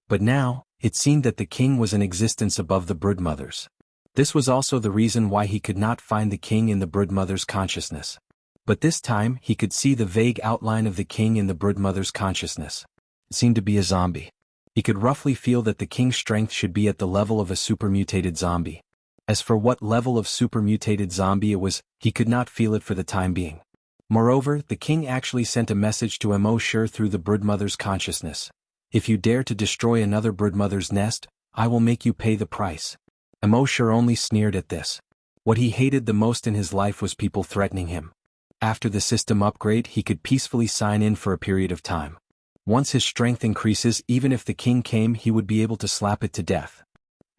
But now, it seemed that the king was an existence above the broodmother's. This was also the reason why he could not find the king in the broodmother's consciousness. But this time he could see the vague outline of the king in the broodmother's consciousness. It seemed to be a zombie. He could roughly feel that the king's strength should be at the level of a supermutated zombie. As for what level of supermutated zombie it was, he could not feel it for the time being. Moreover, the king actually sent a message to Emosher through the broodmother's consciousness. "If you dare to destroy another broodmother's nest, I will make you pay the price." Emosher only sneered at this. What he hated the most in his life was people threatening him. After the system upgrade, he could peacefully sign in for a period of time. Once his strength increases, even if the king came, he would be able to slap it to death.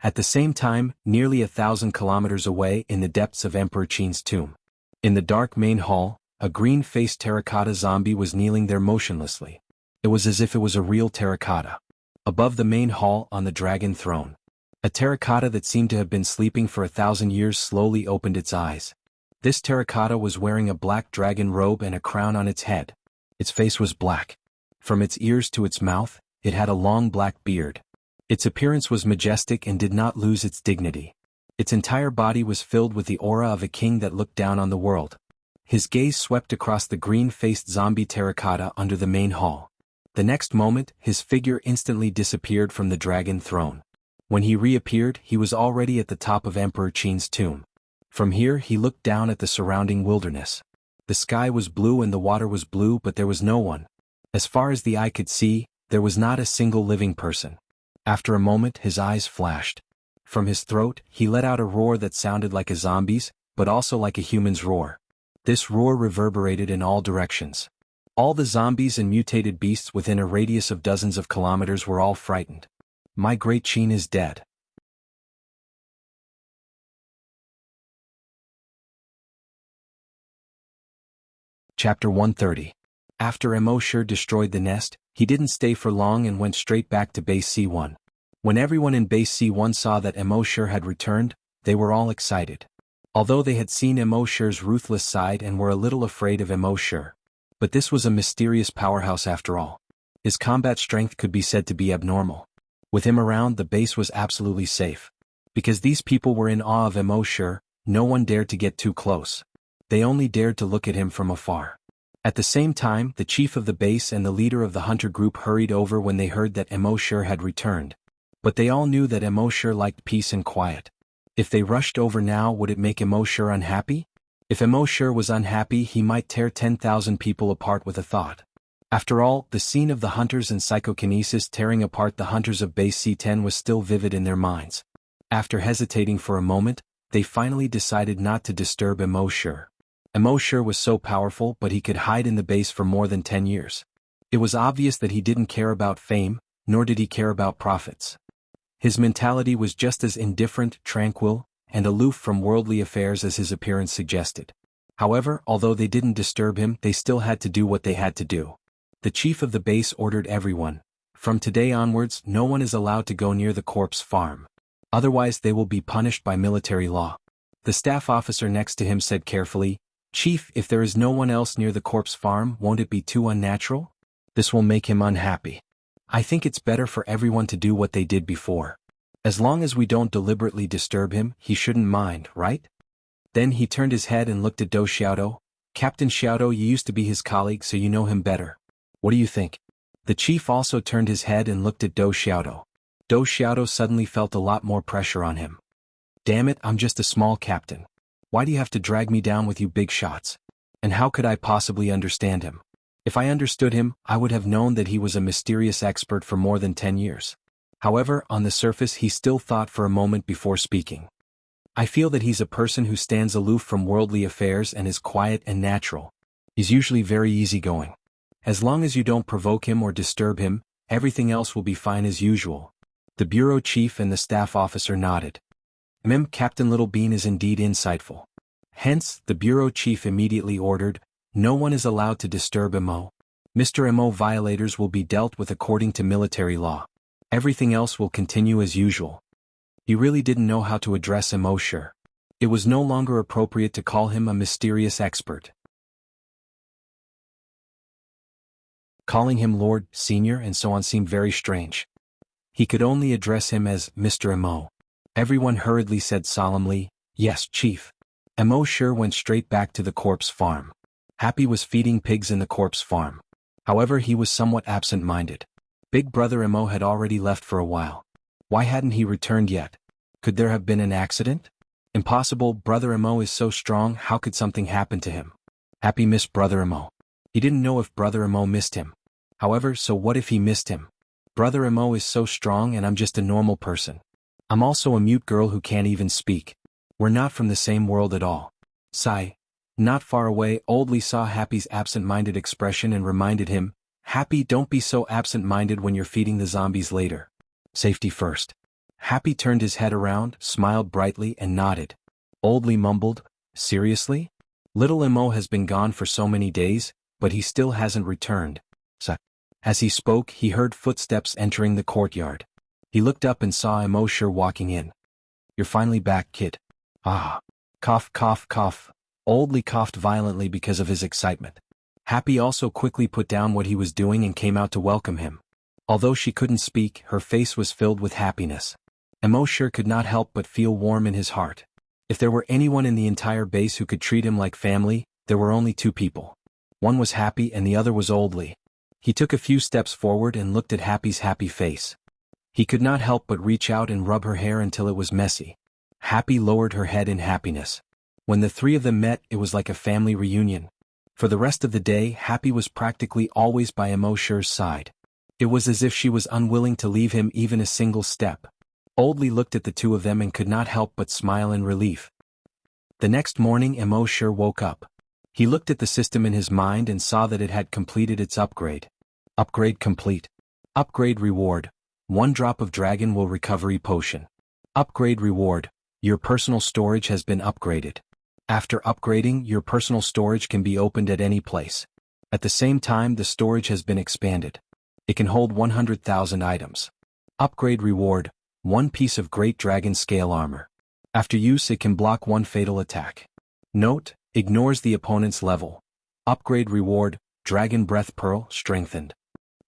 At the same time, nearly 1,000 kilometers away in the depths of Emperor Qin's tomb. In the dark main hall, a green-faced terracotta zombie was kneeling there motionlessly. It was as if it was a real terracotta. Above the main hall, on the dragon throne, a terracotta that seemed to have been sleeping for 1,000 years slowly opened its eyes. This terracotta was wearing a black dragon robe and a crown on its head. Its face was black. From its ears to its mouth, it had a long black beard. Its appearance was majestic and did not lose its dignity. Its entire body was filled with the aura of a king that looked down on the world. His gaze swept across the green-faced zombie terracotta under the main hall. The next moment, his figure instantly disappeared from the dragon throne. When he reappeared, he was already at the top of Emperor Qin's tomb. From here he looked down at the surrounding wilderness. The sky was blue and the water was blue, but there was no one. As far as the eye could see, there was not a single living person. After a moment his eyes flashed. From his throat, he let out a roar that sounded like a zombie's, but also like a human's roar. This roar reverberated in all directions. All the zombies and mutated beasts within a radius of dozens of kilometers were all frightened. "My great Qin is dead." Chapter 130. After Emosher destroyed the nest, he didn't stay for long and went straight back to Base C1. When everyone in Base C1 saw that Emosher had returned, they were all excited. Although they had seen Emosher's ruthless side and were a little afraid of Emosher. But this was a mysterious powerhouse after all. His combat strength could be said to be abnormal. With him around, the base was absolutely safe. Because these people were in awe of Emosher, no one dared to get too close. They only dared to look at him from afar. At the same time, the chief of the base and the leader of the hunter group hurried over when they heard that Emosher had returned. But they all knew that Emosher liked peace and quiet. If they rushed over now, would it make Emosher unhappy? If Emosher was unhappy, he might tear 10,000 people apart with a thought. After all, the scene of the hunters and psychokinesis tearing apart the hunters of Base C10 was still vivid in their minds. After hesitating for a moment, they finally decided not to disturb Emosher. Emosher was so powerful, but he could hide in the base for more than 10 years. It was obvious that he didn't care about fame, nor did he care about profits. His mentality was just as indifferent, tranquil, and aloof from worldly affairs as his appearance suggested. However, although they didn't disturb him, they still had to do what they had to do. The chief of the base ordered everyone, from today onwards, no one is allowed to go near the corpse farm. Otherwise they will be punished by military law. The staff officer next to him said carefully, "Chief, if there is no one else near the corpse farm, won't it be too unnatural? This will make him unhappy. I think it's better for everyone to do what they did before. As long as we don't deliberately disturb him, he shouldn't mind, right?" Then he turned his head and looked at Do Xiaodo. "Captain Xiaodo, you used to be his colleague, so you know him better. What do you think?" The chief also turned his head and looked at Do Xiaodo. Do Xiaodo suddenly felt a lot more pressure on him. "Damn it, I'm just a small captain. Why do you have to drag me down with you big shots? And how could I possibly understand him? If I understood him, I would have known that he was a mysterious expert for more than 10 years. However, on the surface he still thought for a moment before speaking. I feel that he's a person who stands aloof from worldly affairs and is quiet and natural. He's usually very easygoing. As long as you don't provoke him or disturb him, everything else will be fine as usual." The bureau chief and the staff officer nodded. Captain Littlebean is indeed insightful. Hence, the bureau chief immediately ordered, "No one is allowed to disturb Mr. Mo violators will be dealt with according to military law. Everything else will continue as usual." He really didn't know how to address Emosher. It was no longer appropriate to call him a mysterious expert. Calling him Lord, Senior and so on seemed very strange. He could only address him as Mr. Mo. Everyone hurriedly said solemnly, "Yes, Chief." Emosher went straight back to the corpse farm. Happy was feeding pigs in the corpse farm. However, he was somewhat absent-minded. Big Brother Emo had already left for a while. Why hadn't he returned yet? Could there have been an accident? Impossible, Brother Emo is so strong, how could something happen to him? Happy missed Brother Emo. He didn't know if Brother Emo missed him. However, so what if he missed him? Brother Emo is so strong and I'm just a normal person. I'm also a mute girl who can't even speak. We're not from the same world at all. Sigh. Not far away, Oldly saw Happy's absent-minded expression and reminded him, "Happy, don't be so absent-minded when you're feeding the zombies later. Safety first." Happy turned his head around, smiled brightly and nodded. Oldly mumbled, "Seriously? Little Emo has been gone for so many days, but he still hasn't returned." As he spoke, he heard footsteps entering the courtyard. He looked up and saw Emosher walking in. "You're finally back, kid." "Ah." Cough, cough, cough. Oldly coughed violently because of his excitement. Happy also quickly put down what he was doing and came out to welcome him. Although she couldn't speak, her face was filled with happiness. Emosher could not help but feel warm in his heart. If there were anyone in the entire base who could treat him like family, there were only two people. One was Happy and the other was Oldly. He took a few steps forward and looked at Happy's happy face. He could not help but reach out and rub her hair until it was messy. Happy lowered her head in happiness. When the three of them met, it was like a family reunion. For the rest of the day, Happy was practically always by Emosher's side. It was as if she was unwilling to leave him even a single step. Oldly looked at the two of them and could not help but smile in relief. The next morning, Emosher woke up. He looked at the system in his mind and saw that it had completed its upgrade. Upgrade complete. Upgrade reward. 1 drop of dragon will recovery potion. Upgrade reward. Your personal storage has been upgraded. After upgrading, your personal storage can be opened at any place. At the same time, the storage has been expanded. It can hold 100,000 items. Upgrade reward, 1 piece of Great Dragon Scale Armor. After use, it can block 1 fatal attack. Note, ignores the opponent's level. Upgrade reward, Dragon Breath Pearl, strengthened.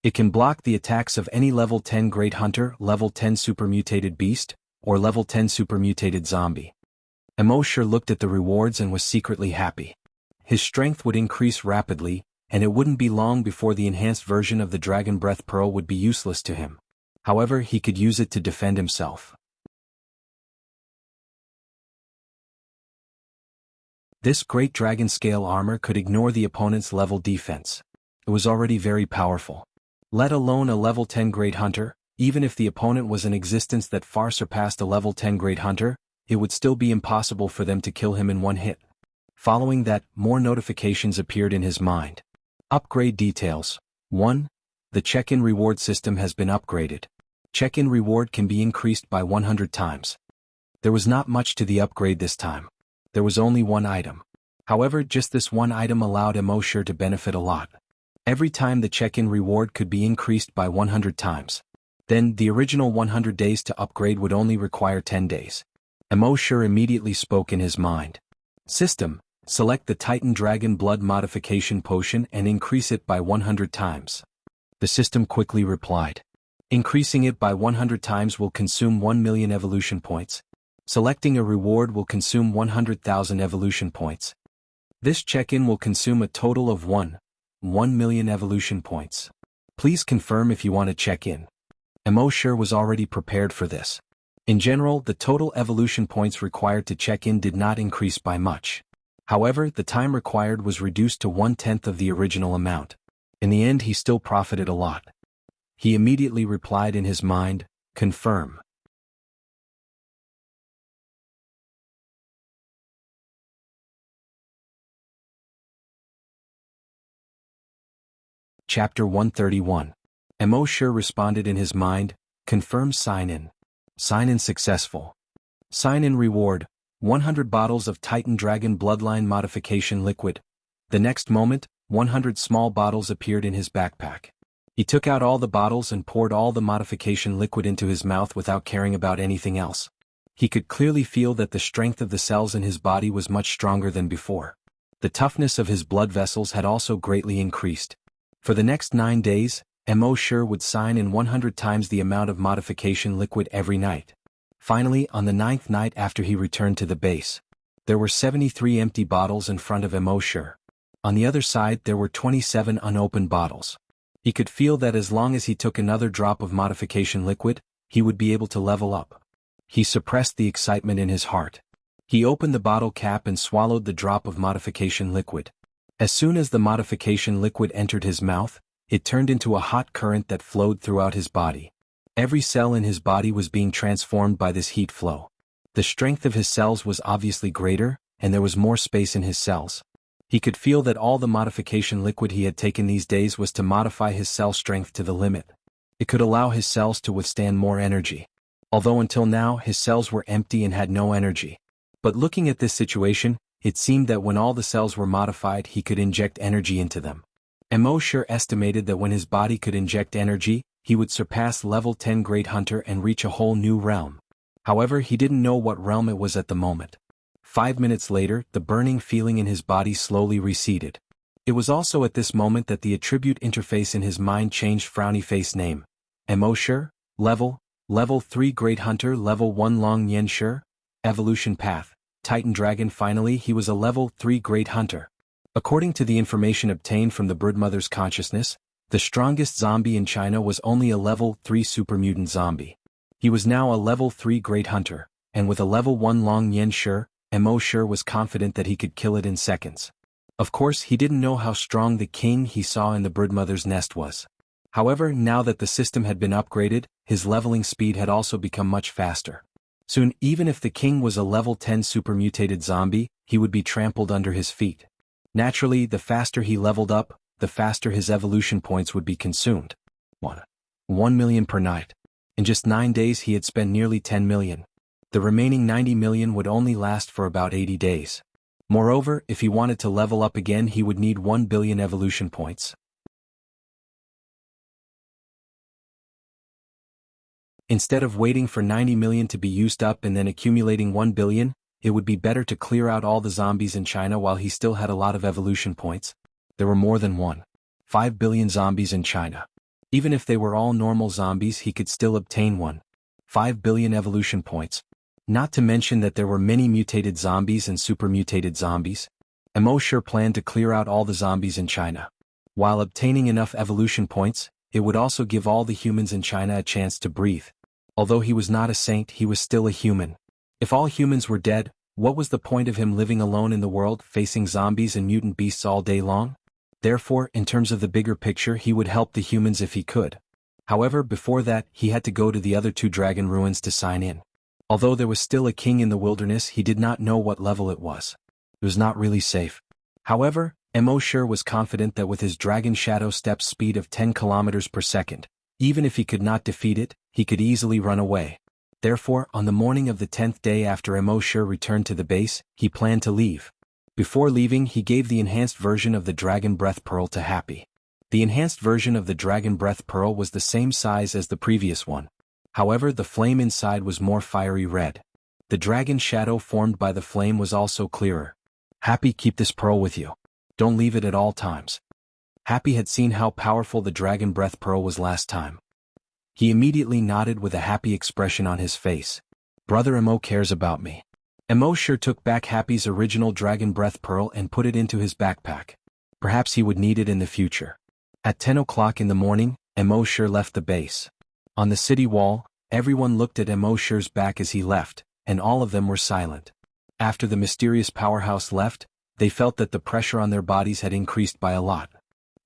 It can block the attacks of any level 10 Great Hunter, level 10 Super Mutated Beast, or level 10 Super Mutated Zombie. Emosure looked at the rewards and was secretly happy. His strength would increase rapidly, and it wouldn't be long before the enhanced version of the Dragon Breath Pearl would be useless to him. However, he could use it to defend himself. This Great Dragon Scale Armor could ignore the opponent's level defense. It was already very powerful. Let alone a level 10 Great Hunter, even if the opponent was an existence that far surpassed a level 10 Great Hunter, it would still be impossible for them to kill him in one hit. Following that, more notifications appeared in his mind. Upgrade details. 1. The check-in reward system has been upgraded. Check-in reward can be increased by 100 times. There was not much to the upgrade this time. There was only 1 item. However, just this 1 item allowed Emosure to benefit a lot. Every time the check-in reward could be increased by 100 times. Then, the original 100 days to upgrade would only require 10 days. Emosure immediately spoke in his mind. System, select the Titan Dragon Blood Modification Potion and increase it by 100 times. The system quickly replied. Increasing it by 100 times will consume 1 million evolution points. Selecting a reward will consume 100,000 evolution points. This check-in will consume a total of 1 million evolution points. Please confirm if you want to check in. Emosure was already prepared for this. In general, the total evolution points required to check in did not increase by much. However, the time required was reduced to 1/10 of the original amount. In the end, he still profited a lot. He immediately replied in his mind, confirm. Chapter 131. Emosure responded in his mind, confirm sign-in. Sign-in successful. Sign-in reward, 100 bottles of Titan Dragon Bloodline Modification Liquid. The next moment, 100 small bottles appeared in his backpack. He took out all the bottles and poured all the modification liquid into his mouth without caring about anything else. He could clearly feel that the strength of the cells in his body was much stronger than before. The toughness of his blood vessels had also greatly increased. For the next 9 days, Emosure would sign in 100 times the amount of modification liquid every night. Finally, on the 9th night after he returned to the base, there were 73 empty bottles in front of Emosure. On the other side there were 27 unopened bottles. He could feel that as long as he took another drop of modification liquid, he would be able to level up. He suppressed the excitement in his heart. He opened the bottle cap and swallowed the drop of modification liquid. As soon as the modification liquid entered his mouth, it turned into a hot current that flowed throughout his body. Every cell in his body was being transformed by this heat flow. The strength of his cells was obviously greater, and there was more space in his cells. He could feel that all the modification liquid he had taken these days was to modify his cell strength to the limit. It could allow his cells to withstand more energy. Although until now his cells were empty and had no energy. But looking at this situation, it seemed that when all the cells were modified he could inject energy into them. Emosure estimated that when his body could inject energy, he would surpass level 10 Great Hunter and reach a whole new realm. However, he didn't know what realm it was at the moment. 5 minutes later, the burning feeling in his body slowly receded. It was also at this moment that the attribute interface in his mind changed. Frowny face name. Emosure, level 3 Great Hunter, level 1 Long Yensure, evolution path, Titan Dragon. Finally, he was a level 3 Great Hunter. According to the information obtained from the Broodmother's consciousness, the strongest zombie in China was only a level 3 super mutant zombie. He was now a level 3 Great Hunter, and with a level 1 Long Yensure, Emosure was confident that he could kill it in seconds. Of course, he didn't know how strong the king he saw in the Broodmother's nest was. However, now that the system had been upgraded, his leveling speed had also become much faster. Soon, even if the king was a level 10 super mutated zombie, he would be trampled under his feet. Naturally, the faster he leveled up, the faster his evolution points would be consumed. 1 million per night. In just 9 days he had spent nearly 10 million. The remaining 90 million would only last for about 80 days. Moreover, if he wanted to level up again he would need 1 billion evolution points. Instead of waiting for 90 million to be used up and then accumulating 1 billion, it would be better to clear out all the zombies in China while he still had a lot of evolution points. There were more than 1.5 billion zombies in China. Even if they were all normal zombies he could still obtain 1.5 billion evolution points. Not to mention that there were many mutated zombies and super mutated zombies. Emosure planned to clear out all the zombies in China. While obtaining enough evolution points, it would also give all the humans in China a chance to breathe. Although he was not a saint, he was still a human. If all humans were dead, what was the point of him living alone in the world, facing zombies and mutant beasts all day long? Therefore, in terms of the bigger picture, he would help the humans if he could. However, before that, he had to go to the other 2 dragon ruins to sign in. Although there was still a king in the wilderness, he did not know what level it was. It was not really safe. However, Emosure was confident that with his Dragon Shadow Steps speed of 10 kilometers per second, even if he could not defeat it, he could easily run away. Therefore, on the morning of the 10th day after Emosure returned to the base, he planned to leave. Before leaving, he gave the enhanced version of the Dragon Breath Pearl to Happy. The enhanced version of the Dragon Breath Pearl was the same size as the previous one. However, the flame inside was more fiery red. The dragon shadow formed by the flame was also clearer. Happy, keep this pearl with you. Don't leave it at all times. Happy had seen how powerful the Dragon Breath Pearl was last time. He immediately nodded with a happy expression on his face. Brother Emo cares about me. Emosure took back Happy's original Dragon Breath Pearl and put it into his backpack. Perhaps he would need it in the future. At 10 o'clock in the morning, Emosure left the base. On the city wall, everyone looked at Emosure's back as he left, and all of them were silent. After the mysterious powerhouse left, they felt that the pressure on their bodies had increased by a lot.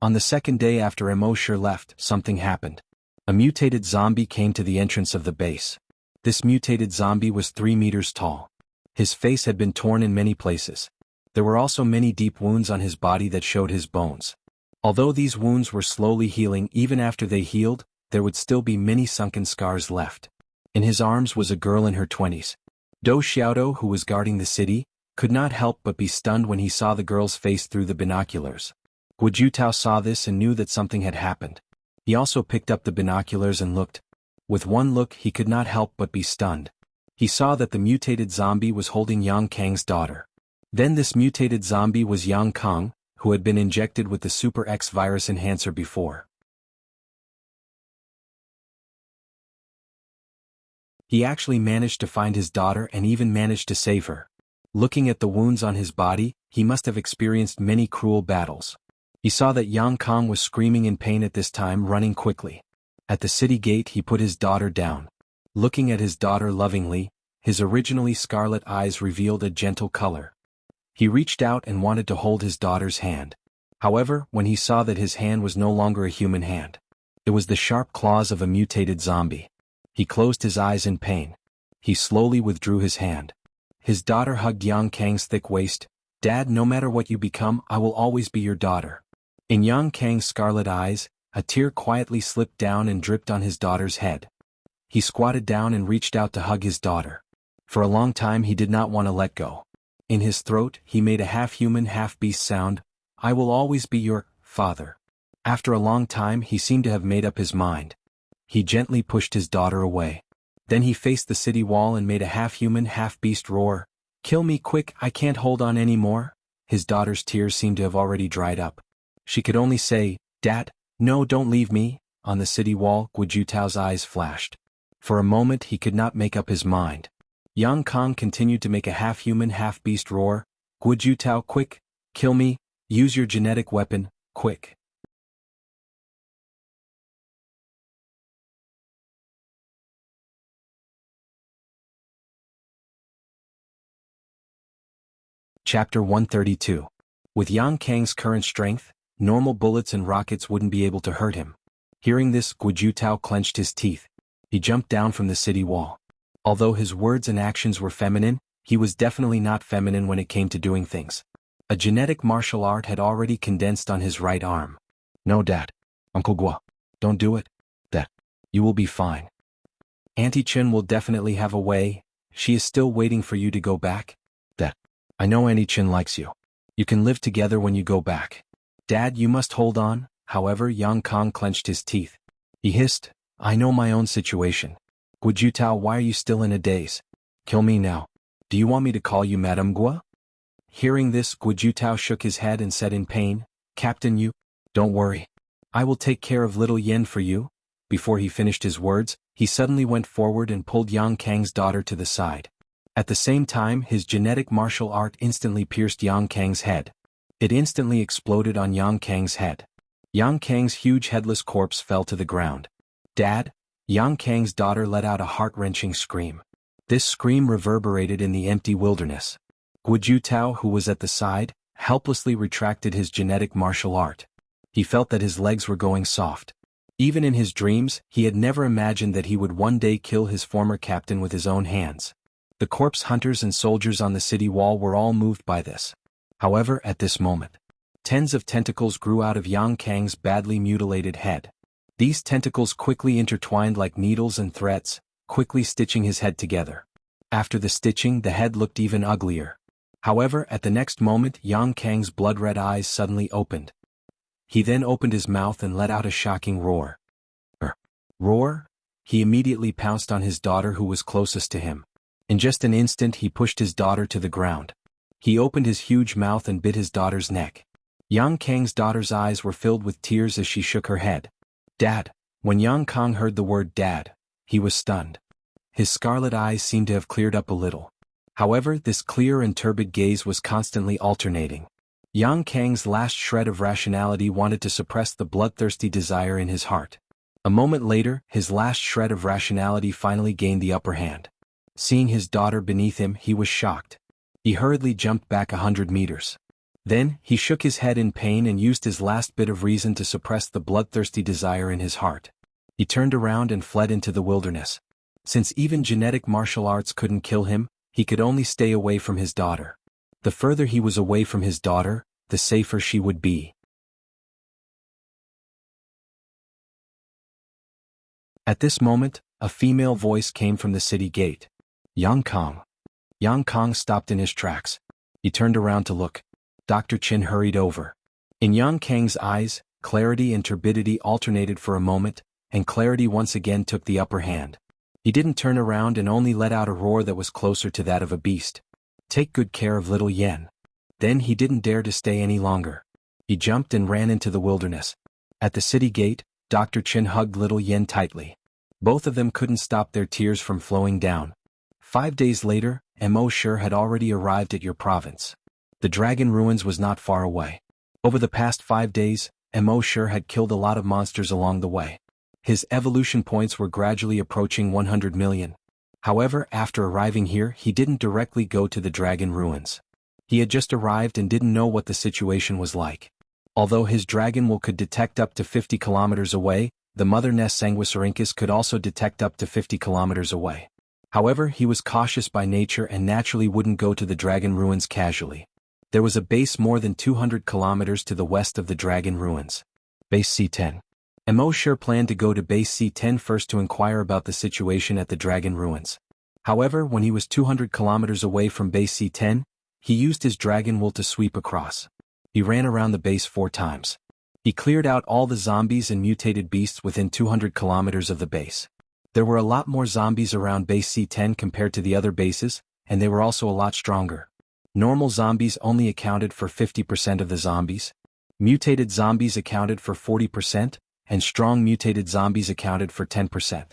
On the second day after Emosure left, something happened. A mutated zombie came to the entrance of the base. This mutated zombie was 3 meters tall. His face had been torn in many places. There were also many deep wounds on his body that showed his bones. Although these wounds were slowly healing, even after they healed, there would still be many sunken scars left. In his arms was a girl in her 20s. Do Xiaodo, who was guarding the city, could not help but be stunned when he saw the girl's face through the binoculars. Guo Jutao saw this and knew that something had happened. He also picked up the binoculars and looked. With one look he could not help but be stunned. He saw that the mutated zombie was holding Yang Kang's daughter. Then this mutated zombie was Yang Kang, who had been injected with the Super X virus enhancer before. He actually managed to find his daughter and even managed to save her. Looking at the wounds on his body, he must have experienced many cruel battles. He saw that Yang Kang was screaming in pain at this time, running quickly. At the city gate he put his daughter down. Looking at his daughter lovingly, his originally scarlet eyes revealed a gentle color. He reached out and wanted to hold his daughter's hand. However, when he saw that his hand was no longer a human hand, it was the sharp claws of a mutated zombie. He closed his eyes in pain. He slowly withdrew his hand. His daughter hugged Yang Kang's thick waist. Dad, no matter what you become, I will always be your daughter. In Yang Kang's scarlet eyes, a tear quietly slipped down and dripped on his daughter's head. He squatted down and reached out to hug his daughter. For a long time he did not want to let go. In his throat, he made a half-human, half-beast sound. I will always be your father. After a long time he seemed to have made up his mind. He gently pushed his daughter away. Then he faced the city wall and made a half-human, half-beast roar. Kill me quick, I can't hold on anymore. His daughter's tears seemed to have already dried up. She could only say, Dad, no, don't leave me. On the city wall, Guo Jutao's eyes flashed. For a moment he could not make up his mind. Yang Kang continued to make a half-human, half-beast roar. Guo Jutao, quick, kill me, use your genetic weapon, quick. Chapter 132. With Yang Kang's current strength, normal bullets and rockets wouldn't be able to hurt him. Hearing this, Guo Jutao clenched his teeth. He jumped down from the city wall. Although his words and actions were feminine, he was definitely not feminine when it came to doing things. A genetic martial art had already condensed on his right arm. No, Dad. Uncle Guo. Don't do it. Dad. You will be fine. Auntie Chen will definitely have a way. She is still waiting for you to go back. Dad. I know Anichin likes you. You can live together when you go back. Dad, you must hold on. However, Yang Kong clenched his teeth. He hissed, I know my own situation. Guojutao, why are you still in a daze? Kill me now. Do you want me to call you Madame Gua? Hearing this, Guojutao shook his head and said in pain, Captain, you, don't worry. I will take care of little Yen for you. Before he finished his words, he suddenly went forward and pulled Yang Kang's daughter to the side. At the same time, his genetic martial art instantly pierced Yang Kang's head. It instantly exploded on Yang Kang's head. Yang Kang's huge headless corpse fell to the ground. Dad? Yang Kang's daughter let out a heart-wrenching scream. This scream reverberated in the empty wilderness. Guojutao, who was at the side, helplessly retracted his genetic martial art. He felt that his legs were going soft. Even in his dreams, he had never imagined that he would one day kill his former captain with his own hands. The corpse hunters and soldiers on the city wall were all moved by this. However, at this moment, tens of tentacles grew out of Yang Kang's badly mutilated head. These tentacles quickly intertwined like needles and threads, quickly stitching his head together. After the stitching, the head looked even uglier. However, at the next moment, Yang Kang's blood-red eyes suddenly opened. He then opened his mouth and let out a shocking roar. Roar? He immediately pounced on his daughter who was closest to him. In just an instant he pushed his daughter to the ground. He opened his huge mouth and bit his daughter's neck. Yang Kang's daughter's eyes were filled with tears as she shook her head. Dad. When Yang Kang heard the word dad, he was stunned. His scarlet eyes seemed to have cleared up a little. However, this clear and turbid gaze was constantly alternating. Yang Kang's last shred of rationality wanted to suppress the bloodthirsty desire in his heart. A moment later, his last shred of rationality finally gained the upper hand. Seeing his daughter beneath him, he was shocked. He hurriedly jumped back 100 meters. Then, he shook his head in pain and used his last bit of reason to suppress the bloodthirsty desire in his heart. He turned around and fled into the wilderness. Since even genetic martial arts couldn't kill him, he could only stay away from his daughter. The further he was away from his daughter, the safer she would be. At this moment, a female voice came from the city gate. Yang Kang. Yang Kang stopped in his tracks. He turned around to look. Dr. Chin hurried over. In Yang Kang's eyes, clarity and turbidity alternated for a moment, and clarity once again took the upper hand. He didn't turn around and only let out a roar that was closer to that of a beast. Take good care of little Yen. Then he didn't dare to stay any longer. He jumped and ran into the wilderness. At the city gate, Dr. Chin hugged little Yen tightly. Both of them couldn't stop their tears from flowing down. 5 days later, Mo Sher had already arrived at your province. The dragon ruins was not far away. Over the past 5 days, Mo Sher had killed a lot of monsters along the way. His evolution points were gradually approaching 100 million. However, after arriving here, he didn't directly go to the dragon ruins. He had just arrived and didn't know what the situation was like. Although his dragon will could detect up to 50 kilometers away, the mother nest Sanguisurincus could also detect up to 50 kilometers away. However, he was cautious by nature and naturally wouldn't go to the dragon ruins casually. There was a base more than 200 kilometers to the west of the dragon ruins. Base C10. Mo Sher planned to go to base C10 first to inquire about the situation at the dragon ruins. However, when he was 200 kilometers away from base C10, he used his dragon will to sweep across. He ran around the base 4 times. He cleared out all the zombies and mutated beasts within 200 kilometers of the base. There were a lot more zombies around base C10 compared to the other bases, and they were also a lot stronger. Normal zombies only accounted for 50% of the zombies. Mutated zombies accounted for 40%, and strong mutated zombies accounted for 10%.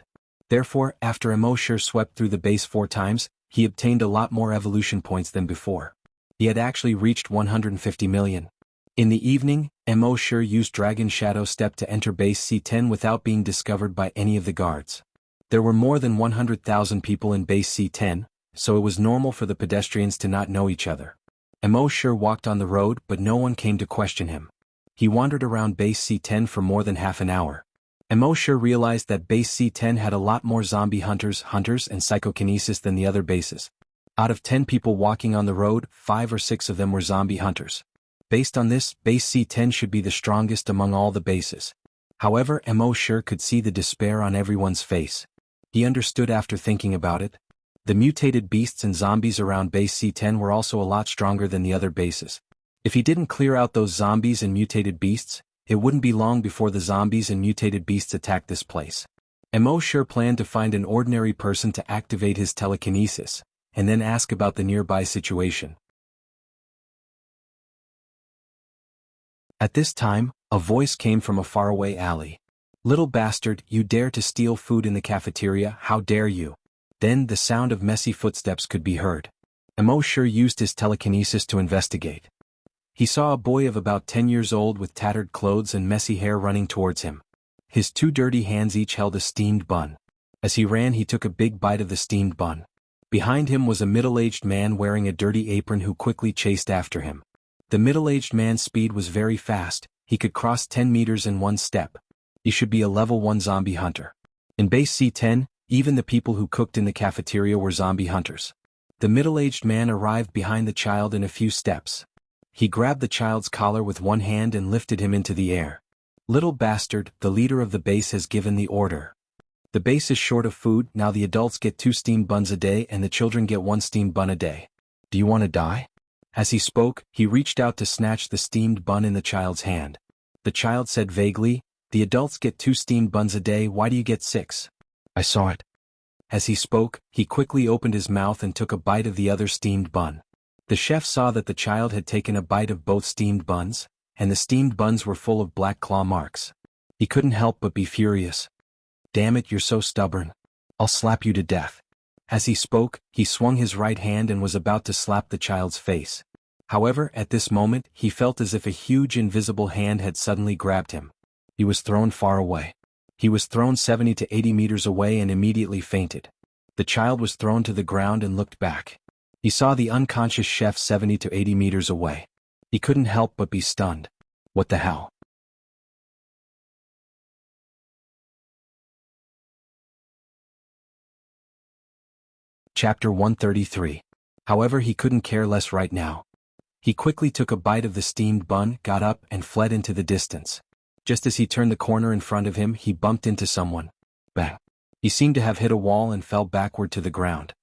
Therefore, after Mo Sher swept through the base 4 times, he obtained a lot more evolution points than before. He had actually reached 150 million. In the evening, Mo Sher used Dragon Shadow Step to enter base C10 without being discovered by any of the guards. There were more than 100,000 people in base C10, so it was normal for the pedestrians to not know each other. Mo Sher walked on the road but no one came to question him. He wandered around base C10 for more than half an hour. Mo Sher realized that base C10 had a lot more zombie hunters and psychokinesis than the other bases. Out of 10 people walking on the road, 5 or 6 of them were zombie hunters. Based on this, base C10 should be the strongest among all the bases. However, Mo Sher could see the despair on everyone's face. He understood after thinking about it. The mutated beasts and zombies around base C10 were also a lot stronger than the other bases. If he didn't clear out those zombies and mutated beasts, it wouldn't be long before the zombies and mutated beasts attacked this place. Mo sure planned to find an ordinary person to activate his telekinesis, and then ask about the nearby situation. At this time, a voice came from a faraway alley. "Little bastard, you dare to steal food in the cafeteria, how dare you?" Then the sound of messy footsteps could be heard. Mo sure used his telekinesis to investigate. He saw a boy of about 10 years old with tattered clothes and messy hair running towards him. His two dirty hands each held a steamed bun. As he ran, he took a big bite of the steamed bun. Behind him was a middle-aged man wearing a dirty apron who quickly chased after him. The middle-aged man's speed was very fast. He could cross 10 meters in one step. He should be a level 1 zombie hunter. In base C10, even the people who cooked in the cafeteria were zombie hunters. The middle-aged man arrived behind the child in a few steps. He grabbed the child's collar with one hand and lifted him into the air. "Little bastard, the leader of the base has given the order. The base is short of food, now the adults get 2 steamed buns a day and the children get 1 steamed bun a day. Do you want to die?" As he spoke, he reached out to snatch the steamed bun in the child's hand. The child said vaguely, "The adults get 2 steamed buns a day, why do you get 6? I saw it." As he spoke, he quickly opened his mouth and took a bite of the other steamed bun. The chef saw that the child had taken a bite of both steamed buns, and the steamed buns were full of black claw marks. He couldn't help but be furious. "Damn it, you're so stubborn. I'll slap you to death." As he spoke, he swung his right hand and was about to slap the child's face. However, at this moment, he felt as if a huge invisible hand had suddenly grabbed him. He was thrown far away. He was thrown 70 to 80 meters away and immediately fainted. The child was thrown to the ground and looked back. He saw the unconscious chef 70 to 80 meters away. He couldn't help but be stunned. What the hell? Chapter 133. However, he couldn't care less right now. He quickly took a bite of the steamed bun, got up, and fled into the distance. Just as he turned the corner in front of him, he bumped into someone. Bang! He seemed to have hit a wall and fell backward to the ground.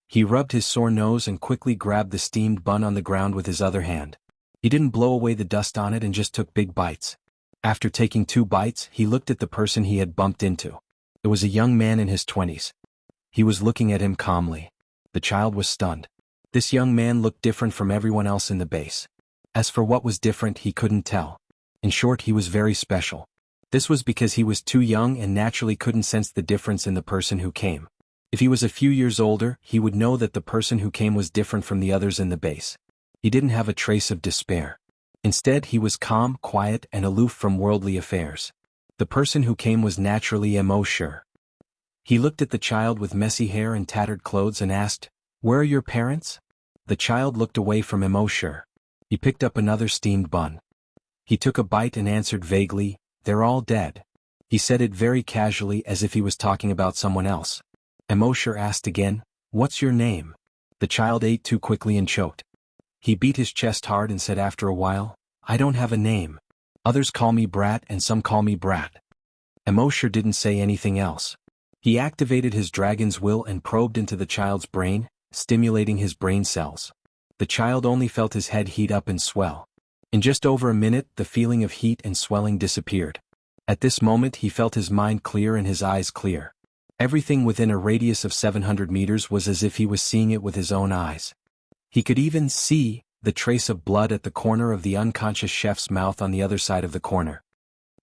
He rubbed his sore nose and quickly grabbed the steamed bun on the ground with his other hand. He didn't blow away the dust on it and just took big bites. After taking 2 bites, he looked at the person he had bumped into. It was a young man in his 20s. He was looking at him calmly. The child was stunned. This young man looked different from everyone else in the base. As for what was different, he couldn't tell. In short, he was very special. This was because he was too young and naturally couldn't sense the difference in the person who came. If he was a few years older, he would know that the person who came was different from the others in the base. He didn't have a trace of despair. Instead, he was calm, quiet, and aloof from worldly affairs. The person who came was naturally Mo sure. He looked at the child with messy hair and tattered clothes and asked, "Where are your parents?" The child looked away from Mo sure. He picked up another steamed bun. He took a bite and answered vaguely, "They're all dead." He said it very casually as if he was talking about someone else. Mo sure asked again, "What's your name?" The child ate too quickly and choked. He beat his chest hard and said after a while, "I don't have a name. Others call me Brat and some call me Brat." Mo sure didn't say anything else. He activated his dragon's will and probed into the child's brain, stimulating his brain cells. The child only felt his head heat up and swell. In just over a minute, the feeling of heat and swelling disappeared. At this moment, he felt his mind clear and his eyes clear. Everything within a radius of 700 meters was as if he was seeing it with his own eyes. He could even see the trace of blood at the corner of the unconscious chef's mouth on the other side of the corner.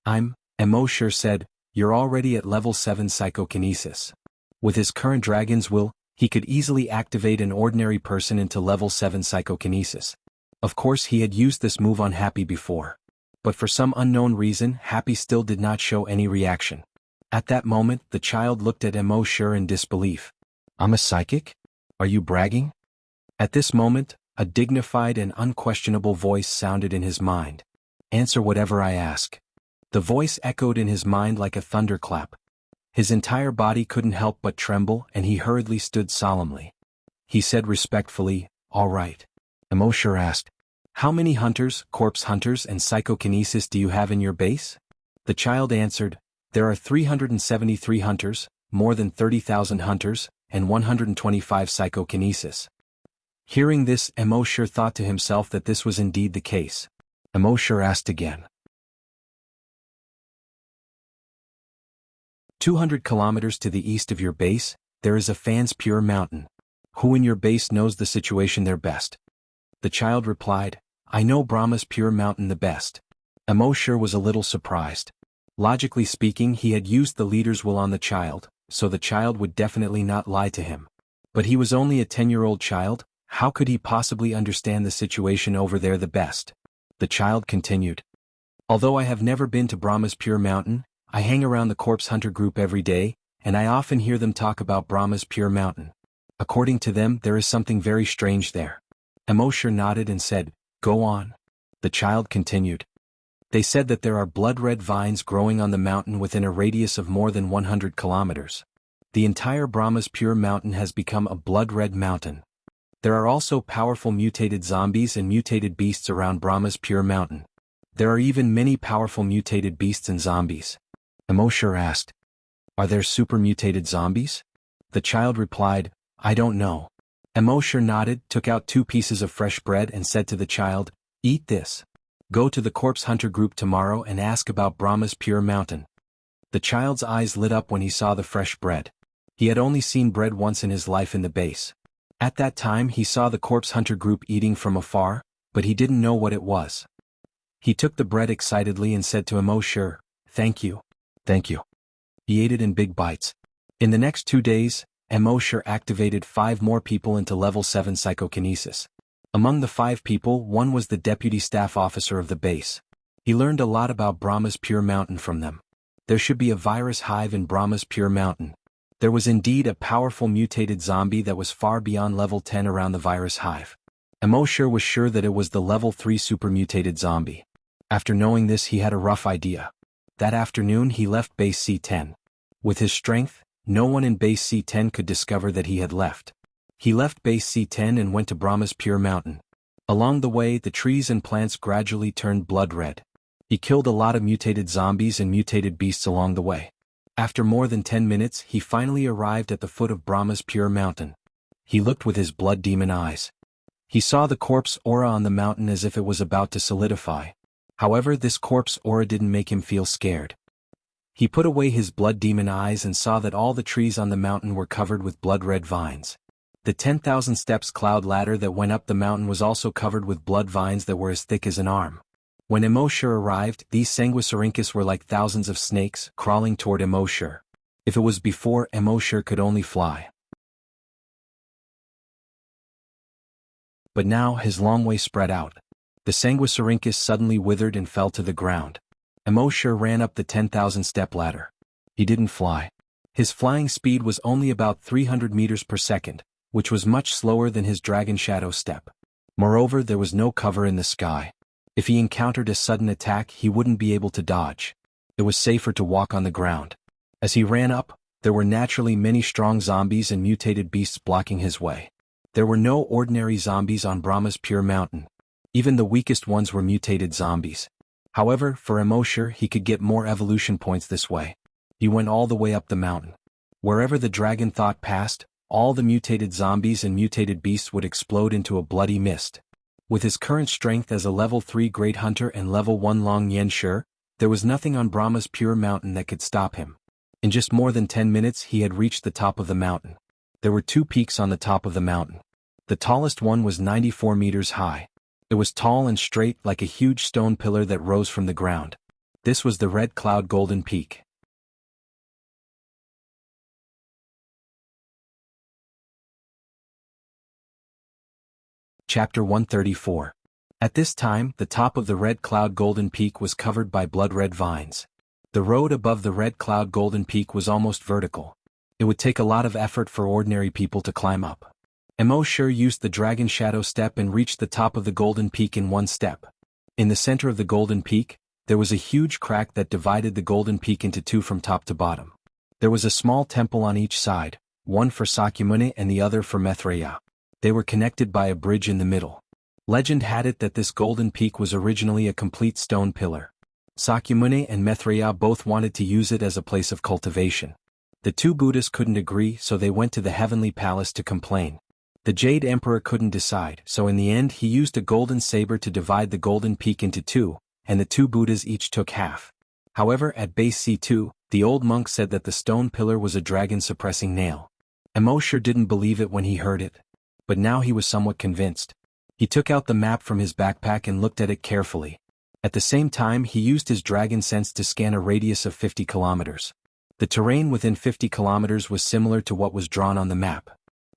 Mo sure said, "You're already at level 7 psychokinesis." With his current dragon's will, he could easily activate an ordinary person into level 7 psychokinesis. Of course, he had used this move on Happy before. But for some unknown reason, Happy still did not show any reaction. At that moment, the child looked at Mo sure in disbelief. "I'm a psychic? Are you bragging?" At this moment, a dignified and unquestionable voice sounded in his mind. "Answer whatever I ask." The voice echoed in his mind like a thunderclap. His entire body couldn't help but tremble, and he hurriedly stood solemnly. He said respectfully, "All right." Mo sure asked, "How many hunters, corpse hunters, and psychokinesis do you have in your base?" The child answered, "There are 373 hunters, more than 30,000 hunters, and 125 psychokinesis. Hearing this, Emosher thought to himself that this was indeed the case. Emosher asked again. 200 kilometers to the east of your base, there is a Fan's Pure Mountain. Who in your base knows the situation there best? The child replied, I know Brahma's Pure Mountain the best. Emosher was a little surprised. Logically speaking, he had used the leader's will on the child, so the child would definitely not lie to him. But he was only a 10-year-old child. How could he possibly understand the situation over there the best? The child continued. Although I have never been to Brahma's Pure Mountain, I hang around the corpse hunter group every day, and I often hear them talk about Brahma's Pure Mountain. According to them, there is something very strange there. Emosher nodded and said, Go on. The child continued. They said that there are blood-red vines growing on the mountain within a radius of more than 100 kilometers. The entire Brahma's Pure Mountain has become a blood-red mountain. There are also powerful mutated zombies and mutated beasts around Brahma's Pure Mountain. There are even many powerful mutated beasts and zombies. Emosher asked, Are there super mutated zombies? The child replied, I don't know. Emosher nodded, took out 2 pieces of fresh bread and said to the child, Eat this. Go to the corpse hunter group tomorrow and ask about Brahma's Pure Mountain. The child's eyes lit up when he saw the fresh bread. He had only seen bread once in his life in the base. At that time he saw the corpse hunter group eating from afar, but he didn't know what it was. He took the bread excitedly and said to Emosher, Thank you. Thank you. He ate it in big bites. In the next 2 days, Emosher activated 5 more people into level 7 psychokinesis. Among the 5 people, one was the deputy staff officer of the base. He learned a lot about Brahma's Pure Mountain from them. There should be a virus hive in Brahma's Pure Mountain. There was indeed a powerful mutated zombie that was far beyond level 10 around the virus hive. Emosher was sure that it was the level 3 super mutated zombie. After knowing this, he had a rough idea. That afternoon he left base C10. With his strength, no one in base C10 could discover that he had left. He left base C10 and went to Brahma's Pure Mountain. Along the way, the trees and plants gradually turned blood red. He killed a lot of mutated zombies and mutated beasts along the way. After more than 10 minutes, he finally arrived at the foot of Brahma's Pure Mountain. He looked with his blood demon eyes. He saw the corpse aura on the mountain as if it was about to solidify. However, this corpse aura didn't make him feel scared. He put away his blood demon eyes and saw that all the trees on the mountain were covered with blood-red vines. The 10,000 steps cloud ladder that went up the mountain was also covered with blood vines that were as thick as an arm. When Emosher arrived, these Sanguisurincus were like thousands of snakes crawling toward Emosher. If it was before, Emosher could only fly. But now his long way spread out. The Sanguisurincus suddenly withered and fell to the ground. Emosher ran up the 10,000 step ladder. He didn't fly. His flying speed was only about 300 meters per second, which was much slower than his dragon shadow step. Moreover, there was no cover in the sky. If he encountered a sudden attack, he wouldn't be able to dodge. It was safer to walk on the ground. As he ran up, there were naturally many strong zombies and mutated beasts blocking his way. There were no ordinary zombies on Brahma's Pure Mountain. Even the weakest ones were mutated zombies. However, for Emosher, he could get more evolution points this way. He went all the way up the mountain. Wherever the dragon thought passed, all the mutated zombies and mutated beasts would explode into a bloody mist. With his current strength as a level 3 Great Hunter and level 1 Long Yen Shi, there was nothing on Brahma's Pure Mountain that could stop him. In just more than 10 minutes he had reached the top of the mountain. There were 2 peaks on the top of the mountain. The tallest one was 94 meters high. It was tall and straight like a huge stone pillar that rose from the ground. This was the Red Cloud Golden Peak. Chapter 134. At this time, the top of the Red Cloud Golden Peak was covered by blood-red vines. The road above the Red Cloud Golden Peak was almost vertical. It would take a lot of effort for ordinary people to climb up. Emosher used the Dragon Shadow Step and reached the top of the Golden Peak in 1 step. In the center of the Golden Peak, there was a huge crack that divided the Golden Peak into 2 from top to bottom. There was a small temple on each side, one for Sakyamuni and the other for Maitreya. They were connected by a bridge in the middle. Legend had it that this Golden Peak was originally a complete stone pillar. Sakyamuni and Maitreya both wanted to use it as a place of cultivation. The two Buddhas couldn't agree, so they went to the heavenly palace to complain. The Jade Emperor couldn't decide, so in the end he used a golden saber to divide the golden peak into two, and the two Buddhas each took half. However, at base C2, the old monk said that the stone pillar was a dragon-suppressing nail. Emosher didn't believe it when he heard it. But now he was somewhat convinced. He took out the map from his backpack and looked at it carefully. At the same time he used his dragon sense to scan a radius of 50 kilometers. The terrain within 50 kilometers was similar to what was drawn on the map.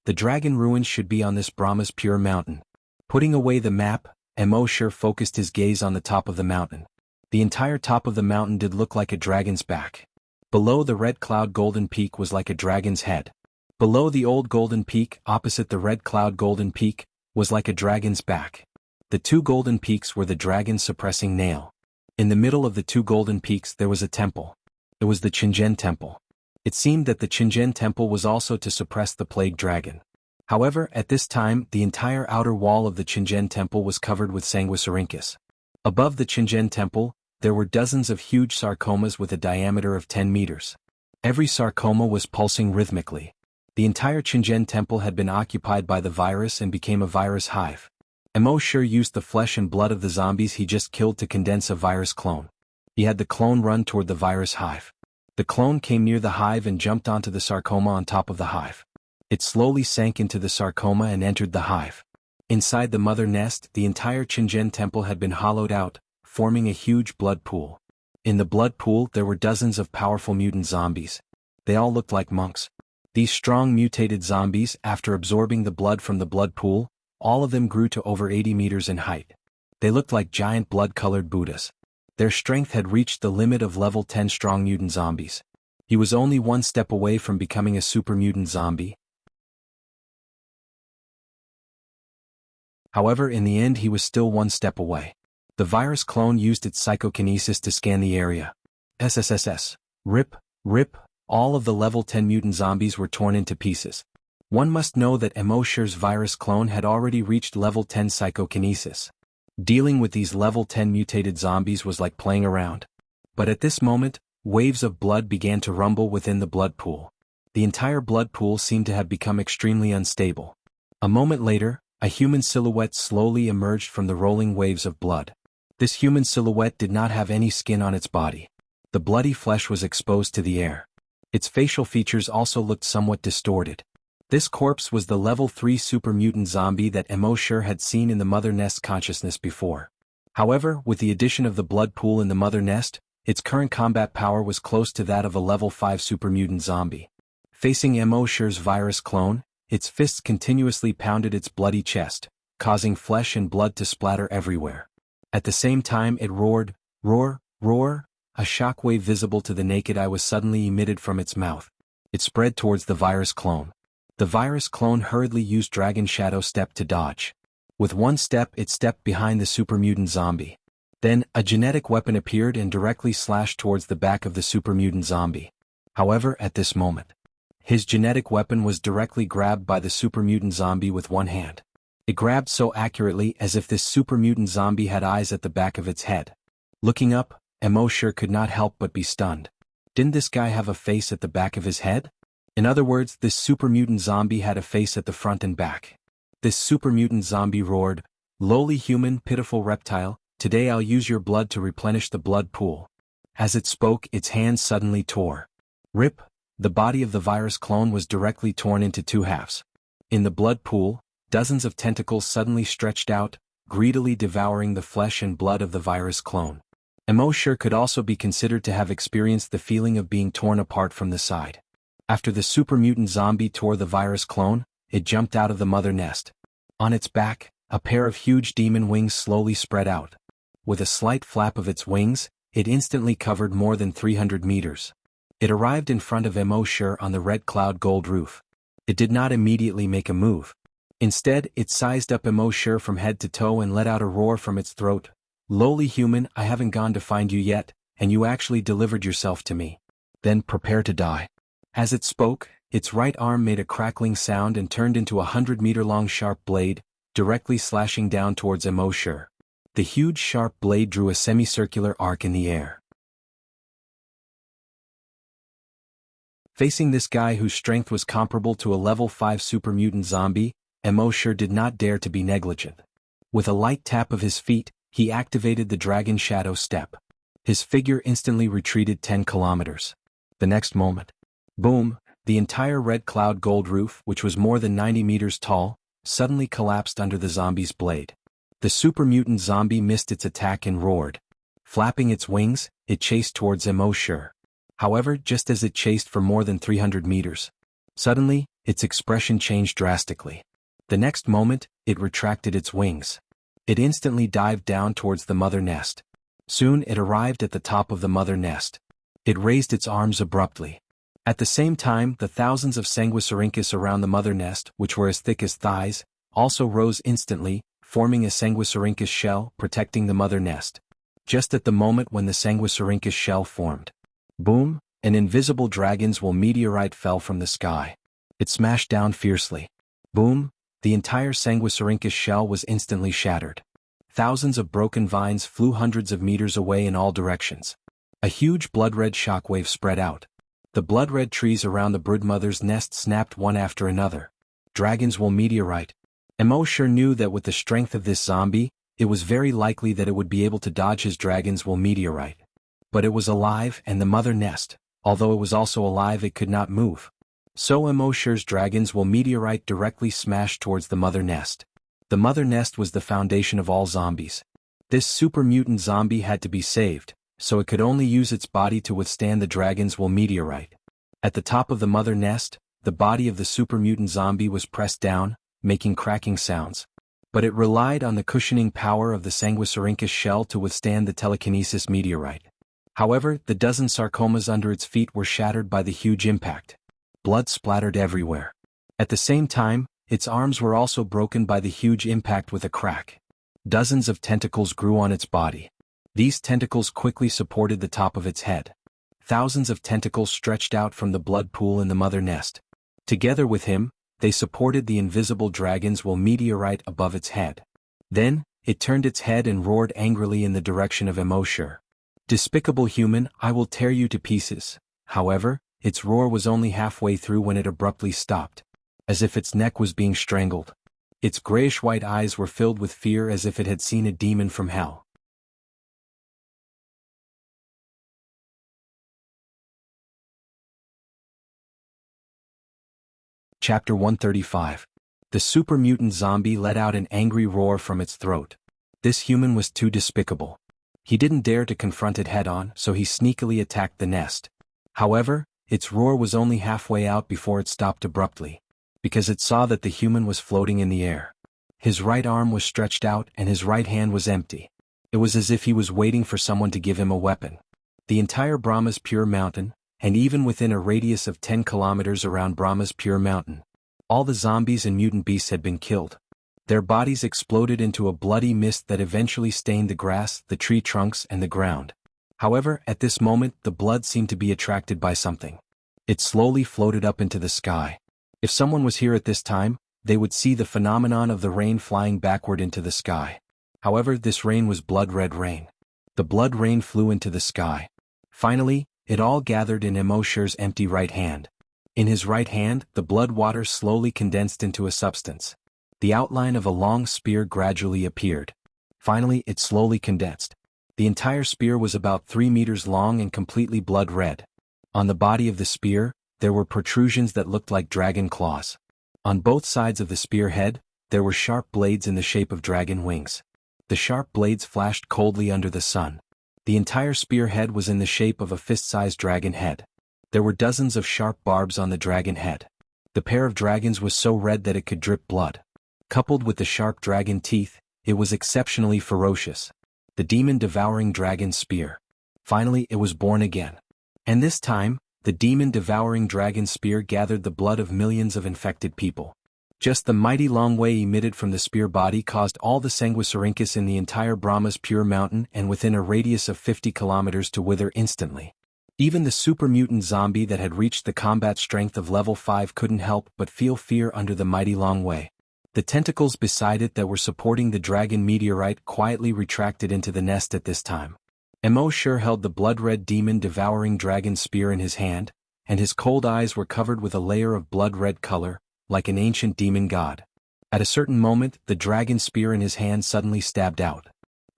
The dragon ruins should be on this Brahma's pure mountain. Putting away the map, Emosher focused his gaze on the top of the mountain. The entire top of the mountain did look like a dragon's back. Below the red cloud golden peak was like a dragon's head. Below the old golden peak, opposite the red cloud golden peak, was like a dragon's back. The two golden peaks were the dragon suppressing nail. In the middle of the two golden peaks there was a temple. It was the Qingzhen temple. It seemed that the Qingzhen temple was also to suppress the plague dragon. However, at this time, the entire outer wall of the Qingzhen temple was covered with Sanguisurincus. Above the Qingzhen temple, there were dozens of huge sarcomas with a diameter of 10 meters. Every sarcoma was pulsing rhythmically. The entire Qingzhen temple had been occupied by the virus and became a virus hive. Emosher used the flesh and blood of the zombies he just killed to condense a virus clone. He had the clone run toward the virus hive. The clone came near the hive and jumped onto the sarcoma on top of the hive. It slowly sank into the sarcoma and entered the hive. Inside the mother nest, the entire Qingzhen temple had been hollowed out, forming a huge blood pool. In the blood pool there were dozens of powerful mutant zombies. They all looked like monks. These strong mutated zombies, after absorbing the blood from the blood pool, all of them grew to over 80 meters in height. They looked like giant blood-colored Buddhas. Their strength had reached the limit of level 10 strong mutant zombies. He was only one step away from becoming a super mutant zombie. However, in the end he was still one step away. The virus clone used its psychokinesis to scan the area. SSSS. Rip, rip, all of the level 10 mutant zombies were torn into pieces. One must know that Emosher's virus clone had already reached level 10 psychokinesis. Dealing with these level 10 mutated zombies was like playing around. But at this moment, waves of blood began to rumble within the blood pool. The entire blood pool seemed to have become extremely unstable. A moment later, a human silhouette slowly emerged from the rolling waves of blood. This human silhouette did not have any skin on its body. The bloody flesh was exposed to the air. Its facial features also looked somewhat distorted. This corpse was the level 3 super mutant zombie that Emosher had seen in the mother nest consciousness before. However, with the addition of the blood pool in the mother nest, its current combat power was close to that of a level 5 super mutant zombie. Facing Emosher's virus clone, its fists continuously pounded its bloody chest, causing flesh and blood to splatter everywhere. At the same time it roared, roar, roar. A shockwave visible to the naked eye was suddenly emitted from its mouth. It spread towards the virus clone. The virus clone hurriedly used Dragon Shadow Step to dodge. With one step it stepped behind the super mutant zombie. Then, a genetic weapon appeared and directly slashed towards the back of the super mutant zombie. However, at this moment, his genetic weapon was directly grabbed by the super mutant zombie with one hand. It grabbed so accurately as if this super mutant zombie had eyes at the back of its head. Looking up, Emosher could not help but be stunned. Didn't this guy have a face at the back of his head? In other words, this super mutant zombie had a face at the front and back. This super mutant zombie roared, "Lowly human, pitiful reptile, today I'll use your blood to replenish the blood pool." As it spoke, its hands suddenly tore. Rip, the body of the virus clone was directly torn into two halves. In the blood pool, dozens of tentacles suddenly stretched out, greedily devouring the flesh and blood of the virus clone. Emosher could also be considered to have experienced the feeling of being torn apart from the side. After the super mutant zombie tore the virus clone, it jumped out of the mother nest. On its back, a pair of huge demon wings slowly spread out. With a slight flap of its wings, it instantly covered more than 300 meters. It arrived in front of Emosher on the red cloud gold roof. It did not immediately make a move. Instead, it sized up Emosher from head to toe and let out a roar from its throat. "Lowly human, I haven't gone to find you yet, and you actually delivered yourself to me. Then prepare to die." As it spoke, its right arm made a crackling sound and turned into a 100-meter-long sharp blade, directly slashing down towards Emosher. The huge sharp blade drew a semicircular arc in the air. Facing this guy whose strength was comparable to a level 5 super mutant zombie, Emosure did not dare to be negligent. With a light tap of his feet, he activated the Dragon Shadow Step. His figure instantly retreated 10 kilometers. The next moment, boom, the entire Red Cloud Gold roof, which was more than 90 meters tall, suddenly collapsed under the zombie's blade. The super mutant zombie missed its attack and roared. Flapping its wings, it chased towards Emosure. However, just as it chased for more than 300 meters, suddenly, its expression changed drastically. The next moment, it retracted its wings. It instantly dived down towards the mother nest. Soon it arrived at the top of the mother nest. It raised its arms abruptly. At the same time, the thousands of Sanguisurincus around the mother nest, which were as thick as thighs, also rose instantly, forming a Sanguisurincus shell protecting the mother nest. Just at the moment when the Sanguisurincus shell formed, boom, an invisible dragon's wool meteorite fell from the sky. It smashed down fiercely. Boom, the entire Sanguisurincus shell was instantly shattered. Thousands of broken vines flew hundreds of meters away in all directions. A huge blood-red shockwave spread out. The blood-red trees around the broodmother's nest snapped one after another. Dragon's wool meteorite. Emosure knew that with the strength of this zombie, it was very likely that it would be able to dodge his dragon's wool meteorite. But it was alive, and the mother nest, although it was also alive, it could not move. So Emosure's dragon's wool meteorite directly smashed towards the mother nest. The mother nest was the foundation of all zombies. This super mutant zombie had to be saved, so it could only use its body to withstand the dragon's wool meteorite. At the top of the mother nest, the body of the super mutant zombie was pressed down, making cracking sounds. But it relied on the cushioning power of the Sanguisurincus shell to withstand the telekinesis meteorite. However, the dozen sarcomas under its feet were shattered by the huge impact. Blood splattered everywhere. At the same time, its arms were also broken by the huge impact with a crack. Dozens of tentacles grew on its body. These tentacles quickly supported the top of its head. Thousands of tentacles stretched out from the blood pool in the mother nest. Together with him, they supported the invisible dragon's wool meteorite above its head. Then, it turned its head and roared angrily in the direction of Emosure. "Despicable human, I will tear you to pieces." However, its roar was only halfway through when it abruptly stopped, as if its neck was being strangled. Its grayish-white eyes were filled with fear as if it had seen a demon from hell. Chapter 135. The super mutant zombie let out an angry roar from its throat. This human was too despicable. He didn't dare to confront it head-on, so he sneakily attacked the nest. However, its roar was only halfway out before it stopped abruptly, because it saw that the human was floating in the air. His right arm was stretched out and his right hand was empty. It was as if he was waiting for someone to give him a weapon. The entire Brahma's Pure Mountain, and even within a radius of 10 kilometers around Brahma's Pure Mountain, all the zombies and mutant beasts had been killed. Their bodies exploded into a bloody mist that eventually stained the grass, the tree trunks, and the ground. However, at this moment, the blood seemed to be attracted by something. It slowly floated up into the sky. If someone was here at this time, they would see the phenomenon of the rain flying backward into the sky. However, this rain was blood-red rain. The blood rain flew into the sky. Finally, it all gathered in Emosure's empty right hand. In his right hand, the blood water slowly condensed into a substance. The outline of a long spear gradually appeared. Finally, it slowly condensed. The entire spear was about 3 meters long and completely blood-red. On the body of the spear, there were protrusions that looked like dragon claws. On both sides of the spearhead, there were sharp blades in the shape of dragon wings. The sharp blades flashed coldly under the sun. The entire spearhead was in the shape of a fist-sized dragon head. There were dozens of sharp barbs on the dragon head. The pair of dragons was so red that it could drip blood. Coupled with the sharp dragon teeth, it was exceptionally ferocious. The demon-devouring dragon spear. Finally, it was born again. And this time, the demon-devouring dragon spear gathered the blood of millions of infected people. Just the mighty long way emitted from the spear body caused all the Sanguisurincus in the entire Brahma's Pure Mountain and within a radius of 50 kilometers to wither instantly. Even the super mutant zombie that had reached the combat strength of level 5 couldn't help but feel fear under the mighty long way. The tentacles beside it that were supporting the dragon meteorite quietly retracted into the nest at this time. Emosure held the blood-red demon-devouring dragon spear in his hand, and his cold eyes were covered with a layer of blood-red color, like an ancient demon god. At a certain moment, the dragon spear in his hand suddenly stabbed out.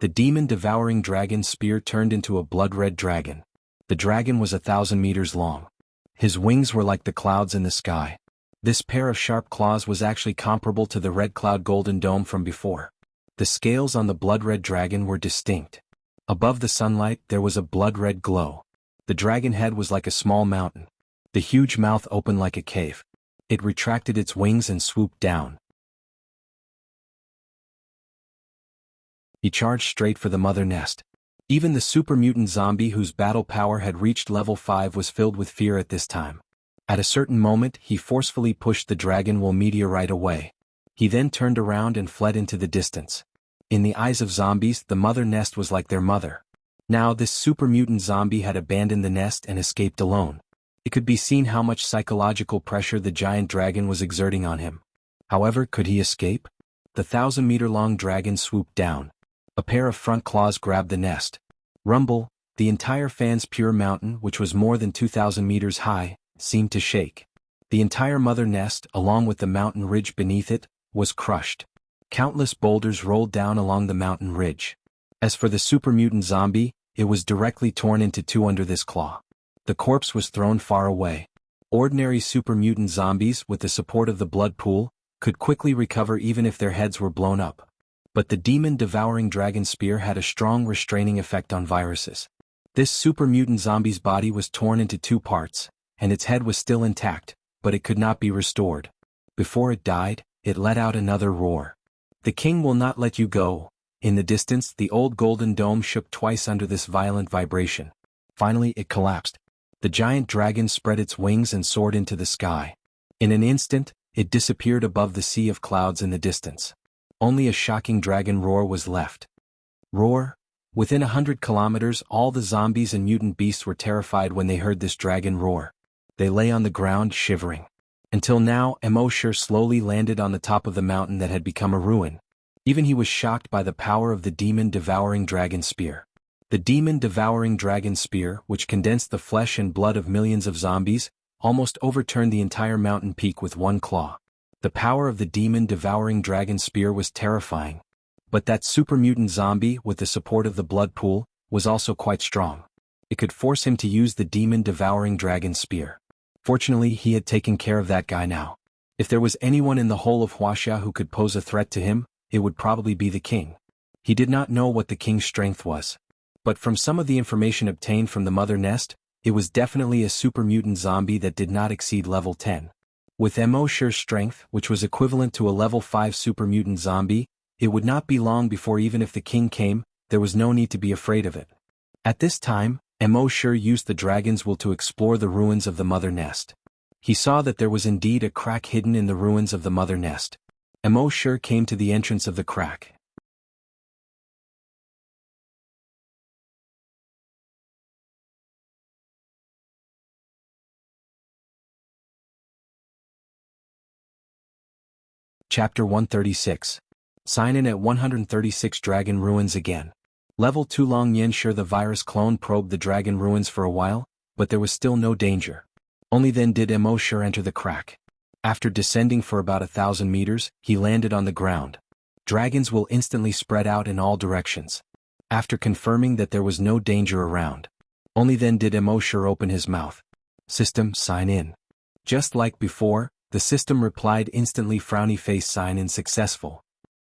The demon-devouring dragon spear turned into a blood-red dragon. The dragon was 1,000 meters long. His wings were like the clouds in the sky. This pair of sharp claws was actually comparable to the red cloud golden dome from before. The scales on the blood-red dragon were distinct. Above the sunlight there was a blood-red glow. The dragon head was like a small mountain. The huge mouth opened like a cave. It retracted its wings and swooped down. He charged straight for the mother nest. Even the super mutant zombie whose battle power had reached level 5 was filled with fear at this time. At a certain moment he forcefully pushed the dragon wool meteorite away. He then turned around and fled into the distance. In the eyes of zombies, the mother nest was like their mother. Now this super mutant zombie had abandoned the nest and escaped alone. It could be seen how much psychological pressure the giant dragon was exerting on him. However, could he escape? The 1,000-meter-long dragon swooped down. A pair of front claws grabbed the nest. Rumble, the entire Fan's Pure Mountain, which was more than 2,000 meters high, seemed to shake. The entire mother nest, along with the mountain ridge beneath it, was crushed. Countless boulders rolled down along the mountain ridge. As for the super mutant zombie, it was directly torn into two under this claw. The corpse was thrown far away. Ordinary super mutant zombies, with the support of the blood pool, could quickly recover even if their heads were blown up. But the demon-devouring dragon spear had a strong restraining effect on viruses. This super mutant zombie's body was torn into two parts, and its head was still intact, but it could not be restored. Before it died, it let out another roar. "The king will not let you go." In the distance, the old golden dome shook twice under this violent vibration. Finally, it collapsed. The giant dragon spread its wings and soared into the sky. In an instant, it disappeared above the sea of clouds in the distance. Only a shocking dragon roar was left. Roar? Within 100 kilometers, all the zombies and mutant beasts were terrified when they heard this dragon roar. They lay on the ground, shivering. Until now, Emosher slowly landed on the top of the mountain that had become a ruin. Even he was shocked by the power of the demon-devouring dragon spear. The demon-devouring dragon spear, which condensed the flesh and blood of millions of zombies, almost overturned the entire mountain peak with one claw. The power of the demon-devouring dragon spear was terrifying. But that super mutant zombie, with the support of the blood pool, was also quite strong. It could force him to use the demon-devouring dragon spear. Fortunately, he had taken care of that guy now. If there was anyone in the whole of Wuxia who could pose a threat to him, it would probably be the king. He did not know what the king's strength was. But from some of the information obtained from the mother nest, it was definitely a super mutant zombie that did not exceed level 10. With Emosher's strength, which was equivalent to a level 5 super mutant zombie, it would not be long before even if the king came, there was no need to be afraid of it. At this time, Emosher used the dragon's will to explore the ruins of the mother nest. He saw that there was indeed a crack hidden in the ruins of the mother nest. Emosher came to the entrance of the crack. Chapter 136. Sign in at 136 Dragon Ruins again. Level 2 Long Yenshur the virus clone probed the dragon ruins for a while, but there was still no danger. Only then did Emosher enter the crack. After descending for about 1,000 meters, he landed on the ground. Dragons will instantly spread out in all directions. After confirming that there was no danger around, only then did Emosher open his mouth. System, sign in. Just like before, the system replied instantly, frowny face, sign in successful.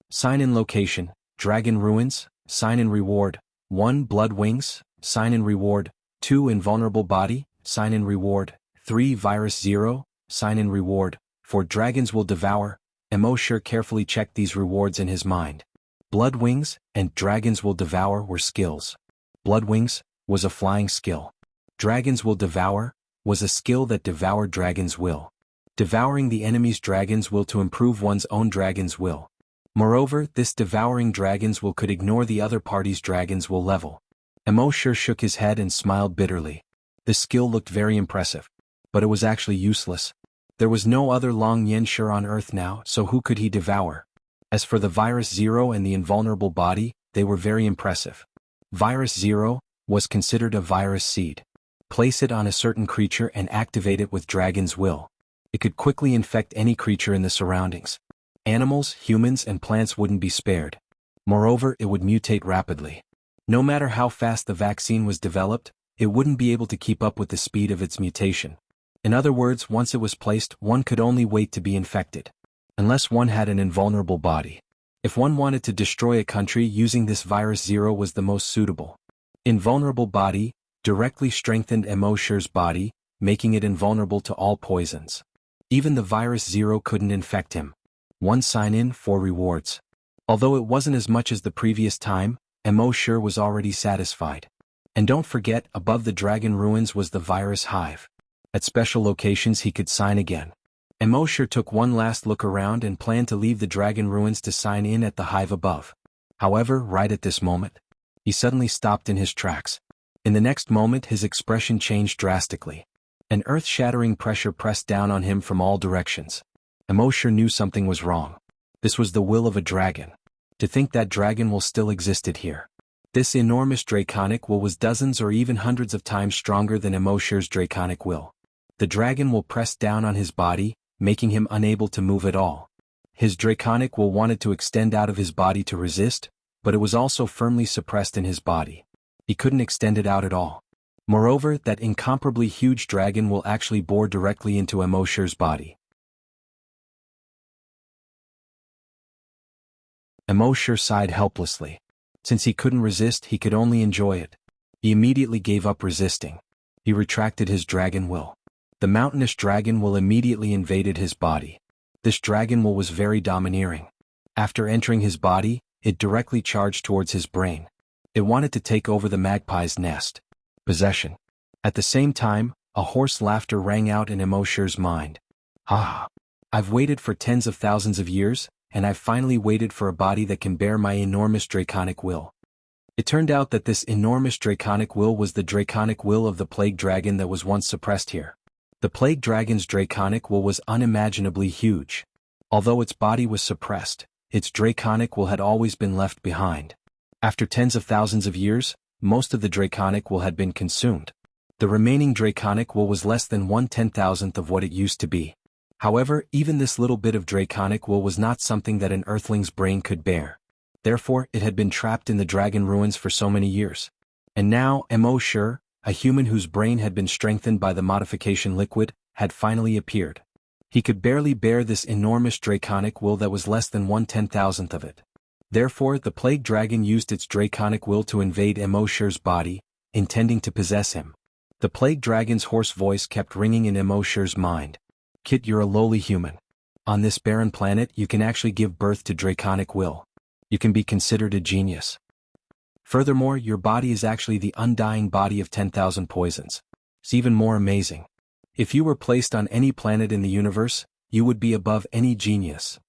Sign in location, Dragon Ruins, sign in reward, 1 Blood Wings, sign in reward, 2 Invulnerable Body, sign in reward, 3 Virus 0, sign in reward, 4 Dragons will devour. Emosher carefully checked these rewards in his mind. Blood Wings and Dragons will devour were skills. Blood Wings was a flying skill. Dragons will devour was a skill that devoured dragons' will. Devouring the enemy's dragon's will to improve one's own dragon's will. Moreover, this devouring dragon's will could ignore the other party's dragon's will level. Emosher shook his head and smiled bitterly. The skill looked very impressive, but it was actually useless. There was no other Long Yenshur on Earth now, so who could he devour? As for the Virus 0 and the Invulnerable Body, they were very impressive. Virus 0 was considered a virus seed. Place it on a certain creature and activate it with dragon's will. It could quickly infect any creature in the surroundings. Animals, humans, and plants wouldn't be spared. Moreover, it would mutate rapidly. No matter how fast the vaccine was developed, it wouldn't be able to keep up with the speed of its mutation. In other words, once it was placed, one could only wait to be infected. Unless one had an invulnerable body. If one wanted to destroy a country, using this virus zero was the most suitable. Invulnerable body directly strengthened Emosher's body, making it invulnerable to all poisons. Even the virus zero couldn't infect him. 1 sign-in, 4 rewards. Although it wasn't as much as the previous time, Emosher was already satisfied. And don't forget, above the dragon ruins was the virus hive. At special locations he could sign again. Emosher took one last look around and planned to leave the dragon ruins to sign in at the hive above. However, right at this moment, he suddenly stopped in his tracks. In the next moment his expression changed drastically. An earth-shattering pressure pressed down on him from all directions. Emosher knew something was wrong. This was the will of a dragon. To think that dragon will still existed here. This enormous draconic will was dozens or even hundreds of times stronger than Emosher's draconic will. The dragon will pressed down on his body, making him unable to move at all. His draconic will wanted to extend out of his body to resist, but it was also firmly suppressed in his body. He couldn't extend it out at all. Moreover, that incomparably huge dragon will actually bore directly into Emosher's body. Emosher sighed helplessly. Since he couldn't resist, he could only enjoy it. He immediately gave up resisting. He retracted his dragon will. The mountainous dragon will immediately invaded his body. This dragon will was very domineering. After entering his body, it directly charged towards his brain. It wanted to take over the magpie's nest. Possession. At the same time, a hoarse laughter rang out in Emosher's mind. Ah! I've waited for tens of thousands of years, and I've finally waited for a body that can bear my enormous draconic will. It turned out that this enormous draconic will was the draconic will of the plague dragon that was once suppressed here. The plague dragon's draconic will was unimaginably huge. Although its body was suppressed, its draconic will had always been left behind. After tens of thousands of years, most of the draconic will had been consumed. The remaining draconic will was less than 1/10,000th of what it used to be. However, even this little bit of draconic will was not something that an earthling's brain could bear. Therefore, it had been trapped in the dragon ruins for so many years. And now, Emosher, a human whose brain had been strengthened by the modification liquid, had finally appeared. He could barely bear this enormous draconic will that was less than 1/10,000th of it. Therefore, the plague dragon used its draconic will to invade Emosher's body, intending to possess him. The plague dragon's hoarse voice kept ringing in Emosher's mind. Kit, you're a lowly human. On this barren planet, you can actually give birth to draconic will. You can be considered a genius. Furthermore, your body is actually the undying body of 10,000 poisons. It's even more amazing. If you were placed on any planet in the universe, you would be above any genius.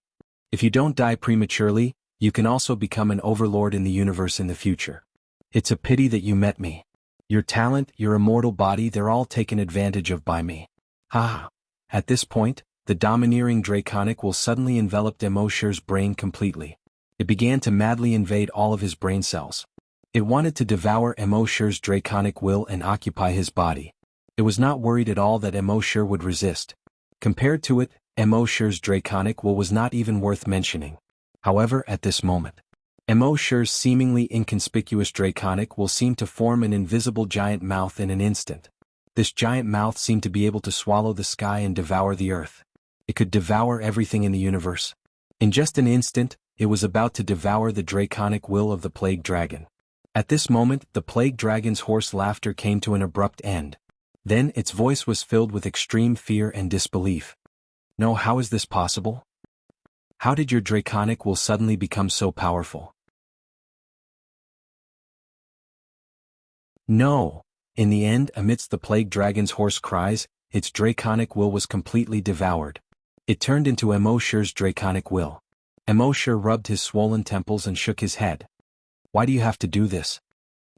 If you don't die prematurely, you can also become an overlord in the universe in the future. It's a pity that you met me. Your talent, your immortal body, they're all taken advantage of by me. Ha! At this point, the domineering draconic will suddenly enveloped Emosher's brain completely. It began to madly invade all of his brain cells. It wanted to devour Emosher's draconic will and occupy his body. It was not worried at all that Emosher would resist. Compared to it, Emosher's draconic will was not even worth mentioning. However, at this moment, Emosher's seemingly inconspicuous draconic will seemed to form an invisible giant mouth in an instant. This giant mouth seemed to be able to swallow the sky and devour the earth. It could devour everything in the universe. In just an instant, it was about to devour the draconic will of the plague dragon. At this moment, the plague dragon's hoarse laughter came to an abrupt end. Then its voice was filled with extreme fear and disbelief. No, how is this possible? How did your draconic will suddenly become so powerful? No. In the end, amidst the plague dragon's hoarse cries, its draconic will was completely devoured. It turned into Emosher's draconic will. Emosher rubbed his swollen temples and shook his head. Why do you have to do this?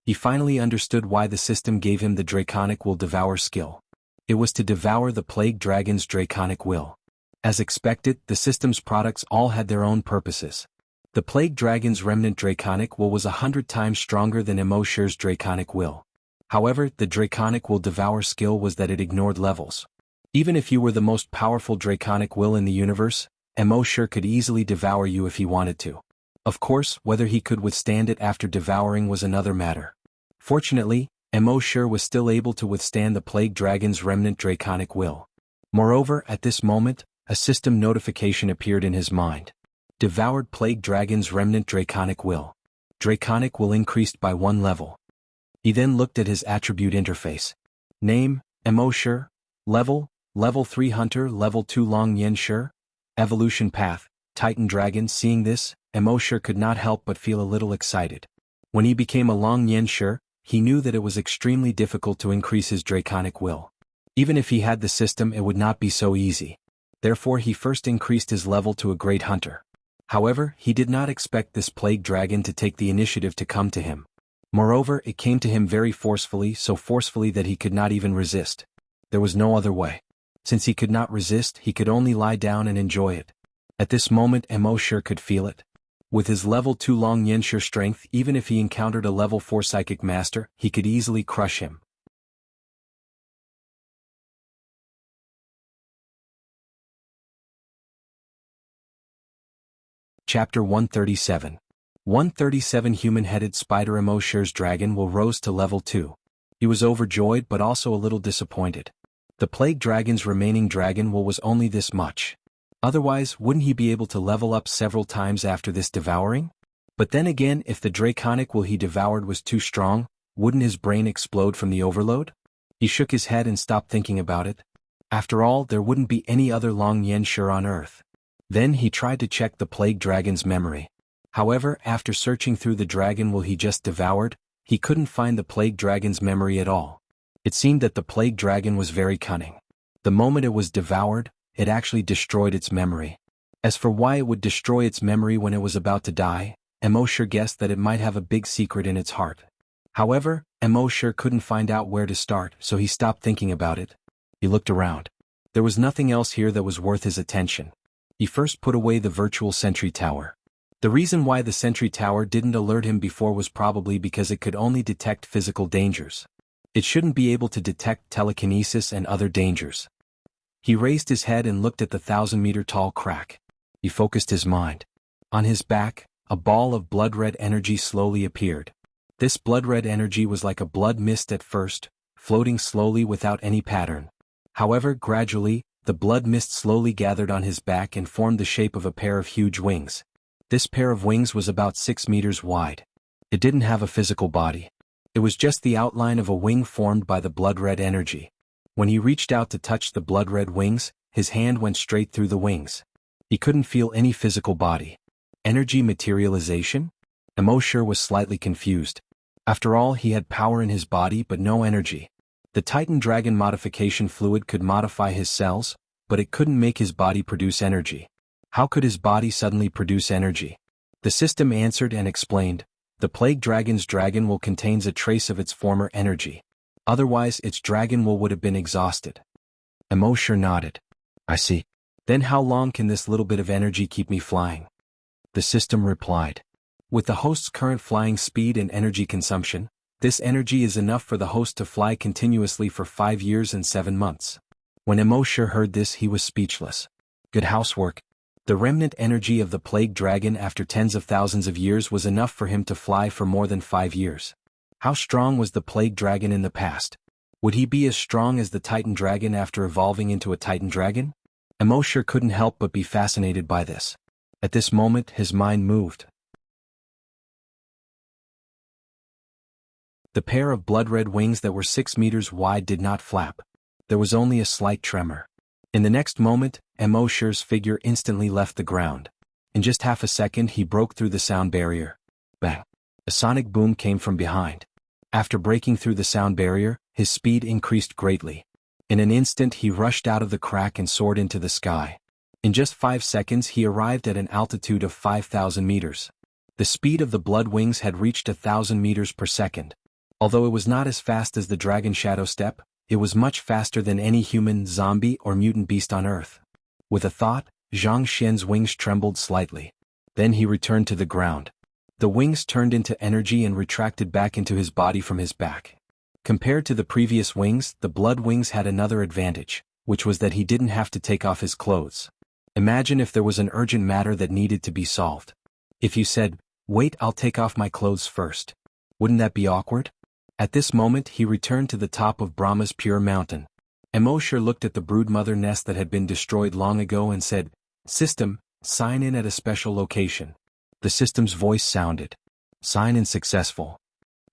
He finally understood why the system gave him the draconic will devour skill. It was to devour the plague dragon's draconic will. As expected, the system's products all had their own purposes. The plague dragon's remnant draconic will was 100 times stronger than Emosher's draconic will. However, the draconic will devour skill was that it ignored levels. Even if you were the most powerful draconic will in the universe, Mo sure could easily devour you if he wanted to. Of course, whether he could withstand it after devouring was another matter. Fortunately, Mo sure was still able to withstand the plague dragon's remnant draconic will. Moreover, at this moment, a system notification appeared in his mind. Devoured plague dragon's remnant draconic will. Draconic will increased by 1 level. He then looked at his attribute interface. Name, Mo sure. Level 3 Hunter, Level 2 Long Yen sure. Evolution path, Titan Dragon. Seeing this, Mo sure could not help but feel a little excited. When he became a Long Yen sure, he knew that it was extremely difficult to increase his draconic will. Even if he had the system, it would not be so easy. Therefore he first increased his level to a Great Hunter. However, he did not expect this plague dragon to take the initiative to come to him. Moreover, it came to him very forcefully, so forcefully that he could not even resist. There was no other way. Since he could not resist, he could only lie down and enjoy it. At this moment, Mo sure could feel it. With his level 2 Long Yen sure strength, even if he encountered a level 4 psychic master, he could easily crush him. Chapter 137. 137 Human-headed spider. Mo sure's dragon will rose to level 2. He was overjoyed but also a little disappointed. The plague dragon's remaining dragon will was only this much. Otherwise, wouldn't he be able to level up several times after this devouring? But then again, if the draconic will he devoured was too strong, wouldn't his brain explode from the overload? He shook his head and stopped thinking about it. After all, there wouldn't be any other Long Yen sure on Earth. Then he tried to check the plague dragon's memory. However, after searching through the dragon will he just devoured, he couldn't find the plague dragon's memory at all. It seemed that the plague dragon was very cunning. The moment it was devoured, it actually destroyed its memory. As for why it would destroy its memory when it was about to die, Mo sure guessed that it might have a big secret in its heart. However, Mo sure couldn't find out where to start, so he stopped thinking about it. He looked around. There was nothing else here that was worth his attention. He first put away the virtual sentry tower. The reason why the sentry tower didn't alert him before was probably because it could only detect physical dangers. It shouldn't be able to detect telekinesis and other dangers. He raised his head and looked at the 1,000-meter-tall crack. He focused his mind. On his back, a ball of blood-red energy slowly appeared. This blood-red energy was like a blood mist at first, floating slowly without any pattern. However, gradually, the blood mist slowly gathered on his back and formed the shape of a pair of huge wings. This pair of wings was about 6 meters wide. It didn't have a physical body. It was just the outline of a wing formed by the blood-red energy. When he reached out to touch the blood-red wings, his hand went straight through the wings. He couldn't feel any physical body. Energy materialization? Mo sure was slightly confused. After all, he had power in his body but no energy. The Titan Dragon modification fluid could modify his cells, but it couldn't make his body produce energy. How could his body suddenly produce energy? The system answered and explained, the plague dragon's dragon will contains a trace of its former energy. Otherwise, its dragon will would have been exhausted. Mo sure nodded. I see. Then how long can this little bit of energy keep me flying? The system replied. With the host's current flying speed and energy consumption, this energy is enough for the host to fly continuously for 5 years and 7 months. When Mo sure heard this, he was speechless. Good housework. The remnant energy of the plague dragon after tens of thousands of years was enough for him to fly for more than 5 years. How strong was the plague dragon in the past? Would he be as strong as the Titan dragon after evolving into a Titan dragon? Mo sure couldn't help but be fascinated by this. At this moment, his mind moved. The pair of blood-red wings that were 6 meters wide did not flap. There was only a slight tremor. In the next moment, Mo sure's figure instantly left the ground. In just half a second, he broke through the sound barrier. Bang! A sonic boom came from behind. After breaking through the sound barrier, his speed increased greatly. In an instant, he rushed out of the crack and soared into the sky. In just 5 seconds, he arrived at an altitude of 5,000 meters. The speed of the blood wings had reached 1,000 meters per second. Although it was not as fast as the dragon shadow step, it was much faster than any human, zombie, or mutant beast on Earth. With a thought, Zhang Xian's wings trembled slightly. Then he returned to the ground. The wings turned into energy and retracted back into his body from his back. Compared to the previous wings, the blood wings had another advantage, which was that he didn't have to take off his clothes. Imagine if there was an urgent matter that needed to be solved. If you said, "Wait, I'll take off my clothes first." Wouldn't that be awkward? At this moment he returned to the top of Brahma's pure mountain. Emoshur looked at the broodmother nest that had been destroyed long ago and said, "System, sign in at a special location." The system's voice sounded. "Sign in successful.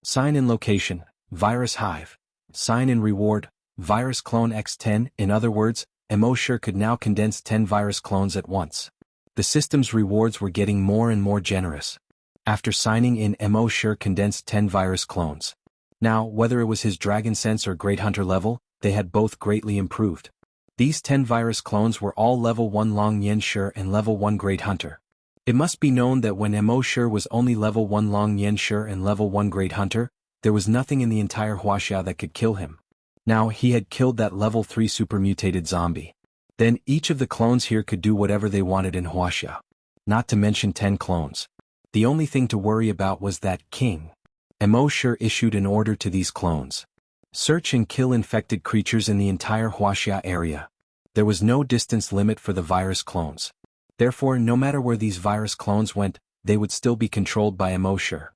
Sign in location, virus hive. Sign in reward, virus clone X10." In other words, Emoshur could now condense 10 virus clones at once. The system's rewards were getting more and more generous. After signing in, Emoshur condensed 10 virus clones. Now, whether it was his Dragon Sense or Great Hunter level, they had both greatly improved. These 10 virus clones were all level 1 Long Yenshur and level 1 Great Hunter. It must be known that when Emoshur was only level 1 Long Yenshur and level 1 Great Hunter, there was nothing in the entire Wuxia that could kill him. Now he had killed that level 3 super mutated zombie. Then each of the clones here could do whatever they wanted in Wuxia. Not to mention 10 clones. The only thing to worry about was that king. Emoshur issued an order to these clones. Search and kill infected creatures in the entire Wuxia area. There was no distance limit for the virus clones. Therefore, no matter where these virus clones went, they would still be controlled by Emoshur.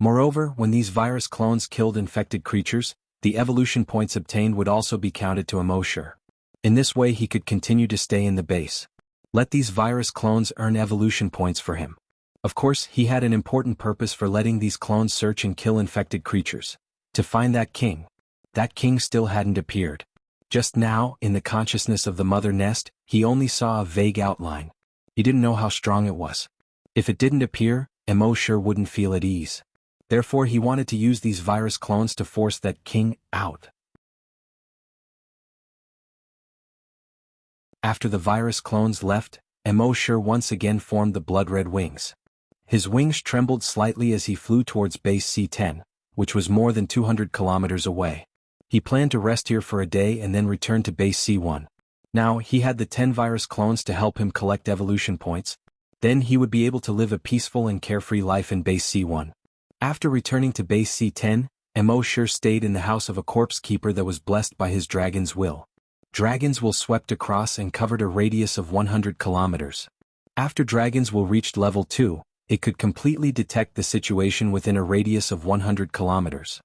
Moreover, when these virus clones killed infected creatures, the evolution points obtained would also be counted to Emoshur. In this way he could continue to stay in the base. Let these virus clones earn evolution points for him. Of course, he had an important purpose for letting these clones search and kill infected creatures. To find that king. That king still hadn't appeared. Just now, in the consciousness of the mother nest, he only saw a vague outline. He didn't know how strong it was. If it didn't appear, Emoshur wouldn't feel at ease. Therefore he wanted to use these virus clones to force that king out. After the virus clones left, Emoshur once again formed the blood-red wings. His wings trembled slightly as he flew towards base C10, which was more than 200 kilometers away. He planned to rest here for a day and then return to base C1. Now he had the 10 virus clones to help him collect evolution points. Then he would be able to live a peaceful and carefree life in base C1. After returning to base C10, Emoshur stayed in the house of a corpse keeper that was blessed by his dragon's will. Dragon's will swept across and covered a radius of 100 kilometers. After Dragon's will reached level 2, it could completely detect the situation within a radius of 100 kilometers.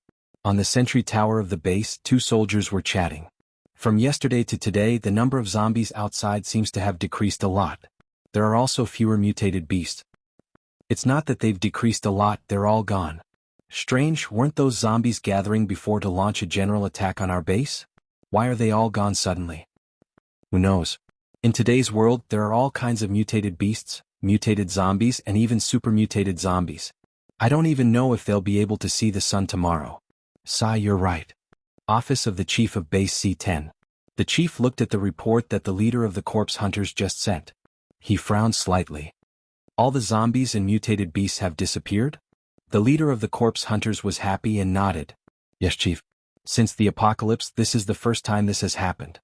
On the sentry tower of the base, 2 soldiers were chatting. From yesterday to today, the number of zombies outside seems to have decreased a lot. There are also fewer mutated beasts. It's not that they've decreased a lot, they're all gone. Strange, weren't those zombies gathering before to launch a general attack on our base? Why are they all gone suddenly? Who knows? In today's world, there are all kinds of mutated beasts, mutated zombies, and even super mutated zombies. I don't even know if they'll be able to see the sun tomorrow. Sai, you're right. Office of the Chief of Base C10. The chief looked at the report that the leader of the corpse hunters just sent. He frowned slightly. All the zombies and mutated beasts have disappeared? The leader of the corpse hunters was happy and nodded. Yes, Chief. Since the apocalypse, this is the first time this has happened.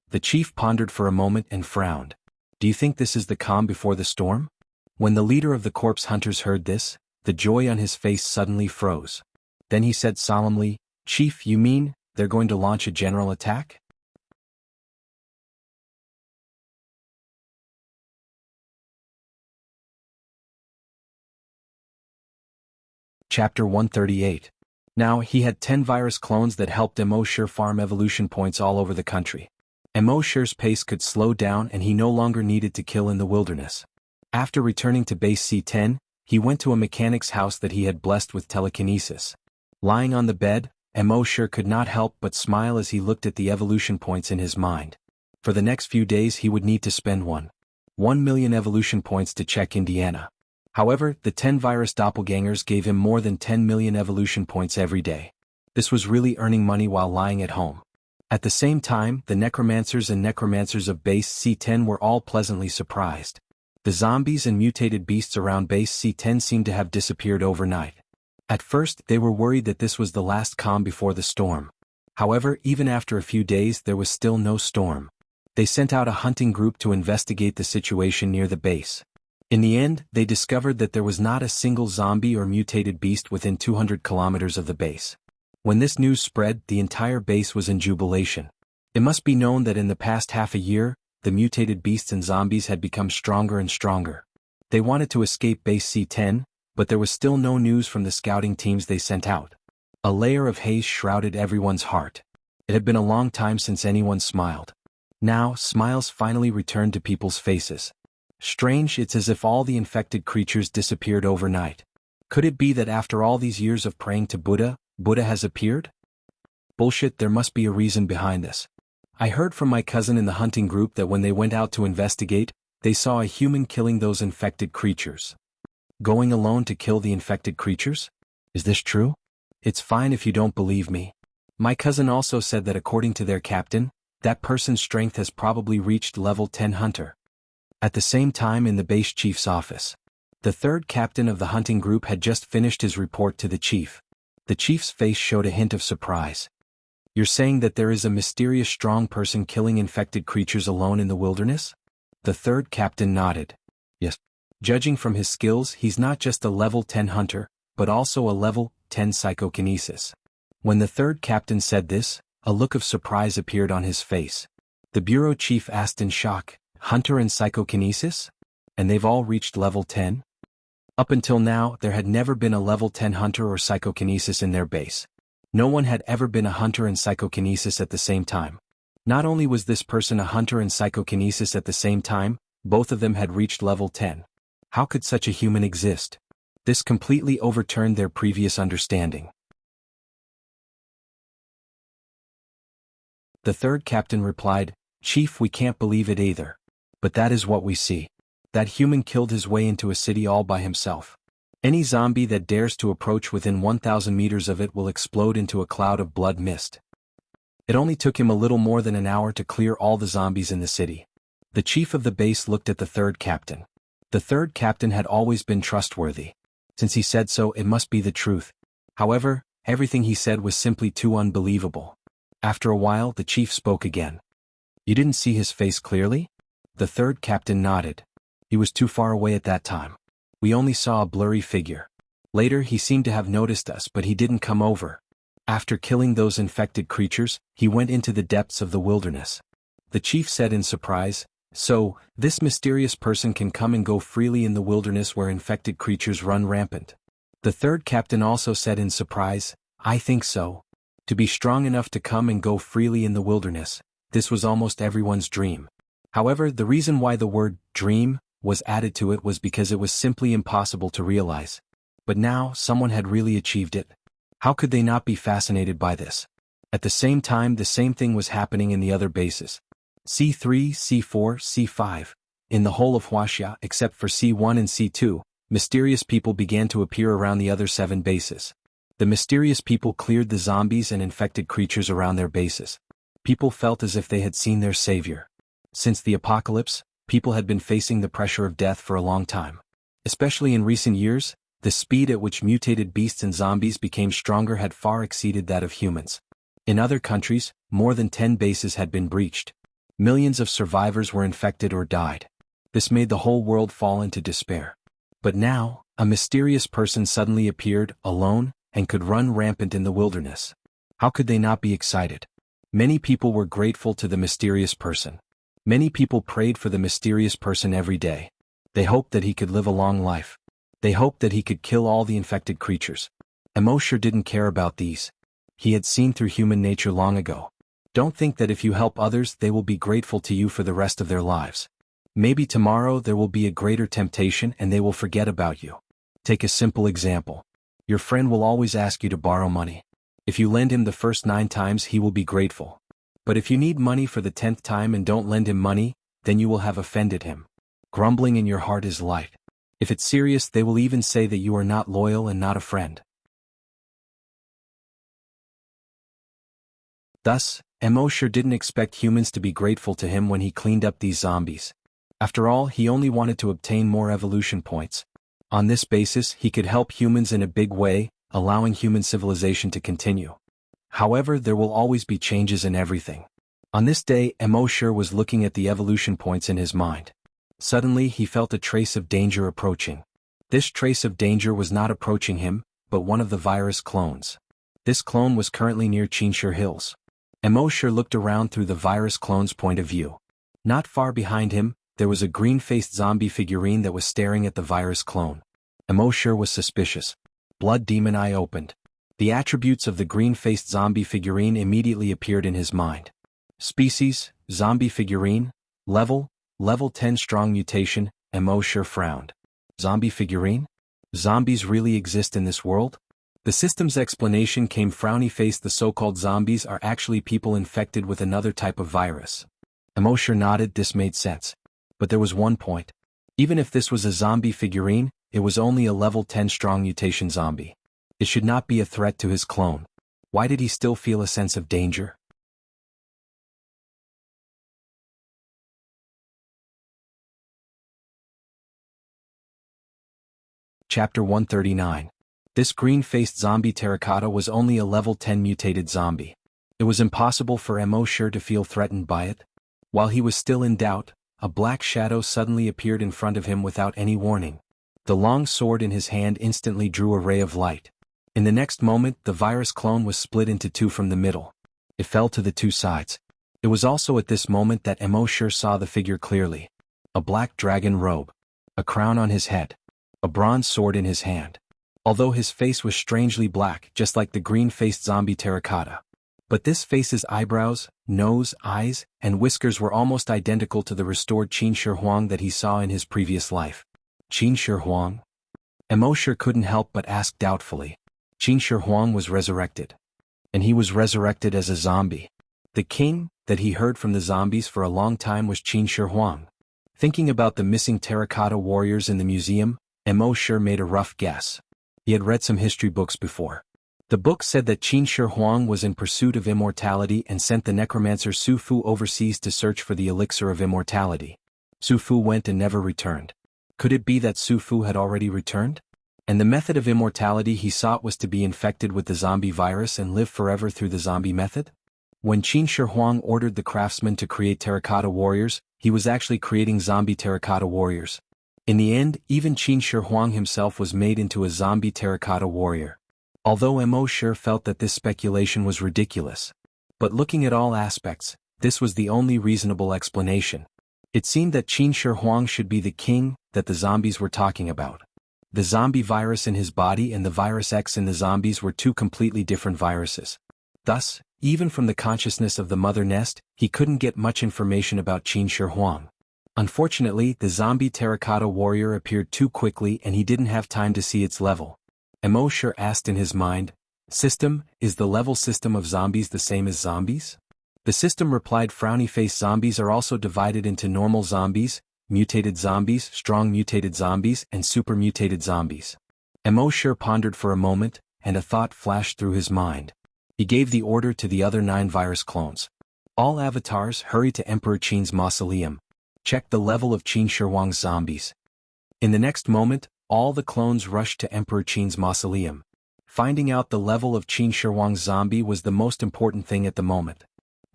The chief pondered for a moment and frowned. Do you think this is the calm before the storm? When the leader of the corpse hunters heard this, the joy on his face suddenly froze. Then he said solemnly, Chief, you mean, they're going to launch a general attack? Chapter 138. Now, he had 10 virus clones that helped Emoshur farm evolution points all over the country. Emoshur's pace could slow down and he no longer needed to kill in the wilderness. After returning to base C10, he went to a mechanic's house that he had blessed with telekinesis. Lying on the bed, Emoshur could not help but smile as he looked at the evolution points in his mind. For the next few days he would need to spend 1 million evolution points to check Indiana. However, the 10 virus doppelgangers gave him more than 10 million evolution points every day. This was really earning money while lying at home. At the same time, the necromancers and necromancers of base C10 were all pleasantly surprised. The zombies and mutated beasts around base C10 seemed to have disappeared overnight. At first, they were worried that this was the last calm before the storm. However, even after a few days, there was still no storm. They sent out a hunting group to investigate the situation near the base. In the end, they discovered that there was not a single zombie or mutated beast within 200 kilometers of the base. When this news spread, the entire base was in jubilation. It must be known that in the past half a year, the mutated beasts and zombies had become stronger and stronger. They wanted to escape base C-10, but there was still no news from the scouting teams they sent out. A layer of haze shrouded everyone's heart. It had been a long time since anyone smiled. Now, smiles finally returned to people's faces. Strange, it's as if all the infected creatures disappeared overnight. Could it be that after all these years of praying to Buddha, Buddha has appeared? Bullshit, there must be a reason behind this. I heard from my cousin in the hunting group that when they went out to investigate, they saw a human killing those infected creatures. Going alone to kill the infected creatures? Is this true? It's fine if you don't believe me. My cousin also said that according to their captain, that person's strength has probably reached level 10 hunter. At the same time in the base chief's office, the third captain of the hunting group had just finished his report to the chief. The chief's face showed a hint of surprise. You're saying that there is a mysterious strong person killing infected creatures alone in the wilderness? The third captain nodded. Yes. Judging from his skills, he's not just a level 10 hunter, but also a level 10 psychokinesis. When the third captain said this, a look of surprise appeared on his face. The bureau chief asked in shock, Hunter and psychokinesis? And they've all reached level 10? Up until now, there had never been a level 10 hunter or psychokinesis in their base. No one had ever been a hunter and psychokinesis at the same time. Not only was this person a hunter and psychokinesis at the same time, both of them had reached level 10. How could such a human exist? This completely overturned their previous understanding. The third captain replied, Chief, we can't believe it either. But that is what we see. That human killed his way into a city all by himself. Any zombie that dares to approach within 1,000 meters of it will explode into a cloud of blood mist. It only took him a little more than an hour to clear all the zombies in the city. The chief of the base looked at the third captain. The third captain had always been trustworthy. Since he said so, it must be the truth. However, everything he said was simply too unbelievable. After a while, the chief spoke again. You didn't see his face clearly? The third captain nodded. He was too far away at that time. We only saw a blurry figure. Later, he seemed to have noticed us, but he didn't come over. After killing those infected creatures, he went into the depths of the wilderness. The chief said in surprise, So, this mysterious person can come and go freely in the wilderness where infected creatures run rampant. The third captain also said in surprise, I think so. To be strong enough to come and go freely in the wilderness, this was almost everyone's dream. However, the reason why the word dream was added to it was because it was simply impossible to realize. But now, someone had really achieved it. How could they not be fascinated by this? At the same time, the same thing was happening in the other bases. C3, C4, C5. In the whole of Wuxia, except for C1 and C2, mysterious people began to appear around the other 7 bases. The mysterious people cleared the zombies and infected creatures around their bases. People felt as if they had seen their savior. Since the apocalypse, people had been facing the pressure of death for a long time. Especially in recent years, the speed at which mutated beasts and zombies became stronger had far exceeded that of humans. In other countries, more than 10 bases had been breached. Millions of survivors were infected or died. This made the whole world fall into despair. But now, a mysterious person suddenly appeared, alone, and could run rampant in the wilderness. How could they not be excited? Many people were grateful to the mysterious person. Many people prayed for the mysterious person every day. They hoped that he could live a long life. They hoped that he could kill all the infected creatures. Emosher didn't care about these. He had seen through human nature long ago. Don't think that if you help others, they will be grateful to you for the rest of their lives. Maybe tomorrow there will be a greater temptation and they will forget about you. Take a simple example. Your friend will always ask you to borrow money. If you lend him the first 9 times, he will be grateful. But if you need money for the 10th time and don't lend him money, then you will have offended him. Grumbling in your heart is light. If it's serious, they will even say that you are not loyal and not a friend. Thus, Emosher didn't expect humans to be grateful to him when he cleaned up these zombies. After all, he only wanted to obtain more evolution points. On this basis, he could help humans in a big way, allowing human civilization to continue. However, there will always be changes in everything. On this day, Emosher was looking at the evolution points in his mind. Suddenly, he felt a trace of danger approaching. This trace of danger was not approaching him, but one of the virus clones. This clone was currently near Qinshi Hills. Emosher looked around through the virus clone's point of view. Not far behind him, there was a green-faced zombie figurine that was staring at the virus clone. Emosher was suspicious. Blood demon eye opened. The attributes of the green-faced zombie figurine immediately appeared in his mind. Species, zombie figurine. Level 10 strong mutation. Emosher frowned. Zombie figurine? Zombies really exist in this world? The system's explanation came frowny-faced. The so-called zombies are actually people infected with another type of virus. Emosher nodded. This made sense. But there was one point. Even if this was a zombie figurine, it was only a level 10 strong mutation zombie. It should not be a threat to his clone. Why did he still feel a sense of danger? Chapter 139. This green-faced zombie terracotta was only a level 10 mutated zombie. It was impossible for Emosher to feel threatened by it. While he was still in doubt, a black shadow suddenly appeared in front of him without any warning. The long sword in his hand instantly drew a ray of light. In the next moment, the virus clone was split into two from the middle. It fell to the two sides. It was also at this moment that Emosher saw the figure clearly. A black dragon robe. A crown on his head. A bronze sword in his hand. Although his face was strangely black, just like the green-faced zombie terracotta. But this face's eyebrows, nose, eyes, and whiskers were almost identical to the restored Qinshi Huang that he saw in his previous life. Qinshi Huang? Emosher couldn't help but ask doubtfully. Qinshi Huang was resurrected. And he was resurrected as a zombie. The king, that he heard from the zombies for a long time, was Qinshi Huang. Thinking about the missing terracotta warriors in the museum, Emosher made a rough guess. He had read some history books before. The book said that Qinshi Huang was in pursuit of immortality and sent the necromancer Su Fu overseas to search for the elixir of immortality. Su Fu went and never returned. Could it be that Su Fu had already returned? And the method of immortality he sought was to be infected with the zombie virus and live forever through the zombie method? When Qinshi Huang ordered the craftsmen to create terracotta warriors, he was actually creating zombie terracotta warriors. In the end, even Qinshi Huang himself was made into a zombie terracotta warrior. Although Emosher felt that this speculation was ridiculous. But looking at all aspects, this was the only reasonable explanation. It seemed that Qinshi Huang should be the king that the zombies were talking about. The zombie virus in his body and the virus X in the zombies were two completely different viruses. Thus, even from the consciousness of the mother nest, he couldn't get much information about Qinshi Huang. Unfortunately, the zombie terracotta warrior appeared too quickly and he didn't have time to see its level. Emosher asked in his mind, "System, is the level system of zombies the same as zombies?" The system replied, "Frowny-faced zombies are also divided into normal zombies, mutated zombies, strong mutated zombies, and super mutated zombies." Emosher pondered for a moment, and a thought flashed through his mind. He gave the order to the other 9 virus clones. All avatars, hurry to Emperor Qin's mausoleum. Check the level of Qinshi Huang's zombies. In the next moment, all the clones rushed to Emperor Qin's mausoleum. Finding out the level of Qinshi Huang's zombie was the most important thing at the moment.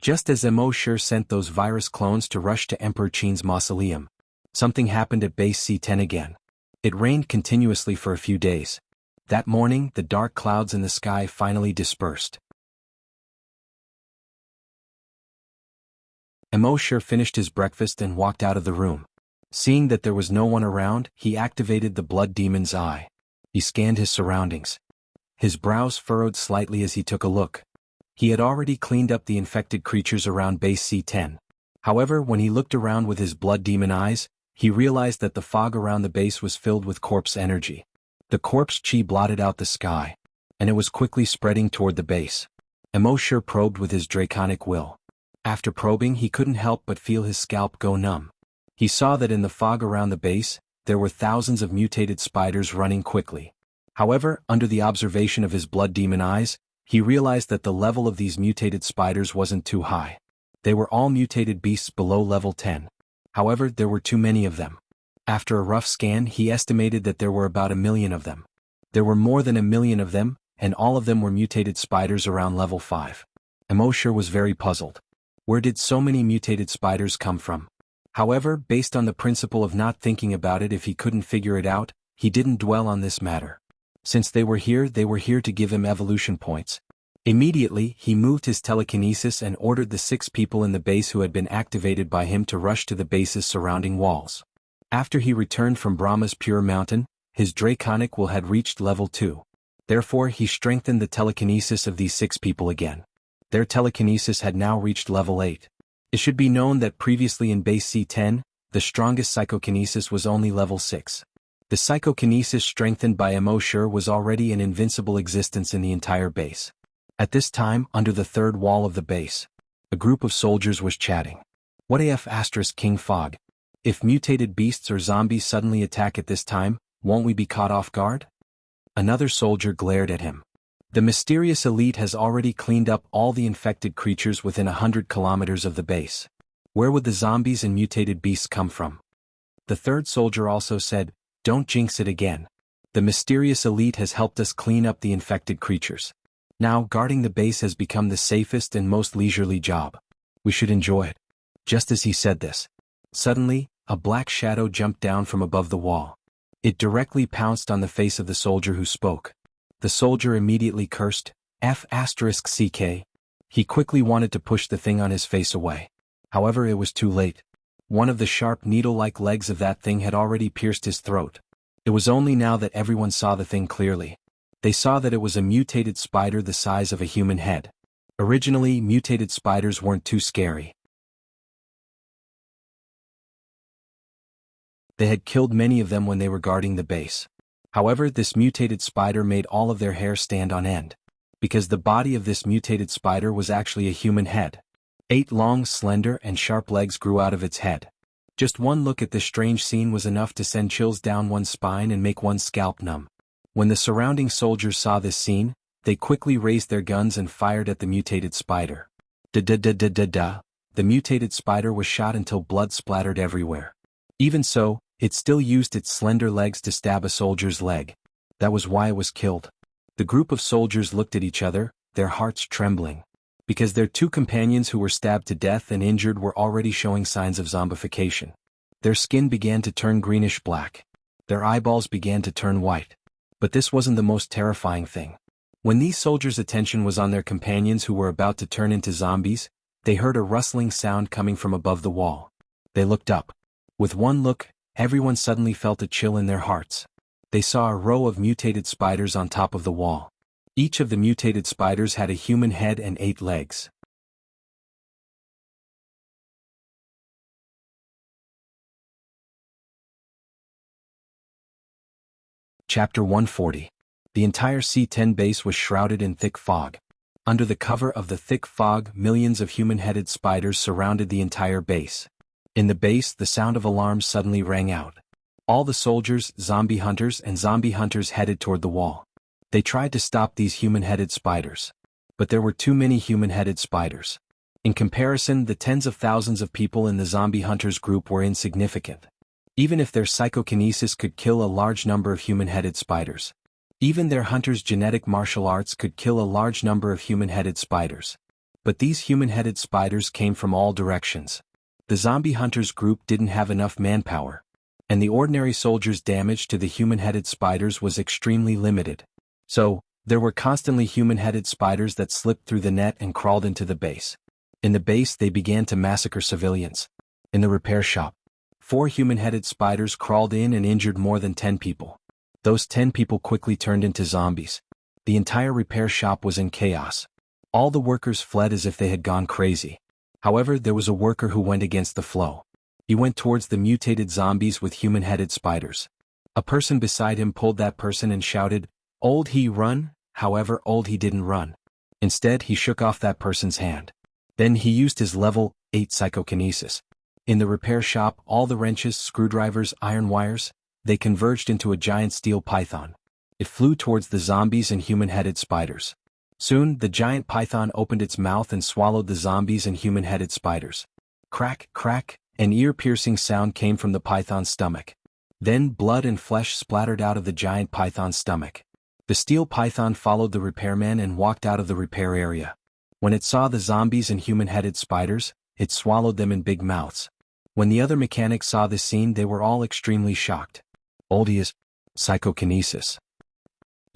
Just as Emosher sent those virus clones to rush to Emperor Qin's mausoleum, something happened at base C10 again. It rained continuously for a few days. That morning, the dark clouds in the sky finally dispersed. Emosher finished his breakfast and walked out of the room. Seeing that there was no one around, he activated the blood demon's eye. He scanned his surroundings. His brows furrowed slightly as he took a look. He had already cleaned up the infected creatures around base C10. However, when he looked around with his blood demon eyes, he realized that the fog around the base was filled with corpse energy. The corpse chi blotted out the sky, and it was quickly spreading toward the base. Emosher probed with his draconic will. After probing, he couldn't help but feel his scalp go numb. He saw that in the fog around the base, there were thousands of mutated spiders running quickly. However, under the observation of his blood demon eyes, he realized that the level of these mutated spiders wasn't too high. They were all mutated beasts below level 10. However, there were too many of them. After a rough scan, he estimated that there were about 1 million of them. There were more than 1 million of them, and all of them were mutated spiders around level 5. Emosher was very puzzled. Where did so many mutated spiders come from? However, based on the principle of not thinking about it if he couldn't figure it out, he didn't dwell on this matter. Since they were here to give him evolution points. Immediately, he moved his telekinesis and ordered the 6 people in the base who had been activated by him to rush to the base's surrounding walls. After he returned from Brahma's pure mountain, his draconic will had reached level 2. Therefore he strengthened the telekinesis of these 6 people again. Their telekinesis had now reached level 8. It should be known that previously in base C10, the strongest psychokinesis was only level 6. The psychokinesis strengthened by embark was already an invincible existence in the entire base. At this time, under the third wall of the base, a group of soldiers was chatting. What if King Fog? If mutated beasts or zombies suddenly attack at this time, won't we be caught off guard? Another soldier glared at him. The mysterious elite has already cleaned up all the infected creatures within 100 kilometers of the base. Where would the zombies and mutated beasts come from? The third soldier also said, don't jinx it again. The mysterious elite has helped us clean up the infected creatures. Now guarding the base has become the safest and most leisurely job. We should enjoy it. Just as he said this, suddenly, a black shadow jumped down from above the wall. It directly pounced on the face of the soldier who spoke. The soldier immediately cursed, F***CK. He quickly wanted to push the thing on his face away. However, it was too late. One of the sharp needle-like legs of that thing had already pierced his throat. It was only now that everyone saw the thing clearly. They saw that it was a mutated spider the size of a human head. Originally, mutated spiders weren't too scary. They had killed many of them when they were guarding the base. However, this mutated spider made all of their hair stand on end. Because the body of this mutated spider was actually a human head. 8 long, slender, and sharp legs grew out of its head. Just one look at this strange scene was enough to send chills down one's spine and make one's scalp numb. When the surrounding soldiers saw this scene, they quickly raised their guns and fired at the mutated spider. The mutated spider was shot until blood splattered everywhere. Even so, it still used its slender legs to stab a soldier's leg. That was why it was killed. The group of soldiers looked at each other, their hearts trembling. Because their 2 companions who were stabbed to death and injured were already showing signs of zombification. Their skin began to turn greenish-black. Their eyeballs began to turn white. But this wasn't the most terrifying thing. When these soldiers' attention was on their companions who were about to turn into zombies, they heard a rustling sound coming from above the wall. They looked up. With one look, everyone suddenly felt a chill in their hearts. They saw a row of mutated spiders on top of the wall. Each of the mutated spiders had a human head and 8 legs. Chapter 140. The entire C-10 base was shrouded in thick fog. Under the cover of the thick fog, millions of human-headed spiders surrounded the entire base. In the base, the sound of alarms suddenly rang out. All the soldiers, zombie hunters, and zombie hunters headed toward the wall. They tried to stop these human-headed spiders. But there were too many human-headed spiders. In comparison, the tens of thousands of people in the zombie hunters group were insignificant. Even if their psychokinesis could kill a large number of human-headed spiders. Even their hunters' genetic martial arts could kill a large number of human-headed spiders. But these human-headed spiders came from all directions. The zombie hunters group didn't have enough manpower. And the ordinary soldiers' damage to the human-headed spiders was extremely limited. So, there were constantly human-headed spiders that slipped through the net and crawled into the base. In the base they began to massacre civilians. In the repair shop, 4 human-headed spiders crawled in and injured more than 10 people. Those 10 people quickly turned into zombies. The entire repair shop was in chaos. All the workers fled as if they had gone crazy. However, there was a worker who went against the flow. He went towards the mutated zombies with human-headed spiders. A person beside him pulled that person and shouted, "Old he run," however old he didn't run. Instead he shook off that person's hand. Then he used his level 8 psychokinesis. In the repair shop, all the wrenches, screwdrivers, iron wires, they converged into a giant steel python. It flew towards the zombies and human-headed spiders. Soon, the giant python opened its mouth and swallowed the zombies and human-headed spiders. Crack, crack, an ear-piercing sound came from the python's stomach. Then blood and flesh splattered out of the giant python's stomach. The steel python followed the repairman and walked out of the repair area. When it saw the zombies and human-headed spiders, it swallowed them in big mouths. When the other mechanics saw this scene, they were all extremely shocked. Oldie's psychokinesis.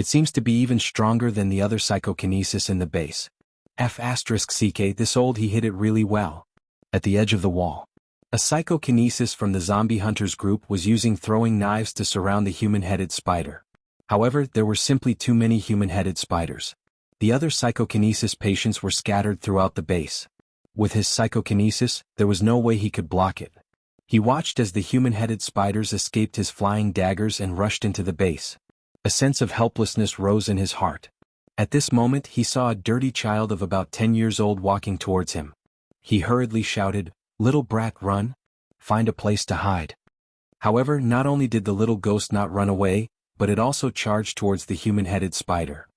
It seems to be even stronger than the other psychokinesis in the base. F***ck, this old he hit it really well. At the edge of the wall. A psychokinesis from the zombie hunters group was using throwing knives to surround the human-headed spider. However, there were simply too many human-headed spiders. The other psychokinesis patients were scattered throughout the base. With his psychokinesis, there was no way he could block it. He watched as the human-headed spiders escaped his flying daggers and rushed into the base. A sense of helplessness rose in his heart. At this moment he saw a dirty child of about 10 years old walking towards him. He hurriedly shouted, "Little brat, run! Find a place to hide." However, not only did the little ghost not run away, but it also charged towards the human-headed spider.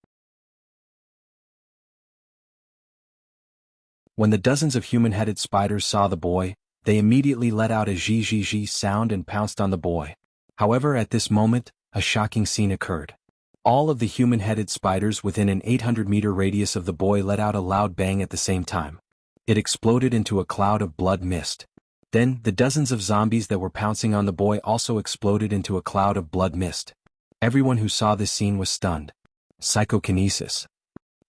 When the dozens of human-headed spiders saw the boy, they immediately let out a zh sound and pounced on the boy. However, at this moment, a shocking scene occurred. All of the human-headed spiders within an 800-meter radius of the boy let out a loud bang at the same time. It exploded into a cloud of blood mist. Then, the dozens of zombies that were pouncing on the boy also exploded into a cloud of blood mist. Everyone who saw this scene was stunned. Psychokinesis.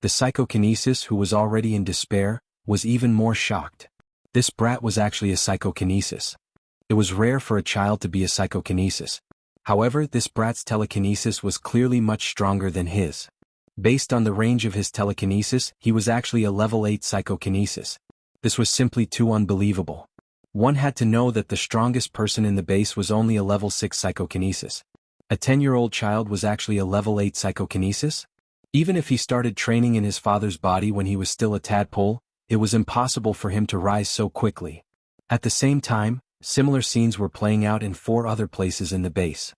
The psychokinesis, who was already in despair, was even more shocked. This brat was actually a psychokinesis. It was rare for a child to be a psychokinesis. However, this brat's telekinesis was clearly much stronger than his. Based on the range of his telekinesis, he was actually a level 8 psychokinesis. This was simply too unbelievable. One had to know that the strongest person in the base was only a level 6 psychokinesis. A 10-year-old child was actually a level 8 psychokinesis? Even if he started training in his father's body when he was still a tadpole, it was impossible for him to rise so quickly. At the same time, similar scenes were playing out in 4 other places in the base.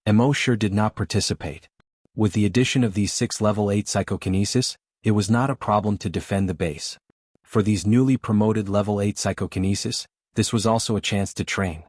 Emosure did not participate. With the addition of these 6 level 8 psychokinesis, it was not a problem to defend the base. For these newly promoted level 8 psychokinesis, this was also a chance to train.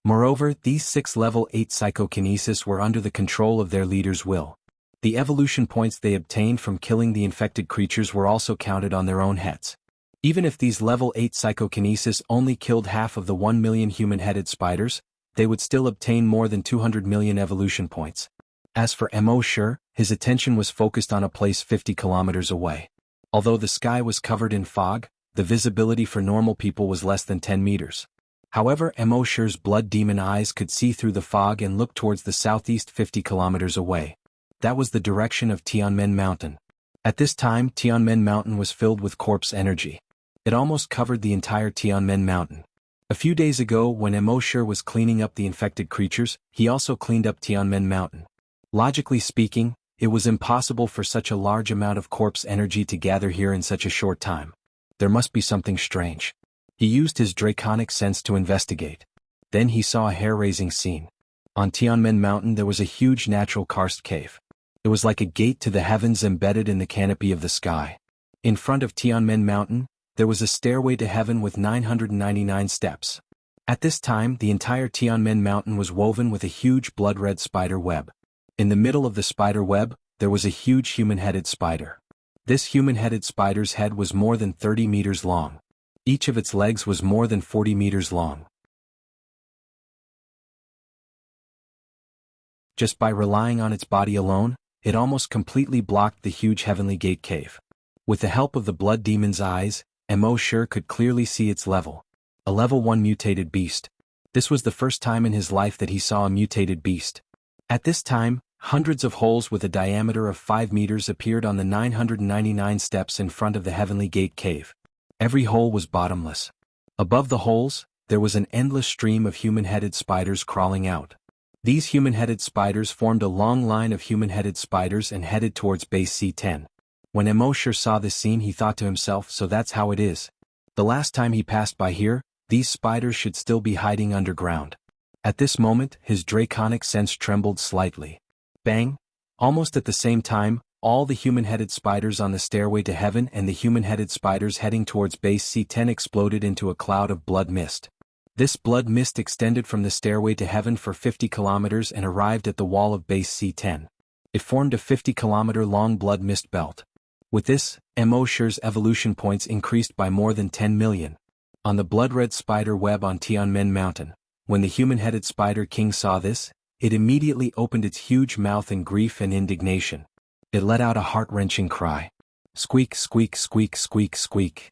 Moreover, these 6 level 8 psychokinesis were under the control of their leader's will. The evolution points they obtained from killing the infected creatures were also counted on their own heads. Even if these level 8 psychokinesis only killed half of the 1 million human-headed spiders, they would still obtain more than 200 million evolution points. As for Emosure, his attention was focused on a place 50 kilometers away. Although the sky was covered in fog, the visibility for normal people was less than 10 meters. However, Emosure's blood demon eyes could see through the fog and look towards the southeast 50 kilometers away. That was the direction of Tianmen Mountain. At this time, Tianmen Mountain was filled with corpse energy. It almost covered the entire Tianmen Mountain. A few days ago, when Emosure was cleaning up the infected creatures, he also cleaned up Tianmen Mountain. Logically speaking, it was impossible for such a large amount of corpse energy to gather here in such a short time. There must be something strange. He used his draconic sense to investigate. Then he saw a hair-raising scene. On Tianmen Mountain there was a huge natural karst cave. It was like a gate to the heavens embedded in the canopy of the sky. In front of Tianmen Mountain, there was a stairway to heaven with 999 steps. At this time, the entire Tianmen Mountain was woven with a huge blood-red spider web. In the middle of the spider web, there was a huge human-headed spider. This human-headed spider's head was more than 30 meters long. Each of its legs was more than 40 meters long. Just by relying on its body alone, it almost completely blocked the huge heavenly gate cave. With the help of the blood demon's eyes, Emosure could clearly see its level. A level 1 mutated beast. This was the first time in his life that he saw a mutated beast. At this time, hundreds of holes with a diameter of 5 meters appeared on the 999 steps in front of the heavenly gate cave. Every hole was bottomless. Above the holes, there was an endless stream of human-headed spiders crawling out. These human-headed spiders formed a long line of human-headed spiders and headed towards base C10. When Emosure saw this scene, he thought to himself, so that's how it is. The last time he passed by here, these spiders should still be hiding underground. At this moment, his draconic sense trembled slightly. Bang! Almost at the same time, all the human-headed spiders on the stairway to heaven and the human-headed spiders heading towards base C10 exploded into a cloud of blood mist. This blood mist extended from the stairway to heaven for 50 kilometers and arrived at the wall of base C10. It formed a 50-kilometer-long blood mist belt. With this, Emosure's evolution points increased by more than 10 million. On the blood-red spider web on Tianmen Mountain, when the human-headed spider king saw this, it immediately opened its huge mouth in grief and indignation. It let out a heart-wrenching cry. Squeak, squeak, squeak, squeak, squeak.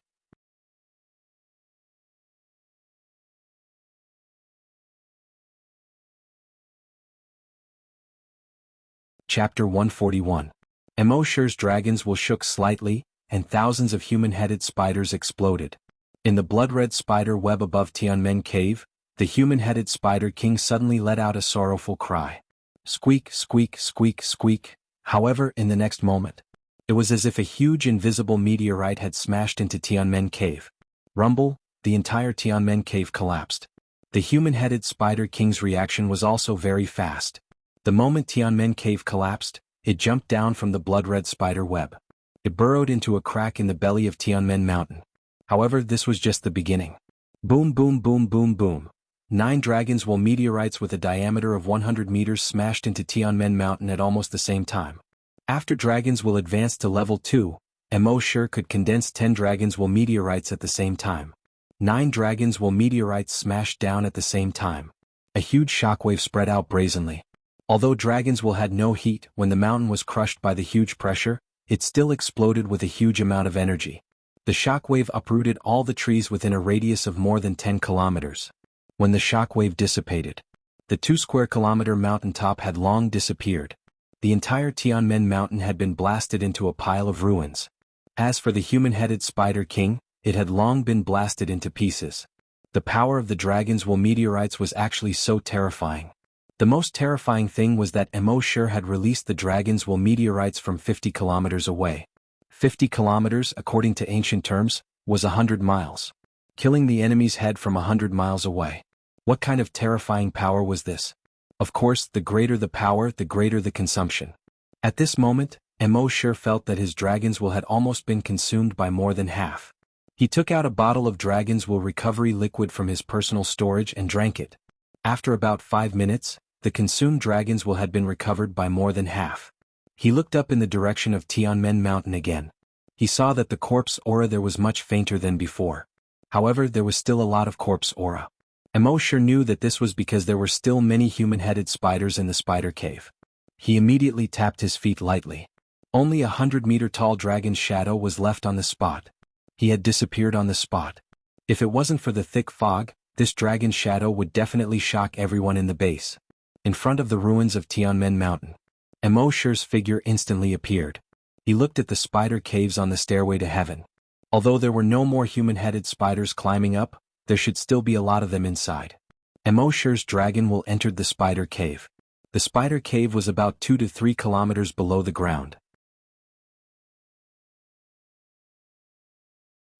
Chapter 141. Emosher's dragons will shook slightly, and thousands of human-headed spiders exploded. In the blood-red spider web above Tianmen Cave, the human-headed Spider King suddenly let out a sorrowful cry. Squeak, squeak, squeak, squeak. However, in the next moment, it was as if a huge invisible meteorite had smashed into Tianmen Cave. Rumble, the entire Tianmen Cave collapsed. The human-headed Spider King's reaction was also very fast. The moment Tianmen Cave collapsed, it jumped down from the blood-red spider web. It burrowed into a crack in the belly of Tianmen Mountain. However, this was just the beginning. Boom, boom, boom, boom, boom. 9 dragons wool meteorites with a diameter of 100 meters smashed into Tianmen Mountain at almost the same time. After dragons will advance to level 2, Emosher could condense 10 dragons wool meteorites at the same time. 9 dragons wool meteorites smashed down at the same time. A huge shockwave spread out brazenly. Although dragons wool had no heat when the mountain was crushed by the huge pressure, it still exploded with a huge amount of energy. The shockwave uprooted all the trees within a radius of more than 10 kilometers. When the shockwave dissipated, the 2-square-kilometer mountaintop had long disappeared. The entire Tianmen Mountain had been blasted into a pile of ruins. As for the human-headed Spider King, it had long been blasted into pieces. The power of the dragon's wool meteorites was actually so terrifying. The most terrifying thing was that Emosher had released the dragon's wool meteorites from 50 kilometers away. 50 kilometers, according to ancient terms, was 100 miles. Killing the enemy's head from 100 miles away. What kind of terrifying power was this? Of course, the greater the power, the greater the consumption. At this moment, Emosher felt that his dragon's wool had almost been consumed by more than half. He took out a bottle of dragon's wool recovery liquid from his personal storage and drank it. After about 5 minutes, the consumed dragon's wool had been recovered by more than half. He looked up in the direction of Tianmen Mountain again. He saw that the corpse aura there was much fainter than before. However, there was still a lot of corpse aura. Emosher knew that this was because there were still many human-headed spiders in the spider cave. He immediately tapped his feet lightly. Only a 100-meter-tall dragon's shadow was left on the spot. He had disappeared on the spot. If it wasn't for the thick fog, this dragon's shadow would definitely shock everyone in the base. In front of the ruins of Tianmen Mountain, Emosher's figure instantly appeared. He looked at the spider caves on the stairway to heaven. Although there were no more human-headed spiders climbing up, there should still be a lot of them inside. Emosher's dragon wool entered the spider cave. The spider cave was about 2 to 3 kilometers below the ground.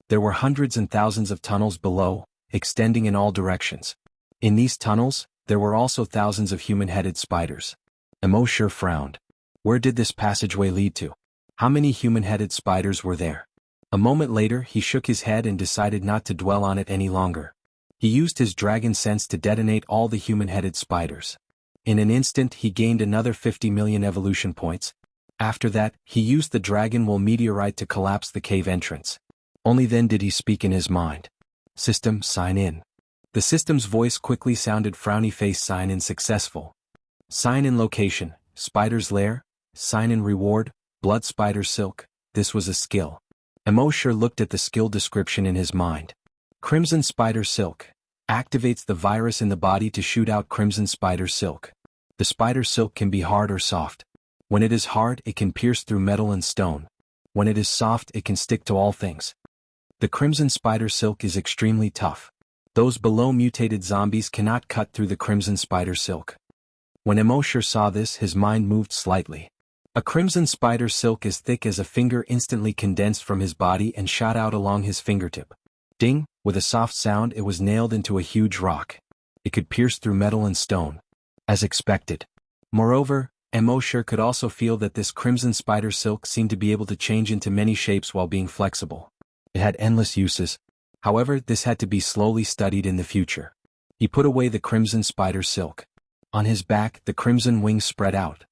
There were hundreds and thousands of tunnels below, extending in all directions. In these tunnels, there were also thousands of human-headed spiders. Emosher frowned. Where did this passageway lead to? How many human-headed spiders were there? A moment later, he shook his head and decided not to dwell on it any longer. He used his dragon sense to detonate all the human-headed spiders. In an instant, he gained another 50 million evolution points. After that, he used the dragon wool meteorite to collapse the cave entrance. Only then did he speak in his mind. System, sign in. The system's voice quickly sounded frowny face sign in successful. Sign in location, spider's lair, sign in reward, blood spider silk. This was a skill. Emosher looked at the skill description in his mind. Crimson spider silk. Activates the virus in the body to shoot out crimson spider silk. The spider silk can be hard or soft. When it is hard, it can pierce through metal and stone. When it is soft, it can stick to all things. The crimson spider silk is extremely tough. Those below mutated zombies cannot cut through the crimson spider silk. When Emosher saw this, his mind moved slightly. A crimson spider silk as thick as a finger instantly condensed from his body and shot out along his fingertip. Ding, with a soft sound it was nailed into a huge rock. It could pierce through metal and stone. As expected. Moreover, Emosher could also feel that this crimson spider silk seemed to be able to change into many shapes while being flexible. It had endless uses. However, this had to be slowly studied in the future. He put away the crimson spider silk. On his back, the crimson wings spread out.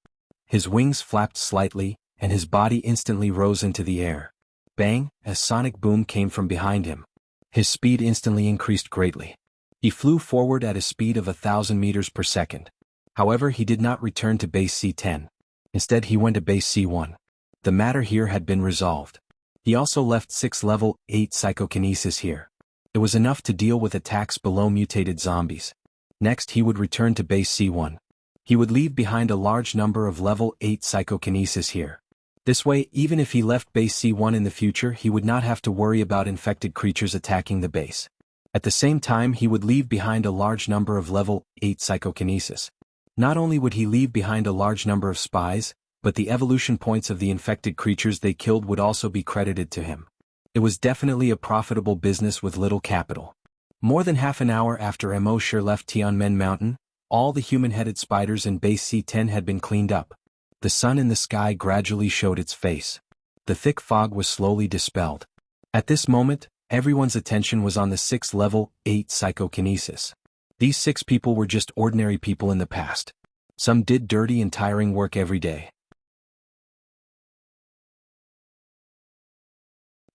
His wings flapped slightly, and his body instantly rose into the air. Bang, a sonic boom came from behind him. His speed instantly increased greatly. He flew forward at a speed of 1,000 meters per second. However, he did not return to base C10. Instead, he went to base C1. The matter here had been resolved. He also left 6 level 8 psychokinesis here. It was enough to deal with attacks below mutated zombies. Next he would return to base C1. He would leave behind a large number of level 8 psychokinesis here. This way, even if he left base C1 in the future, he would not have to worry about infected creatures attacking the base. At the same time, he would leave behind a large number of level 8 psychokinesis. Not only would he leave behind a large number of spies, but the evolution points of the infected creatures they killed would also be credited to him. It was definitely a profitable business with little capital. More than half an hour after Emosher left Tianmen Mountain, all the human-headed spiders in base C10 had been cleaned up. The sun in the sky gradually showed its face. The thick fog was slowly dispelled. At this moment, everyone's attention was on the 6 level 8 psychokinesis. These 6 people were just ordinary people in the past. Some did dirty and tiring work every day.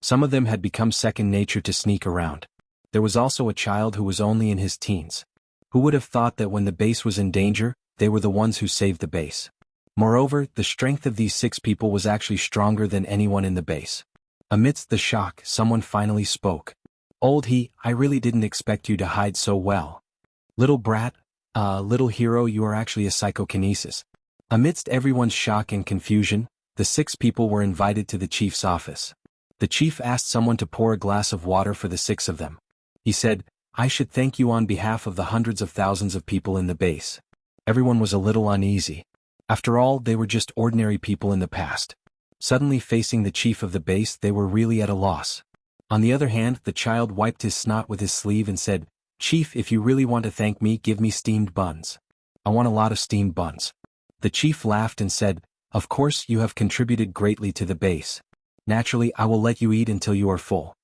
Some of them had become second nature to sneak around. There was also a child who was only in his teens. Who would have thought that when the base was in danger, they were the ones who saved the base? Moreover, the strength of these 6 people was actually stronger than anyone in the base. Amidst the shock, someone finally spoke. "Old he, I really didn't expect you to hide so well. Little brat, little hero, you are actually a psychokinesis." Amidst everyone's shock and confusion, the 6 people were invited to the chief's office. The chief asked someone to pour a glass of water for the 6 of them. He said, "I should thank you on behalf of the hundreds of thousands of people in the base." Everyone was a little uneasy. After all, they were just ordinary people in the past. Suddenly facing the chief of the base, they were really at a loss. On the other hand, the child wiped his snot with his sleeve and said, "Chief, if you really want to thank me, give me steamed buns. I want a lot of steamed buns." The chief laughed and said, "Of course, you have contributed greatly to the base. Naturally, I will let you eat until you are full."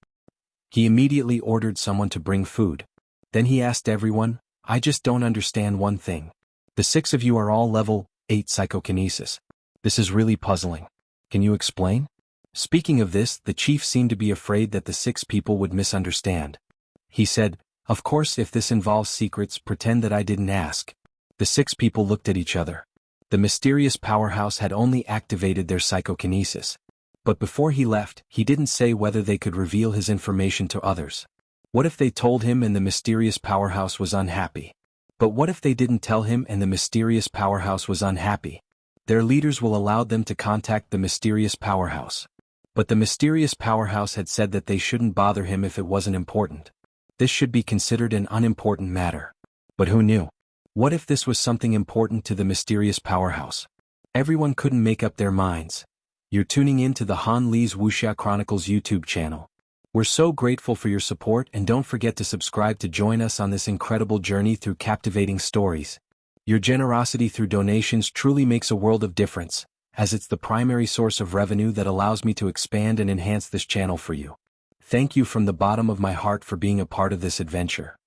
He immediately ordered someone to bring food. Then he asked everyone, "I just don't understand one thing. The 6 of you are all level 8 psychokinesis. This is really puzzling. Can you explain?" Speaking of this, the chief seemed to be afraid that the 6 people would misunderstand. He said, "Of course, if this involves secrets, pretend that I didn't ask." The 6 people looked at each other. The mysterious powerhouse had only activated their psychokinesis. But before he left, he didn't say whether they could reveal his information to others. What if they told him and the mysterious powerhouse was unhappy? But what if they didn't tell him and the mysterious powerhouse was unhappy? Their leaders will allow them to contact the mysterious powerhouse. But the mysterious powerhouse had said that they shouldn't bother him if it wasn't important. This should be considered an unimportant matter. But who knew? What if this was something important to the mysterious powerhouse? Everyone couldn't make up their minds. You're tuning in to the Han Lee's Wuxia Chronicles YouTube channel. We're so grateful for your support, and don't forget to subscribe to join us on this incredible journey through captivating stories. Your generosity through donations truly makes a world of difference, as it's the primary source of revenue that allows me to expand and enhance this channel for you. Thank you from the bottom of my heart for being a part of this adventure.